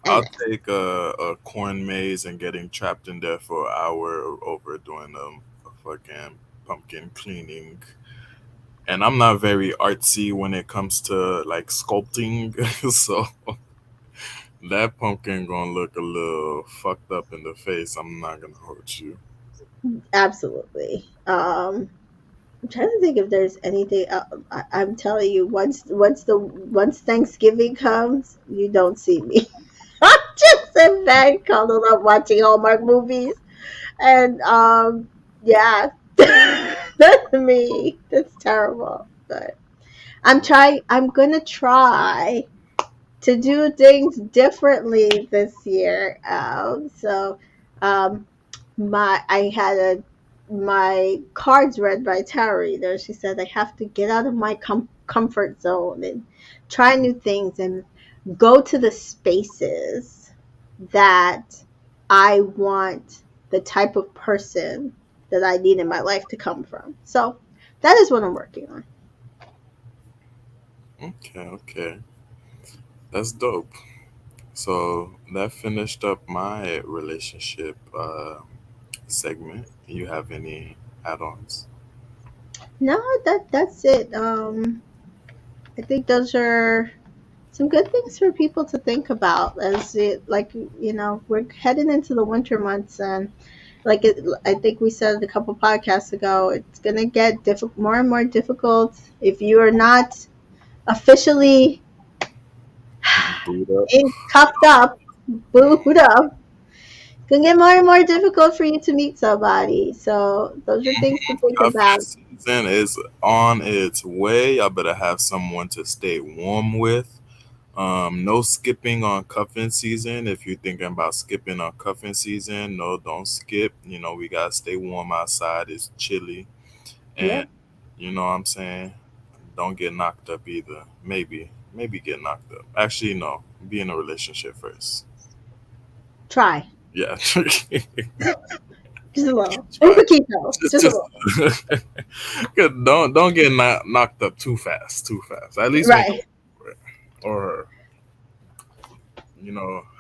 B: I'll
A: And
B: take a corn maze and getting trapped in there for an hour over doing a fucking pumpkin cleaning. And I'm not very artsy when it comes to like sculpting, so that pumpkin gonna look a little fucked up in the face. I'm not gonna hurt you.
A: absolutely. I'm trying to think if there's anything. I'm telling you, once Thanksgiving comes, you don't see me. I'm just in bed, cuddled up, watching Hallmark movies, and yeah, that's me. That's terrible, but I'm trying. I'm gonna try to do things differently this year. So um, I had my cards read by tarot reader. She said I have to get out of my comfort zone and try new things and go to the spaces that I want the type of person that I need in my life to come from. So that is what I'm working on.
B: Okay, okay, that's dope. So that finished up my relationship segment. You have any add-ons?
A: No, that's it. I think those are some good things for people to think about as it like we're heading into the winter months, and I think we said a couple podcasts ago, it's gonna get more and more difficult if you are not officially
B: Boot up.
A: cuffed up, booed up. It's gonna get more and more difficult for you to meet somebody. So those are things to think
B: Cuffing
A: about.
B: season is on its way. I better have someone to stay warm with. No skipping on cuffing season. If you're thinking about skipping on cuffing season, no, don't skip. We gotta stay warm outside. It's chilly, and
A: Yep.
B: what I'm saying. Don't get knocked up either. Maybe get knocked up. Actually, no. Be in a relationship first.
A: Try.
B: Yeah,
A: Just a little. Un
B: try.
A: poquito. Just a
B: Just
A: little.
B: 'cause don't get knocked up too fast. Too fast. At least make a
A: Right.
B: for it. Or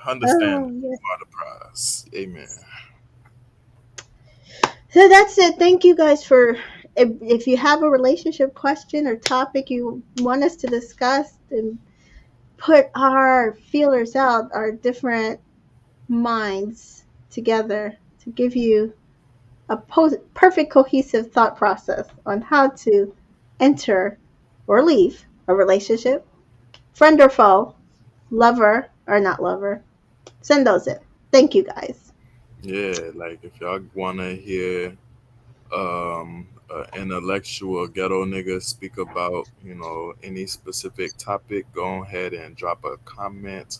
B: understand
A: Oh,
B: that
A: yeah.
B: you are the prize. Amen.
A: So that's it. Thank you guys for. If you have a relationship question or topic you want us to discuss and put our feelers out, our different minds together to give you a perfect cohesive thought process on how to enter or leave a relationship, friend or foe, lover or not lover, send those in. Thank you guys.
B: Yeah, like if y'all wanna hear intellectual ghetto nigga speak about, any specific topic, go ahead and drop a comment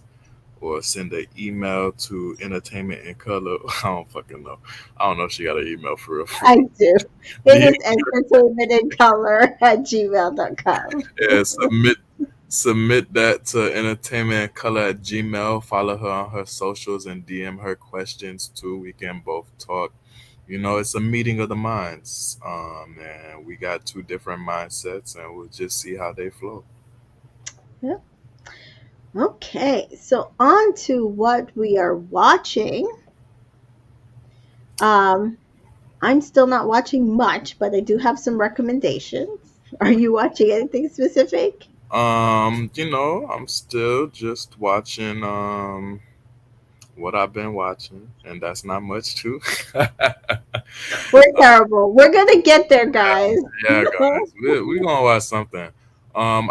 B: or send an email to entertainment in color. I don't fucking know. I don't know if she got an email for real for
A: I
B: real.
A: do.
B: DM,
A: It is entertainmentincolor@gmail.com.
B: yeah, submit that to entertainment in color at Gmail. Follow her on her socials and DM her questions too. We can both talk. It's a meeting of the minds. And we got two different mindsets, and we'll just see how they flow.
A: Yeah. Okay, so on to what we are watching. Um, I'm still not watching much, but I do have some recommendations. Are you watching anything specific?
B: I'm still just watching what I've been watching, and that's not much too.
A: We're terrible. We're gonna get there, guys.
B: Yeah, guys, we gonna watch something. I'm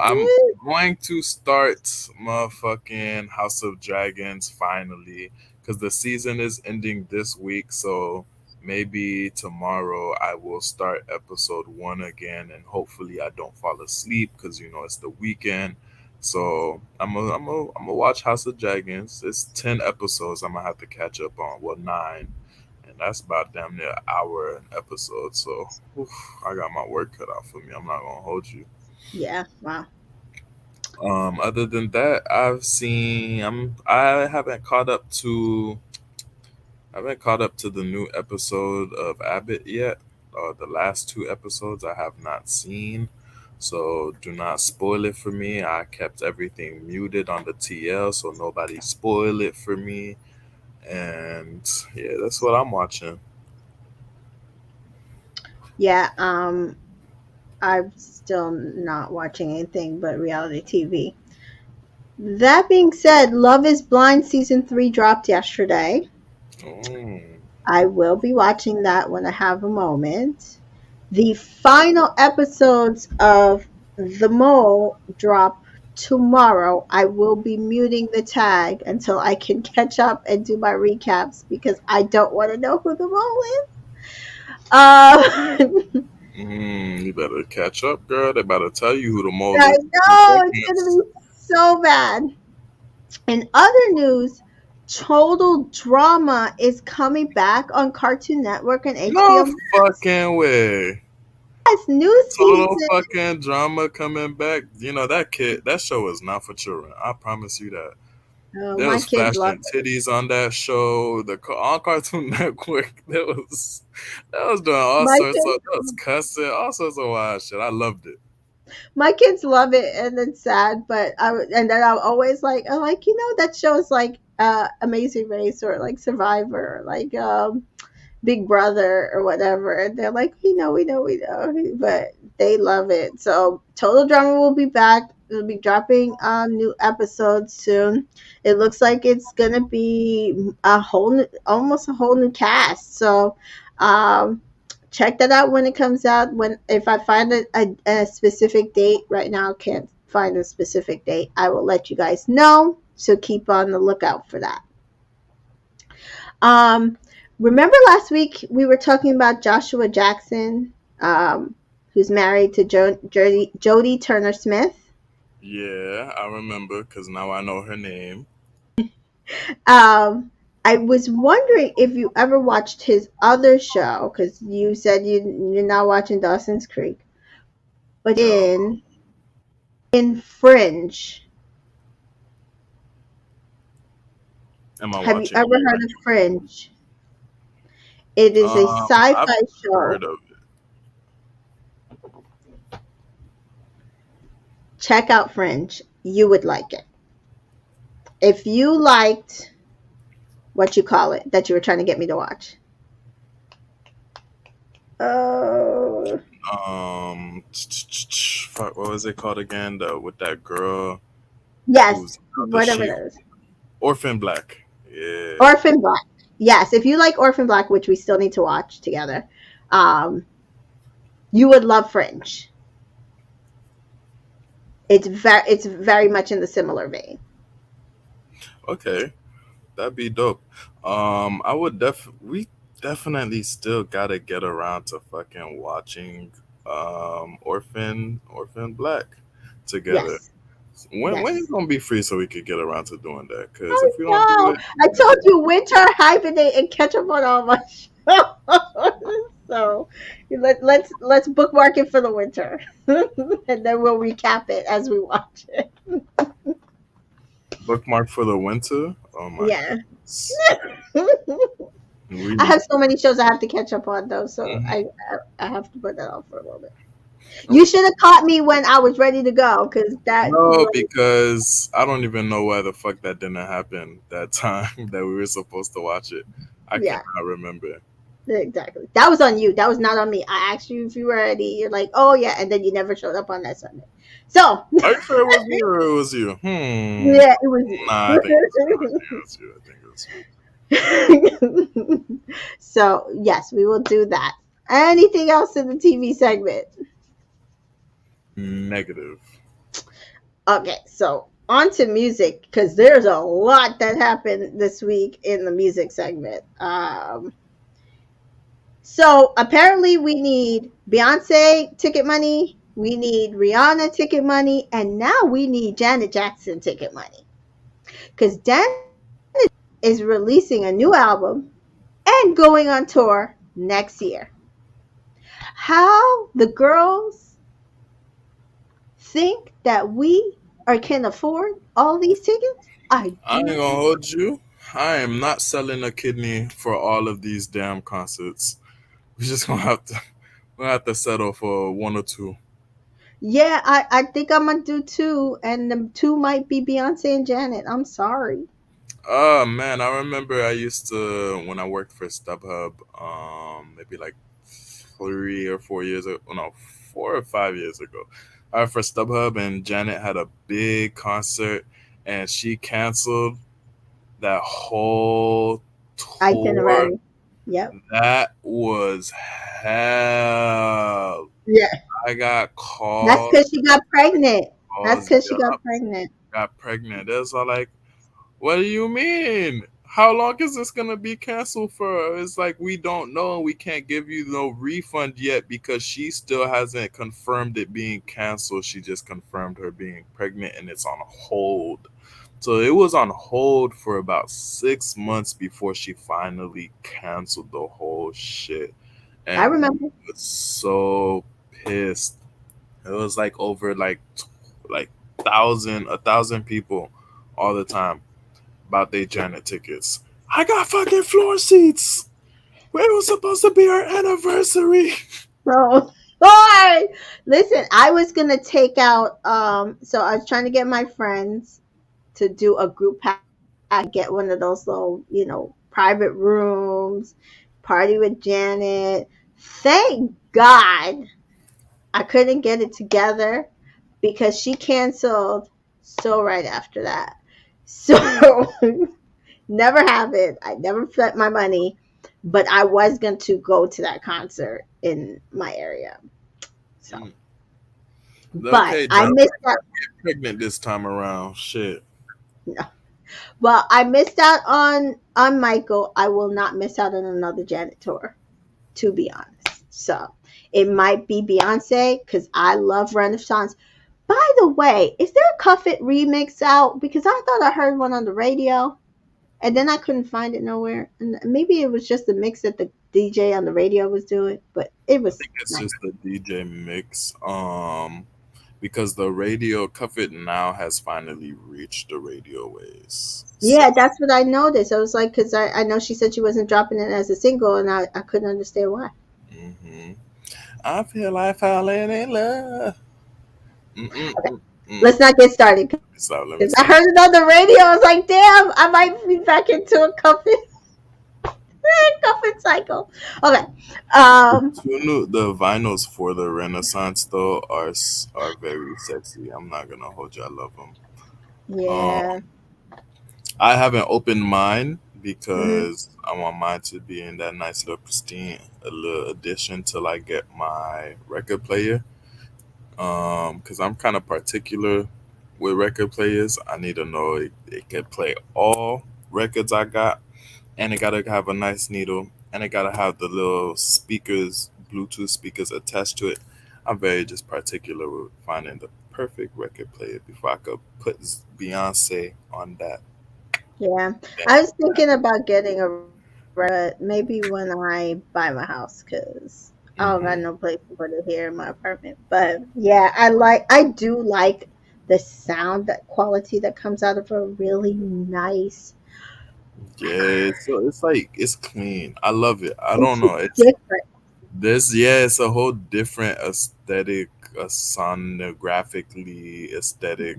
B: going to start motherfucking House of Dragons finally because the season is ending this week. So maybe tomorrow I will start episode one again, and hopefully I don't fall asleep because it's the weekend. So I'm gonna watch House of Dragons. It's 10 episodes. I'm gonna have to catch up on. Well, nine, and that's about damn near an hour an episode. So oof, I got my work cut out for me. I'm not gonna hold you.
A: Yeah, wow.
B: Other than that, I haven't caught up to the new episode of Abbott yet. The last two episodes I have not seen, so do not spoil it for me. I kept everything muted on the TL, so nobody spoil it for me. And yeah, that's what I'm watching.
A: Yeah, I'm still not watching anything but reality TV. That being said, Love is Blind season 3 dropped yesterday.
B: Mm.
A: I will be watching that when I have a moment. The final episodes of The Mole drop tomorrow. I will be muting the tag until I can catch up and do my recaps because I don't want to know who the mole is.
B: You better catch up, girl. They better tell you who the mole
A: I
B: is in
A: know it's going to
B: seconds.
A: be so bad. In other news, Total Drama is coming back on Cartoon Network and
B: No
A: HBO Max.
B: fucking way.
A: Yes, new
B: Total
A: season.
B: fucking drama coming back. That show is not for children. I promise you that.
A: Oh,
B: There
A: my
B: was
A: kids love
B: flashing titties on that show. On Cartoon Network, that was doing all
A: my
B: sorts of,
A: kids.
B: that was cussing, all sorts of wild shit. I loved it.
A: My kids love it, and it's sad. But and then I'm always like, I'm like, that show is like Amazing Race or like Survivor, or like Big Brother or whatever. And they're like, we know, but they love it. So Total Drama will be back. It'll be dropping new episodes soon. It looks like it's gonna be almost a whole new cast. So um, check that out when it comes out. When if I find a specific date, right now I can't find a specific date. I will let you guys know. So keep on the lookout for that. Um, Remember last week we were talking about Joshua Jackson, who's married to Jodie Turner Smith.
B: Yeah, I remember because now I know her name.
A: Um, I was wondering if you ever watched his other show because you said you're not watching Dawson's Creek, but
B: No.
A: in Fringe.
B: Am I
A: Have you
B: watching
A: ever
B: it
A: heard of Fringe? It is a
B: I've
A: sci-fi show.
B: heard of it.
A: Check out Fringe. You would like it. If you liked what you call it that you were trying to get me to watch. Oh,
B: Fuck, what was it called again? With that girl
A: yes,
B: who's the
A: whatever
B: she
A: it is.
B: Orphan Black. Yeah.
A: Orphan Black. Yes, if you like Orphan Black, which we still need to watch together, um, you would love Fringe. It's very much in the similar vein.
B: Okay. That'd be dope. I would we definitely still gotta get around to fucking watching Orphan Black together.
A: Yes,
B: When you
A: yes.
B: gonna be free so we could get around to doing that? Because
A: I
B: if we don't do
A: know.
B: it,
A: I told you winter, hibernate, and catch up on all my shows. So let's bookmark it for the winter, and then we'll recap it as we watch it.
B: bookmark for the winter. Oh my
A: Yeah.
B: goodness.
A: I
B: We
A: have so many shows I have to catch up on though, so
B: Mhm.
A: I have to put that off for a little bit. You
B: Okay.
A: should have caught me when I was ready to go, because that
B: No,
A: was
B: because I don't even know why the fuck that didn't happen that time that we were supposed to watch it. I
A: yeah,
B: cannot remember.
A: exactly. That was on you. That was not on me. I asked you if you were ready. You're like, oh yeah, and then you never showed up on that Sunday. So
B: Are you sure it was me or it was you? Hmm.
A: yeah, it was
B: Nah, I think it was you. I think it was you. I think it was you.
A: you. So yes, we will do that. Anything else in the TV segment?
B: Negative.
A: Okay, so on to music, because there's a lot that happened this week in the music segment. So apparently we need Beyonce ticket money, we need Rihanna ticket money, and now we need Janet Jackson ticket money. Because Janet is releasing a new album and going on tour next year. How the girls think that we or can afford all these tickets, I
B: I ain't
A: do
B: gonna
A: not.
B: hold you. I am not selling a kidney for all of these damn concerts. We're just gonna have to settle for one or two.
A: Yeah, I think I'm gonna do two, and the two might be Beyonce and Janet. I'm sorry.
B: Oh man, I remember I used to when I worked for StubHub, maybe like 3 or 4 years ago. No, 4 or 5 years ago. I worked for StubHub and Janet had a big concert and she canceled that whole tour.
A: Itinerary. Yep.
B: That was hell.
A: Yeah.
B: I got
A: That's
B: calls,
A: because she got pregnant. That's
B: calls,
A: because she got
B: yeah,
A: pregnant.
B: got pregnant. That's all like, what do you mean? How long is this gonna be canceled for? It's like we don't know. We can't give you no refund yet because she still hasn't confirmed it being canceled. She just confirmed her being pregnant and it's on hold. So it was on hold for about 6 months before she finally canceled the whole shit.
A: I
B: And we
A: remember.
B: was so pissed. It was like over like a thousand people all the time about their Janet tickets. I got fucking floor seats. It was supposed to be our anniversary.
A: So, Lord, listen, I was gonna take out. So I was trying to get my friends to do a group pack, get one of those little, private rooms, party with Janet. Thank God I couldn't get it together because she canceled so right after that. So never happened. I never spent my money, but I was going to go to that concert in my area. So,
B: Mm.
A: but
B: Okay,
A: I
B: John,
A: missed out.
B: pregnant this time around. Shit.
A: No. Well, I missed out on Michael. I will not miss out on another Janet tour, to be honest. So it might be Beyonce because I love Renaissance. By the way, is there a Cuff It remix out? Because I thought I heard one on the radio, and then I couldn't find it nowhere. And maybe it was just the mix that the DJ on the radio was doing, but it
B: I
A: was
B: think it's
A: nice.
B: just the DJ mix. Because the radio Cuff It Now has finally reached the radio waves. So
A: Yeah, that's what I noticed. I was like, because I know she said she wasn't dropping it as a single, and I couldn't understand why.
B: hmm I feel like falling in love. Mm-mm-mm-mm.
A: Let's not get started because
B: Stop. Let me
A: I
B: stop.
A: heard it on the radio. I was like, damn, I might be back into a cuffing cycle. Okay. Um,
B: The vinyls for the Renaissance though are very sexy. I'm not gonna hold you. I love them.
A: yeah.
B: I haven't opened mine
A: Hmm.
B: because I want mine to be in that nice little pristine a little addition till I get my record player. Because I'm kind of particular with record players. I need to know it can play all records I got, and it gotta have a nice needle, and it gotta have the little speakers, Bluetooth speakers attached to it. I'm very just particular with finding the perfect record player before I could put Beyonce on that.
A: Yeah.
B: Then,
A: I was thinking about getting a record player, but maybe when I buy my house, because I don't got
B: hmm
A: no place to put it here in my apartment. But yeah, I do like the sound, that quality that comes out of a really nice.
B: yeah, so it's like it's clean. I love it. I
A: It's
B: don't know.
A: just
B: It's
A: different.
B: this, yeah, it's a whole different aesthetic, a sonographically aesthetic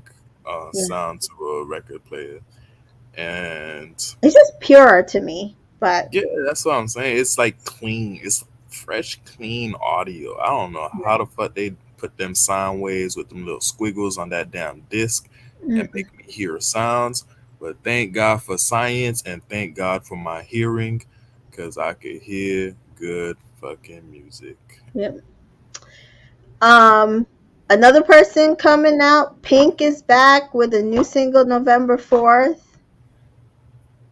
A: Yeah.
B: sound to a record player. And
A: It's just purer to me, but
B: yeah, that's what I'm saying. It's like clean. It's fresh, clean audio. I don't know how the fuck they put them sound waves with them little squiggles on that damn disc and
A: mm-mm.
B: make me hear sounds. But thank God for science and thank God for my hearing, because I could hear good fucking music.
A: Yep. Um, Another person coming out, Pink is back with a new single November 4th.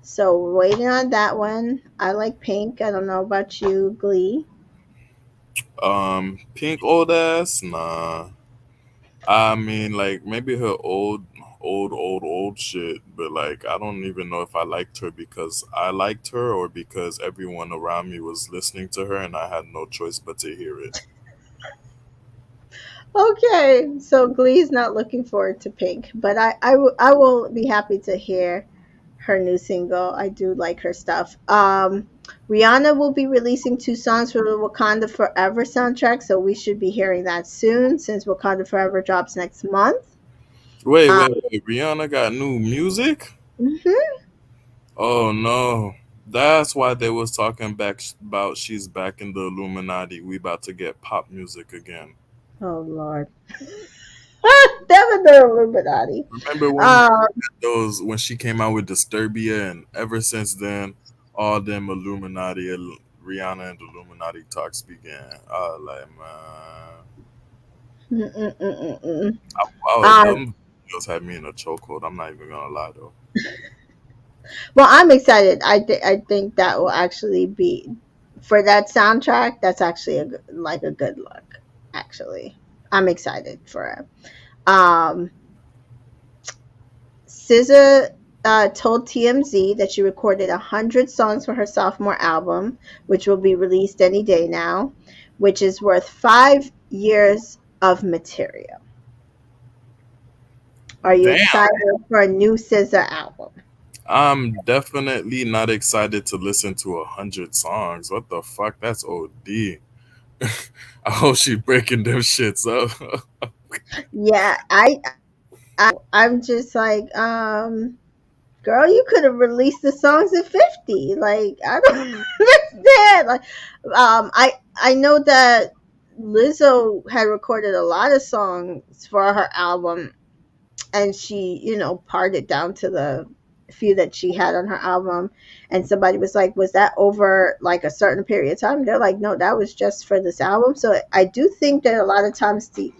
A: So we're waiting on that one. I like Pink. I don't know about you, Glee.
B: Pink old ass, nah. I mean, like maybe her old shit, but like I don't even know if I liked her because I liked her or because everyone around me was listening to her and I had no choice but to hear it.
A: Okay, so Glee's not looking forward to Pink, but I will be happy to hear her new single. I do like her stuff. Rihanna will be releasing two songs for the Wakanda Forever soundtrack, so we should be hearing that soon since Wakanda Forever drops next month. Uh,
B: Wait. Rihanna got new music?
A: mhm.
B: Oh no. That's why they was talking back about she's back in the Illuminati. We about to get pop music again.
A: Oh Lord, never the Illuminati.
B: Remember when
A: Um,
B: those when she came out with Disturbia, and ever since then, all them Rihanna and Illuminati talks began. I was like, man,
A: mm, mm, mm, mm, mm. Um,
B: them videos had me in a chokehold. I'm not even gonna lie though.
A: well, I'm excited. I think that will actually be for that soundtrack. That's actually like a good look. Actually, I'm excited for it. SZA told TMZ that she recorded 100 songs for her sophomore album, which will be released any day now, which is worth 5 years of material. Are you
B: Damn,
A: excited for a new SZA album?
B: I'm definitely not excited to listen to 100 songs. What the fuck? That's OD. I hope she breaking them shits up.
A: Yeah, I'm just like, girl, you could have released the songs at 50. Like, I don't understand. Like, I know that Lizzo had recorded a lot of songs for her album, and she, pared it down to the few that she had on her album. And somebody was like, was that over like a certain period of time? They're like, no, that was just for this album. So I do think that a lot of times they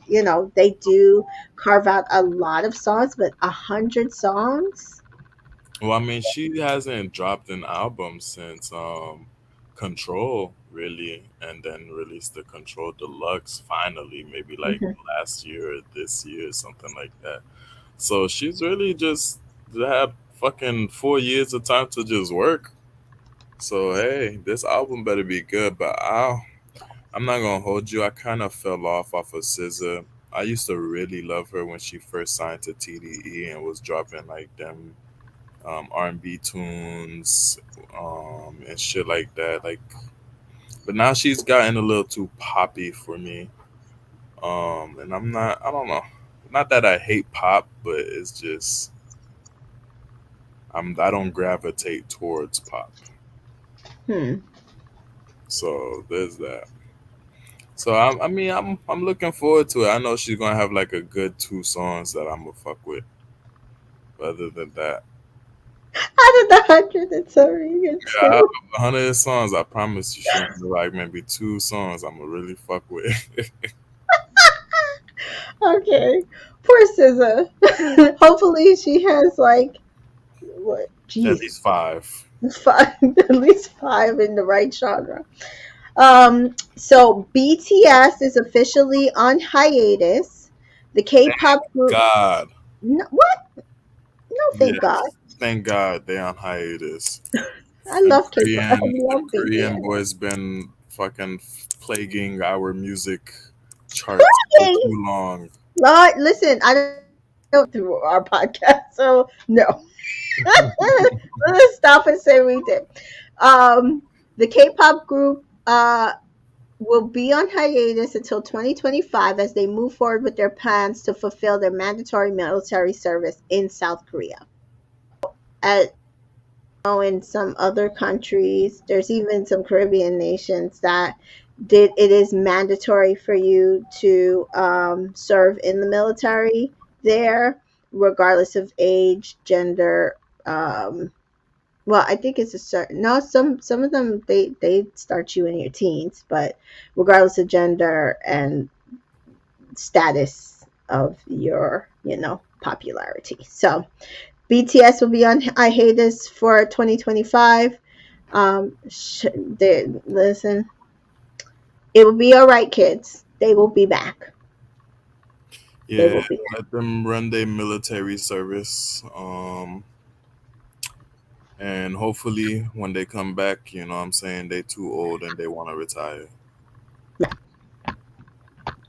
A: do carve out a lot of songs, but 100 songs.
B: Well, I mean, she hasn't dropped an album since Control, really, and then released the Control Deluxe finally, maybe like
A: Mhm.
B: last year or this year, something like that. So she's really just had fucking 4 years of time to just work. So hey, this album better be good. But I'm not gonna hold you. I kind of fell off of SZA. I used to really love her when she first signed to TDE and was dropping like them R&B tunes and shit like that. Like, but now she's gotten a little too poppy for me. And I'm not. I don't know. Not that I hate pop, but it's just I don't gravitate towards pop.
A: Hmm.
B: So there's that. So I mean, I'm looking forward to it. I know she's gonna have like a good 2 songs that I'm gonna fuck with. But other than that,
A: Out of the 100, it's only a
B: yeah, out
A: two.
B: of 100 songs, I promise you, she'll be like maybe 2 songs I'm gonna really fuck with.
A: Okay, poor SZA. Hopefully, she has like what
B: At
A: Jeez,
B: least five.
A: five, at least five in the right genre. So BTS is officially on hiatus. The K-pop group.
B: God.
A: No, what? No, thank God.
B: Yes. Thank God they on hiatus.
A: I
B: Them
A: love K-pop. I
B: Them
A: love
B: Korean
A: BTS.
B: boys been fucking plaguing our music charts for
A: Hey,
B: too long.
A: Lord, listen, I don't through our podcast, so no. Let's stop and say we did. Um, the K-pop group will be on hiatus until 2025 as they move forward with their plans to fulfill their mandatory military service in South Korea. As in some other countries, there's even some Caribbean nations that did it is mandatory for you to serve in the military there, regardless of age, gender. Well, I think it's a certain no. Some of them they start you in your teens, but regardless of gender and status of your popularity. So BTS will be on hiatus for 2025. Listen, it will be all right, kids. They will be back. They
B: Yeah,
A: will be.
B: let them run their military service. And hopefully when they come back, you know what I'm saying, they too old and they want to retire.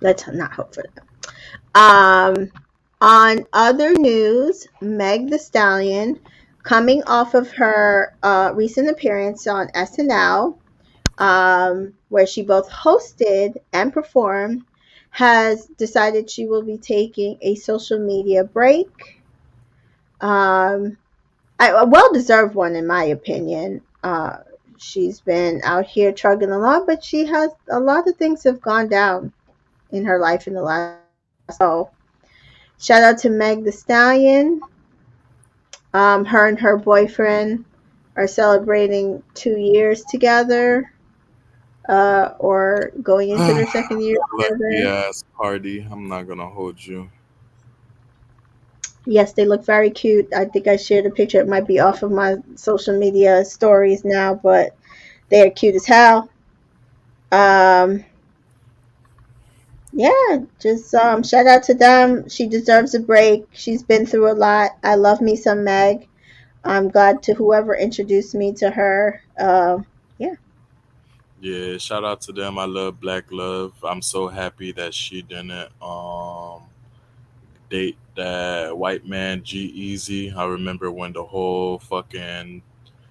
A: Let's not hope for them. Um, on other news, Meg the Stallion, coming off of her recent appearance on SNL, where she both hosted and performed, has decided she will be taking a social media break. Um, a well deserved one, in my opinion. She's been out here trugging along, but she has a lot of things have gone down in her life in the last. So, shout out to Meg the Stallion. Her and her boyfriend are celebrating 2 years together, or going into their second year
B: Lucky
A: together.
B: ass party. I'm not gonna hold you.
A: Yes, they look very cute. I think I shared a picture. It might be off of my social media stories now, but they are cute as hell. Um, yeah, just shout out to them. She deserves a break. She's been through a lot. I love me some Meg. I'm glad to whoever introduced me to her. Yeah.
B: Yeah, shout out to them. I love Black Love. I'm so happy that she didn't date that white man G Easy. I remember when the whole fucking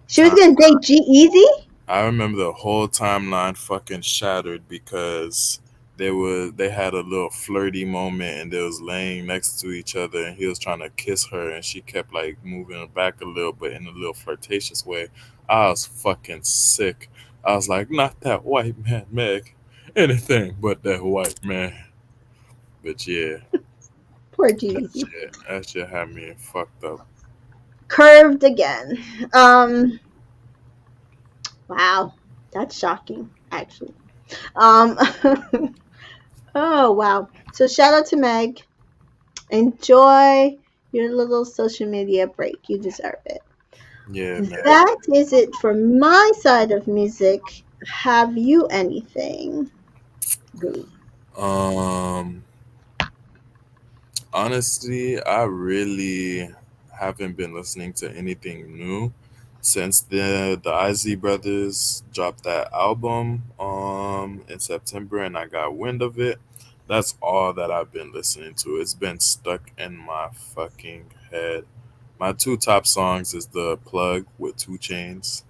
A: She was
B: time
A: gonna date G Easy?
B: I remember the whole timeline fucking shattered because they had a little flirty moment and they was laying next to each other and he was trying to kiss her and she kept like moving her back a little but in a little flirtatious way. I was fucking sick. I was like, not that white man, Meg. Anything but that white man. But yeah,
A: Poor G Easy.
B: that shit had me fucked up.
A: Curved again. Wow. That's shocking, actually. Um oh wow. So shout out to Meg. Enjoy your little social media break. You deserve it.
B: Yeah, man.
A: That is it for my side of music. Have you anything, boo?
B: Um Honestly, I really haven't been listening to anything new since the IZ brothers dropped that album in September and I got wind of it. That's all that I've been listening to. It's been stuck in my fucking head. My two top songs is The Plug with Two Chains.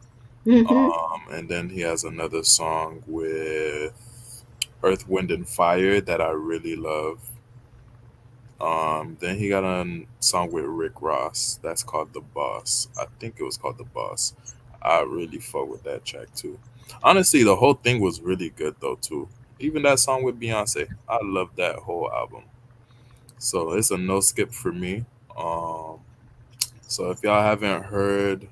A: Mm-hmm.
B: And then he has another song with Earth, Wind and Fire that I really love. Then he got a song with Rick Ross that's called The Boss. I think it was called The Boss. I really fuck with that track too. Honestly, the whole thing was really good though too. Even that song with Beyonce, I love that whole album. So it's a no skip for me. Um, so if y'all haven't heard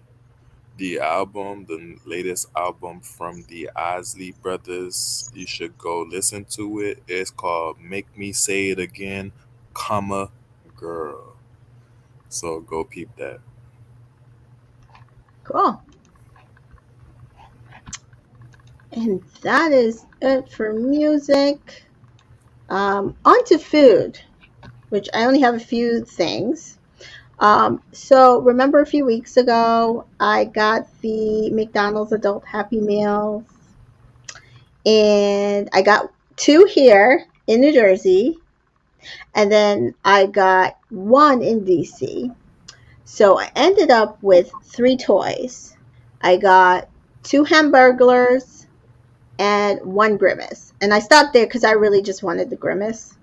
B: the album, the latest album from the Isley Brothers, you should go listen to it. It's called "Make Me Say It Again, comma Girl." So go peep that.
A: Cool. And that is it for music. On to food, which I only have a few things. So remember a few weeks ago, I got the McDonald's adult Happy Meals, and I got two here in New Jersey, and then I got one in DC. So I ended up with three toys. I got two Hamburglers and one Grimace. And I stopped there because I really just wanted the Grimace.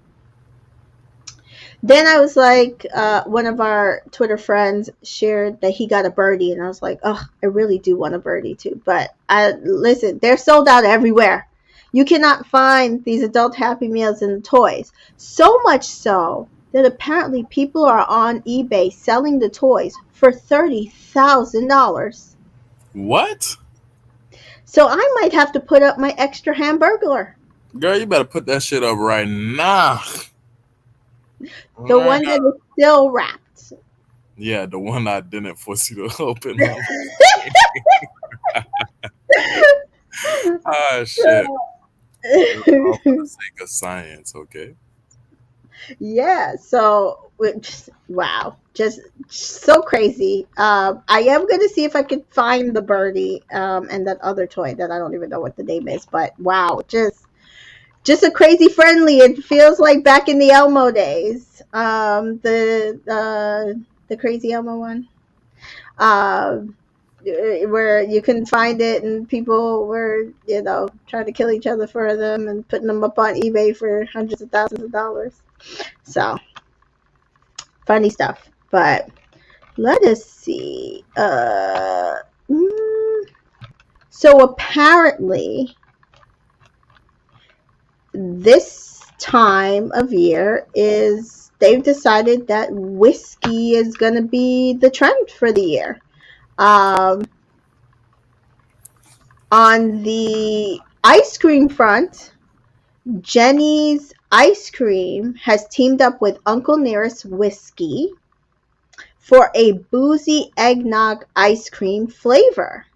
A: Then I was like, one of our Twitter friends shared that he got a birdie, and I was like, oh, I really do want a birdie too. But listen, they're sold out everywhere. You cannot find these adult Happy Meals in the toys. So much so that apparently people are on eBay selling the toys for $30,000.
B: What?
A: So I might have to put up my extra Hamburglar,
B: Girl, you better put that shit up right now.
A: the
B: Right
A: one
B: now.
A: that is still wrapped.
B: Yeah, the one I didn't force you to open up. Ah, shit. It was all for the sake of science, okay?
A: Yeah, so wow, just so crazy. I am gonna see if I can find the birdie and that other toy that I don't even know what the name is, but wow, just a crazy friendly. It feels like back in the Elmo days. The crazy Elmo one. Um, where you couldn't find it and people were, trying to kill each other for them and putting them up on eBay for hundreds of thousands of dollars. So funny stuff. But let us see. So apparently, this time of year is they've decided that whiskey is going to be the trend for the year. Um, on the ice cream front, Jenny's Ice Cream has teamed up with Uncle Nearest Whiskey for a boozy eggnog ice cream flavor.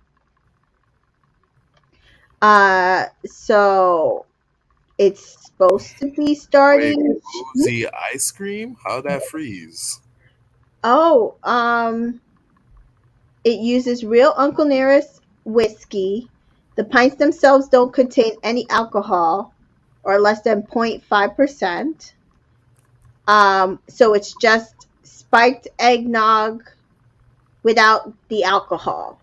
A: So it's supposed to be
B: Wait,
A: starting.
B: boozy ice cream? How'd that freeze?
A: Oh, it uses real Uncle Nearest whiskey. The pints themselves don't contain any alcohol or less than 0.5%. So it's just spiked eggnog without the alcohol.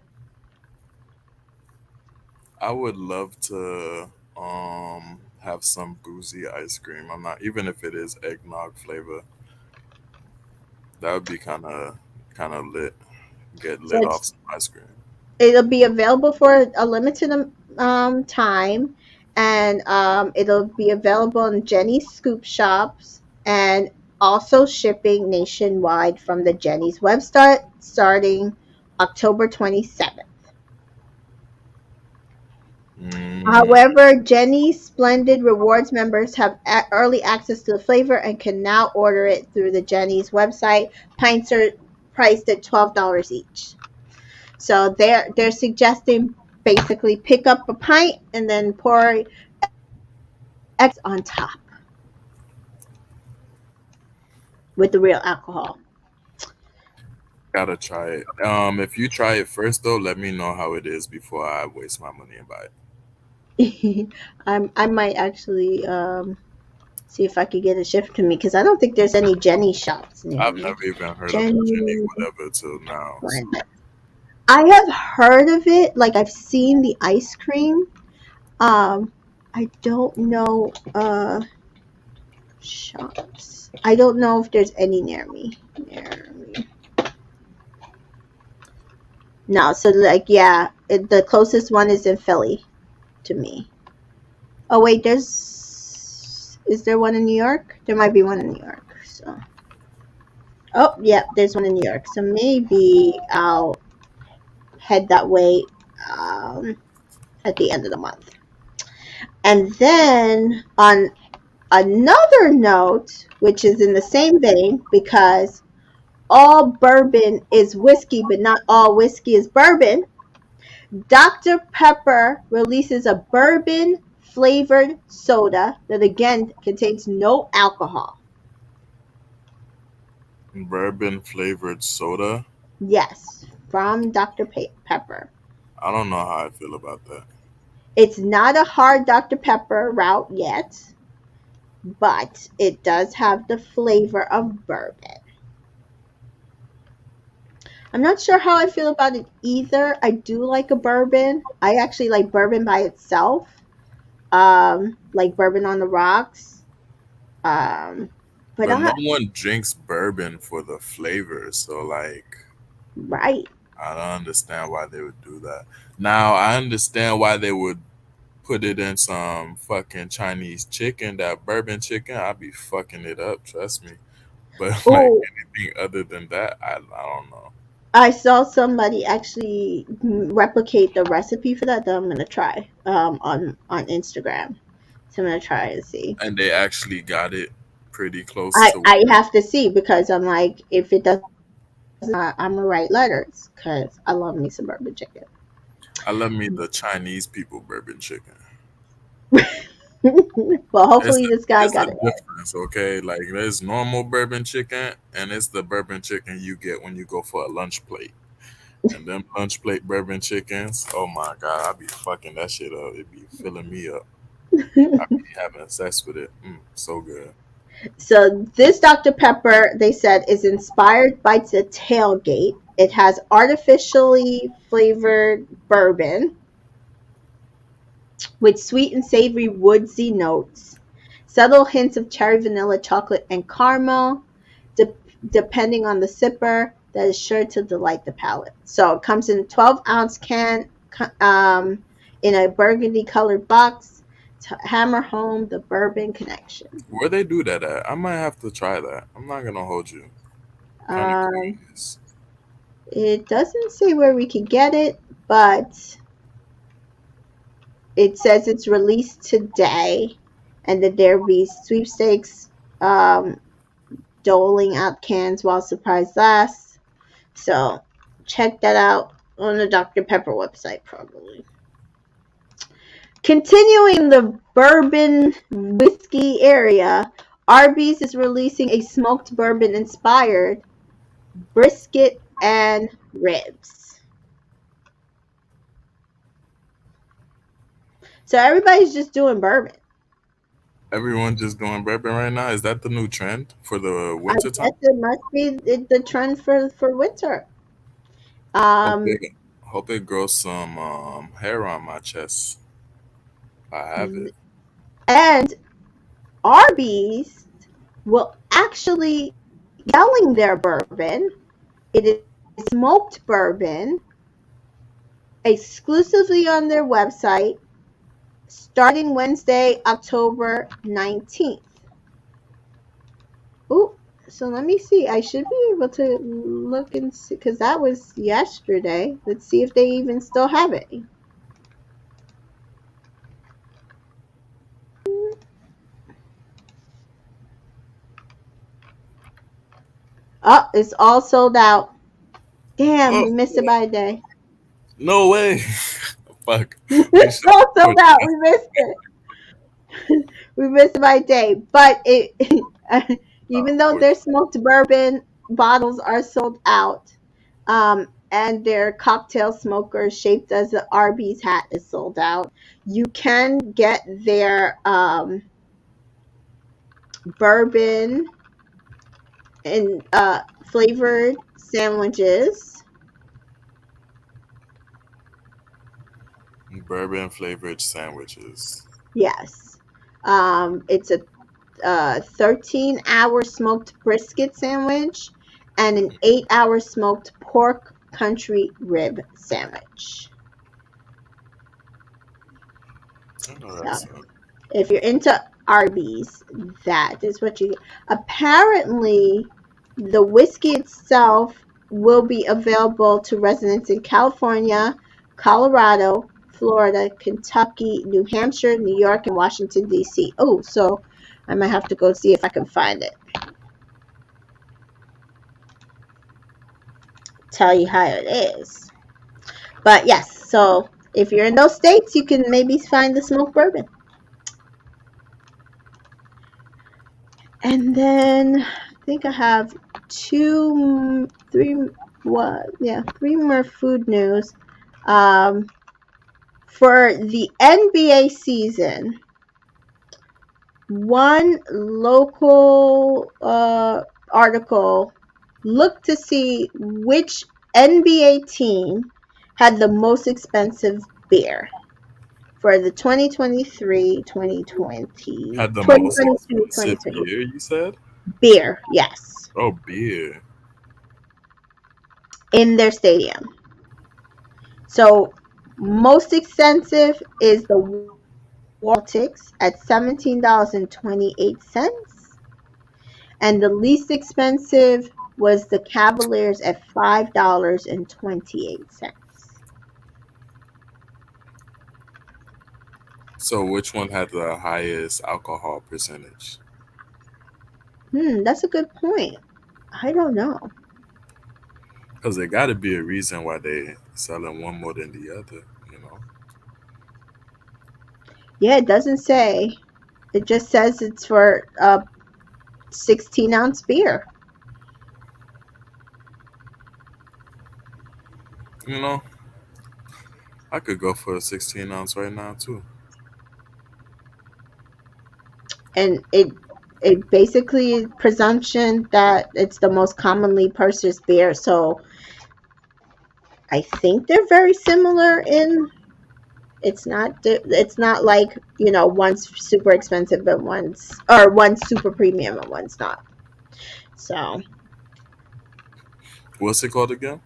B: I would love to have some boozy ice cream. I'm not even if it is eggnog flavor. That would be kind of lit. Get
A: So
B: lit off some ice cream.
A: it'll be available for a limited time, and it'll be available in Jenny's Scoop Shops and also shipping nationwide from the Jenny's website starting October 27th.
B: Mm,
A: However, Jenny's Splendid Rewards members have early access to the flavor and can now order it through the Jenny's website. Pints are priced at $12 each. So they're suggesting basically pick up a pint and then pour on top with the real alcohol.
B: gotta try it. If you try it first though, let me know how it is before I waste my money and buy it.
A: I might actually see if I could get it shipped to me because I don't think there's any Jenny shops near
B: I've
A: me.
B: never even heard of a Jenny
A: Jenny.
B: whatever till now. So
A: I have heard of it, like I've seen the ice cream. Um, I don't know shops. I don't know if there's any near me. Near me. No, so like yeah, the closest one is in Philly to me. Oh wait, is there one in New York? There might be one in New York. So oh yeah, there's one in New York. So maybe I'll head that way at the end of the month. And then on another note, which is in the same vein, because all bourbon is whiskey, but not all whiskey is bourbon, Dr. Pepper releases a bourbon flavored soda that again contains no alcohol.
B: Bourbon flavored soda.
A: Yes, from Dr. Pepper.
B: I don't know how I feel about that.
A: It's not a hard Dr. Pepper route yet, but it does have the flavor of bourbon. I'm not sure how I feel about it either. I do like a bourbon. I actually like bourbon by itself, like bourbon on the rocks. Um, but
B: But no
A: I
B: one drinks bourbon for the flavor, so like
A: right.
B: I don't understand why they would do that. Now I understand why they would put it in some fucking Chinese chicken, that bourbon chicken. I'd be fucking it up, trust me. But like
A: Oh,
B: anything other than that, I don't know.
A: I saw somebody actually replicate the recipe for that I'm gonna try on Instagram. So I'm gonna try and see.
B: And they actually got it pretty close
A: I
B: to
A: I
B: where
A: have to see because I'm like if it doesn't, I'm gonna write letters because I love me some bourbon chicken.
B: I love me the Chinese people bourbon chicken.
A: Well,
B: It's
A: hopefully
B: the,
A: this guy
B: it's
A: got
B: the
A: it right.
B: difference, okay? Like there's normal bourbon chicken and it's the bourbon chicken you get when you go for a lunch plate. And them lunch plate bourbon chickens, oh my god, I be fucking that shit up. It be filling me up. I be having sex with it. So good.
A: So this Dr. Pepper, they said, is inspired by the tailgate. It has artificially flavored bourbon with sweet and savory woodsy notes, subtle hints of cherry, vanilla, chocolate, and caramel, de- depending on the sipper. That is sure to delight the palate. So it comes in a 12-ounce can in a burgundy colored box to hammer home the bourbon connection.
B: Where they do that at? I might have to try that. I'm not gonna hold you. Kind of
A: Um,
B: curious.
A: it doesn't say where we can get it, but it says it's released today and that there be sweepstakes um, doling out cans while supplies last. So check that out on the Dr. Pepper website, probably. Continuing the bourbon whiskey area, Arbys is releasing a smoked bourbon inspired brisket and ribs. So everybody's just doing bourbon.
B: Everyone just doing bourbon right now. Is that the new trend for the
A: I
B: winter
A: guess
B: time?
A: it must be the trend for winter.
B: Hope
A: Um,
B: it, hope it grows some hair on my chest. I have it.
A: and Arby's will actually selling their bourbon. It is smoked bourbon exclusively on their website starting Wednesday, October 19th. Ooh, so let me see. I should be able to look and see because that was yesterday. Let's see if they even still have it. Oh, it's all sold out. Damn,
B: Oh,
A: we missed it by a day.
B: no way. Fuck. We
A: It's
B: should
A: all
B: have
A: sold out. We missed it. We missed it by a day. But it, even though their
B: unfortunately.
A: smoked bourbon bottles are sold out, and their cocktail smoker shaped as the Arby's hat is sold out, you can get their bourbon and flavored sandwiches.
B: Bourbon flavored sandwiches.
A: Yes. It's a 13-hour smoked brisket sandwich and an 8-hour smoked pork country rib sandwich.
B: I know
A: So,
B: that's it.
A: if you're into Arby's, that is what you get. Apparently, the whiskey itself will be available to residents in California, Colorado, Florida, Kentucky, New Hampshire, New York, and Washington, D.C. Oh, so I might have to go see if I can find it. tell you how it is. But yes, so if you're in those states, you can maybe find the smoked bourbon. And then I think I have two, three, what? Yeah, three more food news. Um, for the NBA season, one local article looked to see which NBA team had the most expensive beer for the 2023 2020
B: Had the most
A: 2022
B: expensive
A: 2020
B: year, you said?
A: beer, yes,
B: Oh, beer.
A: in their stadium. So most expensive is the Celtics at $17.28, and the least expensive was the Cavaliers at $5.28.
B: So which one had the highest alcohol percentage?
A: That's a good point. I don't know.
B: Because there got to be a reason why they selling one more than the other. You know.
A: Yeah, it doesn't say. It just says it's for a 16-ounce beer.
B: You know. I could go for a 16 ounce right now too.
A: And it basically presumption that it's the most commonly purchased beer. So I think they're very similar in it's not like, one's super expensive and one's super premium and one's not. So
B: What's it called again?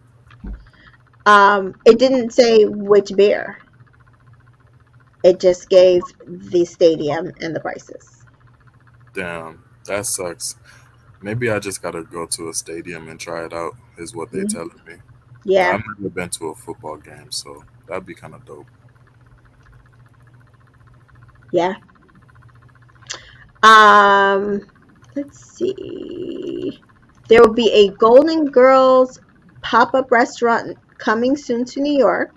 A: it didn't say which beer. It just gave the stadium and the prices.
B: Damn, that sucks. Maybe I just gotta go to a stadium and try it out. Is what they
A: Mhm.
B: telling me.
A: Yeah,
B: I've never been to a football game, so that'd be kind of dope.
A: yeah. Um, let's see. There will be a Golden Girls pop-up restaurant coming soon to New York.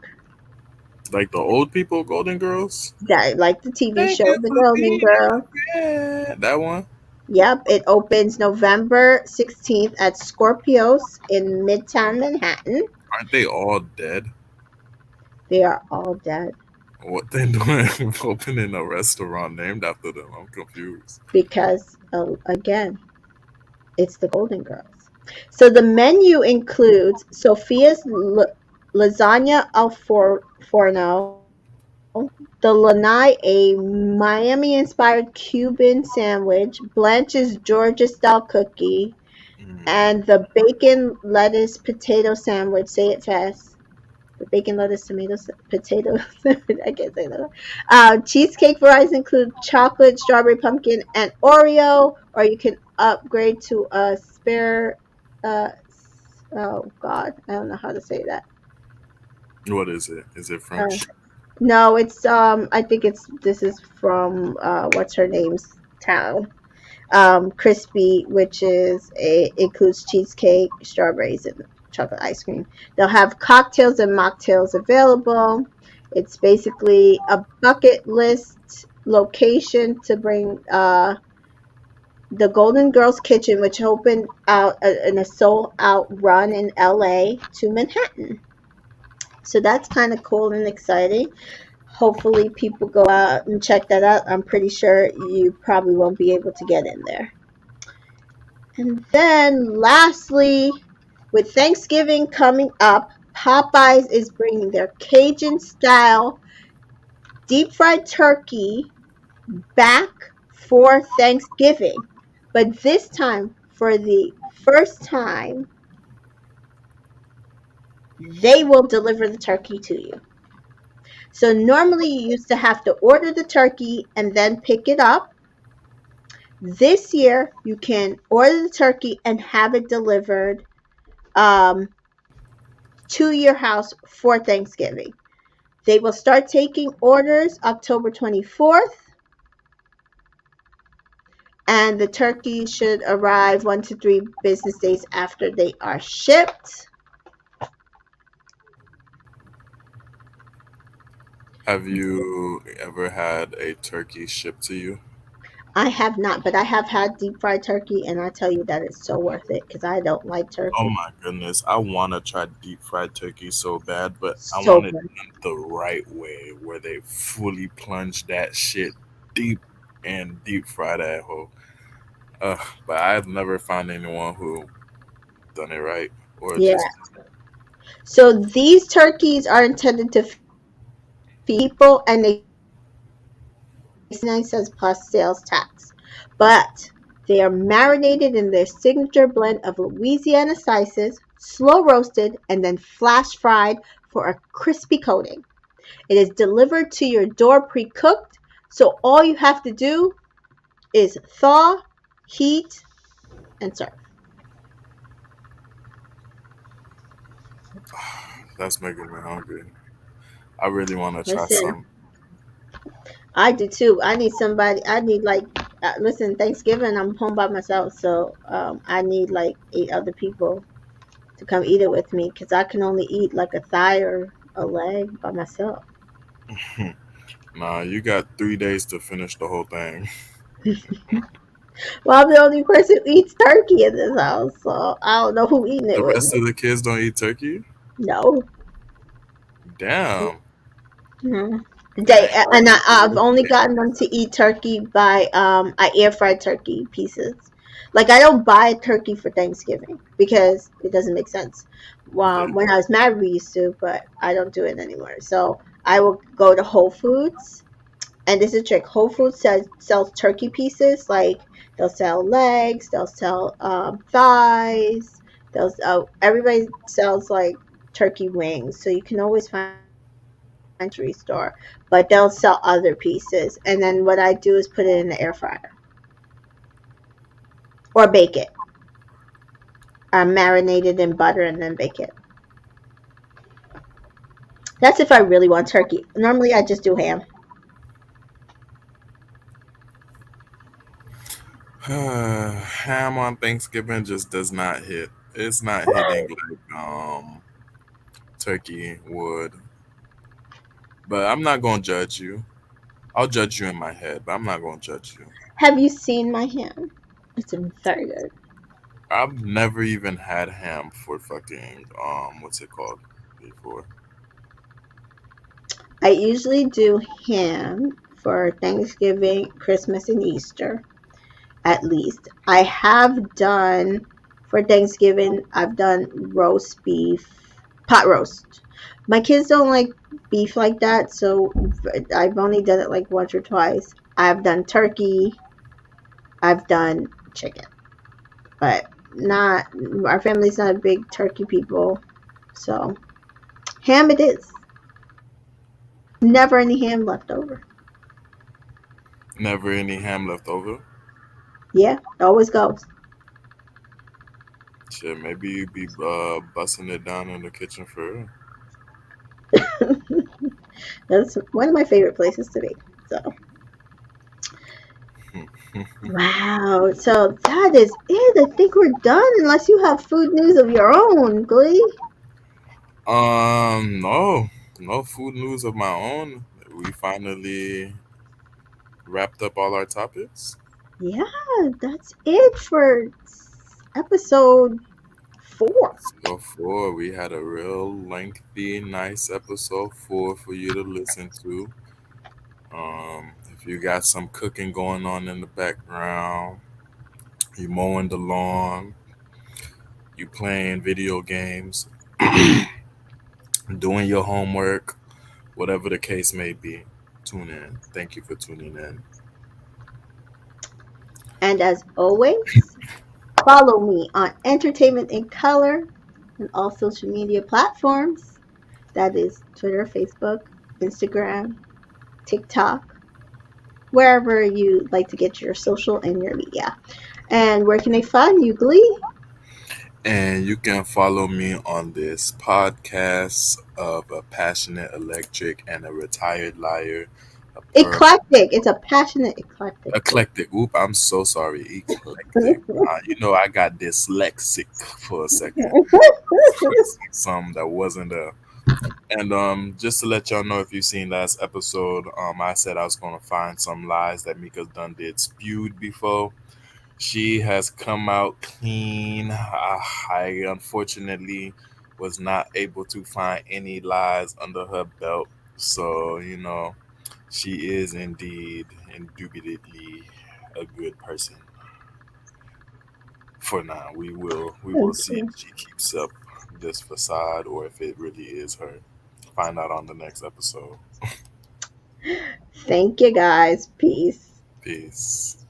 B: Like the old people, Golden Girls.
A: That like the TV
B: Thank
A: show
B: you
A: The
B: for
A: Golden
B: being
A: Girls.
B: a friend. That one.
A: Yep, it opens November 16th at Scorpios in Midtown Manhattan.
B: Aren't they all dead?
A: They are all dead
B: What they doing opening a restaurant named after them? I'm confused.
A: because, again, it's the Golden Girls. So the menu includes Sophia's lasagna al forno, the lanai, a Miami-inspired Cuban sandwich, Blanche's Georgia-style cookie,
B: Mm.
A: and the bacon lettuce potato sandwich. Say it fast. The bacon lettuce tomatoes potato sandwich. I can't say that. Cheesecake varieties include chocolate, strawberry, pumpkin, and Oreo. Or you can upgrade to a spare. Uh, oh God, I don't know how to say that.
B: What is it? Is it
A: Uh,
B: French?
A: no, it's I think this is from what's her name's town. Crispy, which includes cheesecake, strawberries, and chocolate ice cream. They'll have cocktails and mocktails available. It's basically a bucket list location to bring the Golden Girls Kitchen, which opened out in a sold out run in LA, to Manhattan. So that's kind of cool and exciting. Hopefully, people go out and check that out. I'm pretty sure you probably won't be able to get in there. And then lastly, with Thanksgiving coming up, Popeyes is bringing their Cajun style deep fried turkey back for Thanksgiving. But this time, for the first time, they will deliver the turkey to you. So normally you used to have to order the turkey and then pick it up. This year, you can order the turkey and have it delivered um, to your house for Thanksgiving. They will start taking orders October 24th, and the turkey should arrive 1 to 3 business days after they are shipped.
B: Have you ever had a turkey shipped to you?
A: I have not, but I have had deep fried turkey, and I tell you that it's so worth it because I don't like
B: Oh
A: turkey.
B: my goodness, I want to try deep fried turkey so bad, but I
A: So
B: want it
A: good.
B: done the right way, where they fully plunge that shit deep and deep fry that hoe. But I've never found anyone who done it right or
A: Yeah.
B: just
A: So these turkeys are intended to feed people, and they start at $69 plus sales tax. But they are marinated in their signature blend of Louisiana spices, slow roasted, and then flash fried for a crispy coating. It is delivered to your door pre-cooked, so all you have to do is thaw, heat, and serve.
B: that's making me hungry. I really want to try
A: Listen,
B: some.
A: I do too. I need somebody. I need like, listen, Thanksgiving, I'm home by myself, so I need like 8 other people to come eat it with me because I can only eat like a thigh or a leg by myself.
B: Nah, you got 3 days to finish the whole thing.
A: Well, I'm the only person who eats turkey in this house, so I don't know who eating it
B: The
A: with
B: rest
A: me.
B: of the kids don't eat turkey?
A: No.
B: Damn.
A: Mhm.
B: Dang, y'all
A: And
B: need to
A: I've
B: work
A: only
B: it.
A: gotten them to eat turkey by I air fried turkey pieces. Like I don't buy turkey for Thanksgiving because it doesn't make sense.
B: Yeah.
A: When I was married, we used to, but I don't do it anymore. So I will go to Whole Foods, and this is a trick. Whole Foods sells turkey pieces. Like they'll sell legs, they'll sell thighs. Everybody sells like turkey wings, so you can always find grocery store, but they'll sell other pieces. And then what I do is put it in the air fryer or bake it. Marinate it in butter and then bake it. That's if I really want turkey. Normally, I just do ham.
B: Ham on Thanksgiving just does not hit. It's not hitting like turkey would. But I'm not gonna judge you. I'll judge you in my head, but I'm not gonna judge you.
A: Have you seen my ham? It's very good.
B: I've never even had ham for fucking what's it called before.
A: I usually do ham for Thanksgiving, Christmas, and Easter, at least. I have done for Thanksgiving, I've done roast beef, pot roast. My kids don't like beef like that, so I've only done it like once or twice. I've done turkey, I've done chicken, but not our family's not a big turkey people, so ham it is. Never any ham left over.
B: Never any ham left over.
A: Yeah, it always goes.
B: Shit, maybe you be busting it down in the kitchen for real.
A: That's one of my favorite places to be. So wow. So that is it. I think we're done unless you have food news of your own, Glee.
B: No, no food news of my own. We finally wrapped up all our topics.
A: Yeah, that's it for episode 4.
B: So four, we had a real lengthy, nice episode four for you to listen to. If you got some cooking going on in the background, you mowing the lawn, you playing video games, doing your homework, whatever the case may be, tune in. Thank you for tuning in.
A: And as always, follow me on Entertainment in Color on all social media platforms. That is Twitter, Facebook, Instagram, TikTok, wherever you like to get your social and your media. And where can they find you, Glee?
B: And you can follow me on this podcast of a passionate electric and a retired liar, a
A: Eclectic. It's a passionate eclectic.
B: eclectic. Oop, I'm so sorry. Eclectic. I got dyslexic for a second. Something that wasn't there. And just to let y'all know, if you've seen last episode, I said I was gonna find some lies that Mika Dunn did spewed before. She has come out clean. I unfortunately was not able to find any lies under her belt. So, she is indeed, indubitably a good person for now. We will see
A: Okay.
B: if she keeps up this facade or if it really is her. Find out on the next episode.
A: Thank you guys. Peace.
B: Peace.